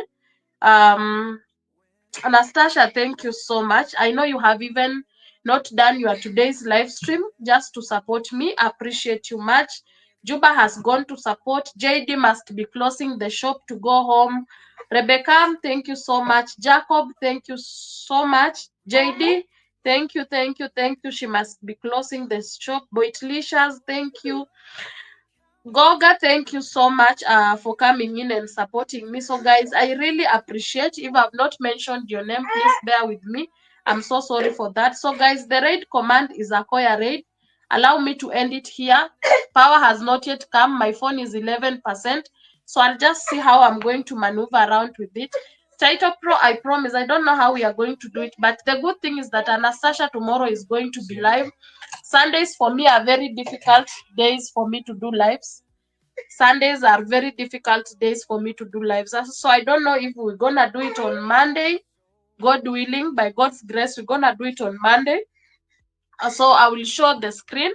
Anastasia, thank you so much. I know you have even not done your today's live stream just to support me. Appreciate you much. Juba has gone to support. JD must be closing the shop to go home. Rebecca, thank you so much. Jacob, thank you so much. JD, thank you. She must be closing the shop. Boitlicious, thank you. Goga, thank you so much for coming in and supporting me. So, guys, I really appreciate. If I've not mentioned your name, please bear with me. I'm so sorry for that. So, guys, the raid command is Akoya raid. Allow me to end it here. Power has not yet come. My phone is 11%. So, I'll just see how I'm going to maneuver around with it. Title Pro, I promise. I don't know how we are going to do it, but the good thing is that Anastasia tomorrow is going to be live. Sundays for me are very difficult days for me to do lives. Sundays are very difficult days for me to do lives. So I don't know if we're gonna do it on Monday. God willing, by God's grace, we're gonna do it on Monday. So I will show the screen,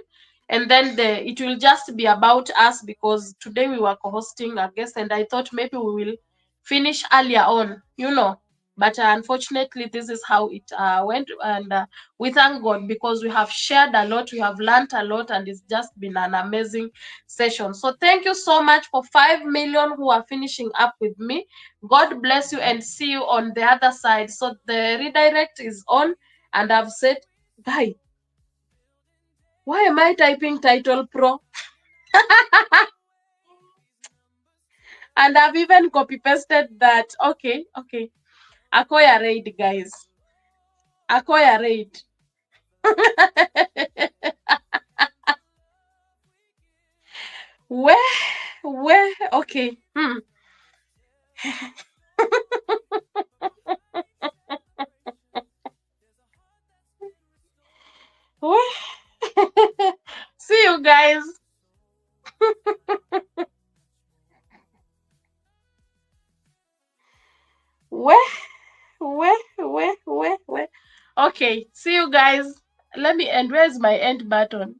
and then it will just be about us, because today we were co-hosting a guest, and I thought maybe we will finish earlier on, but unfortunately this is how it went. And we thank God, because we have shared a lot, we have learned a lot, and it's just been an amazing session. So thank you so much for 5 million who are finishing up with me. God bless you, and see you on the other side. So the redirect is on, and I've said, guy, why am I typing Title Pro? And I've even copy pasted that. Okay. Akoya raid, guys. Akoya raid. Where? Okay. Where? See you guys. Where? Okay. See you guys. Let me end. Where's my end button?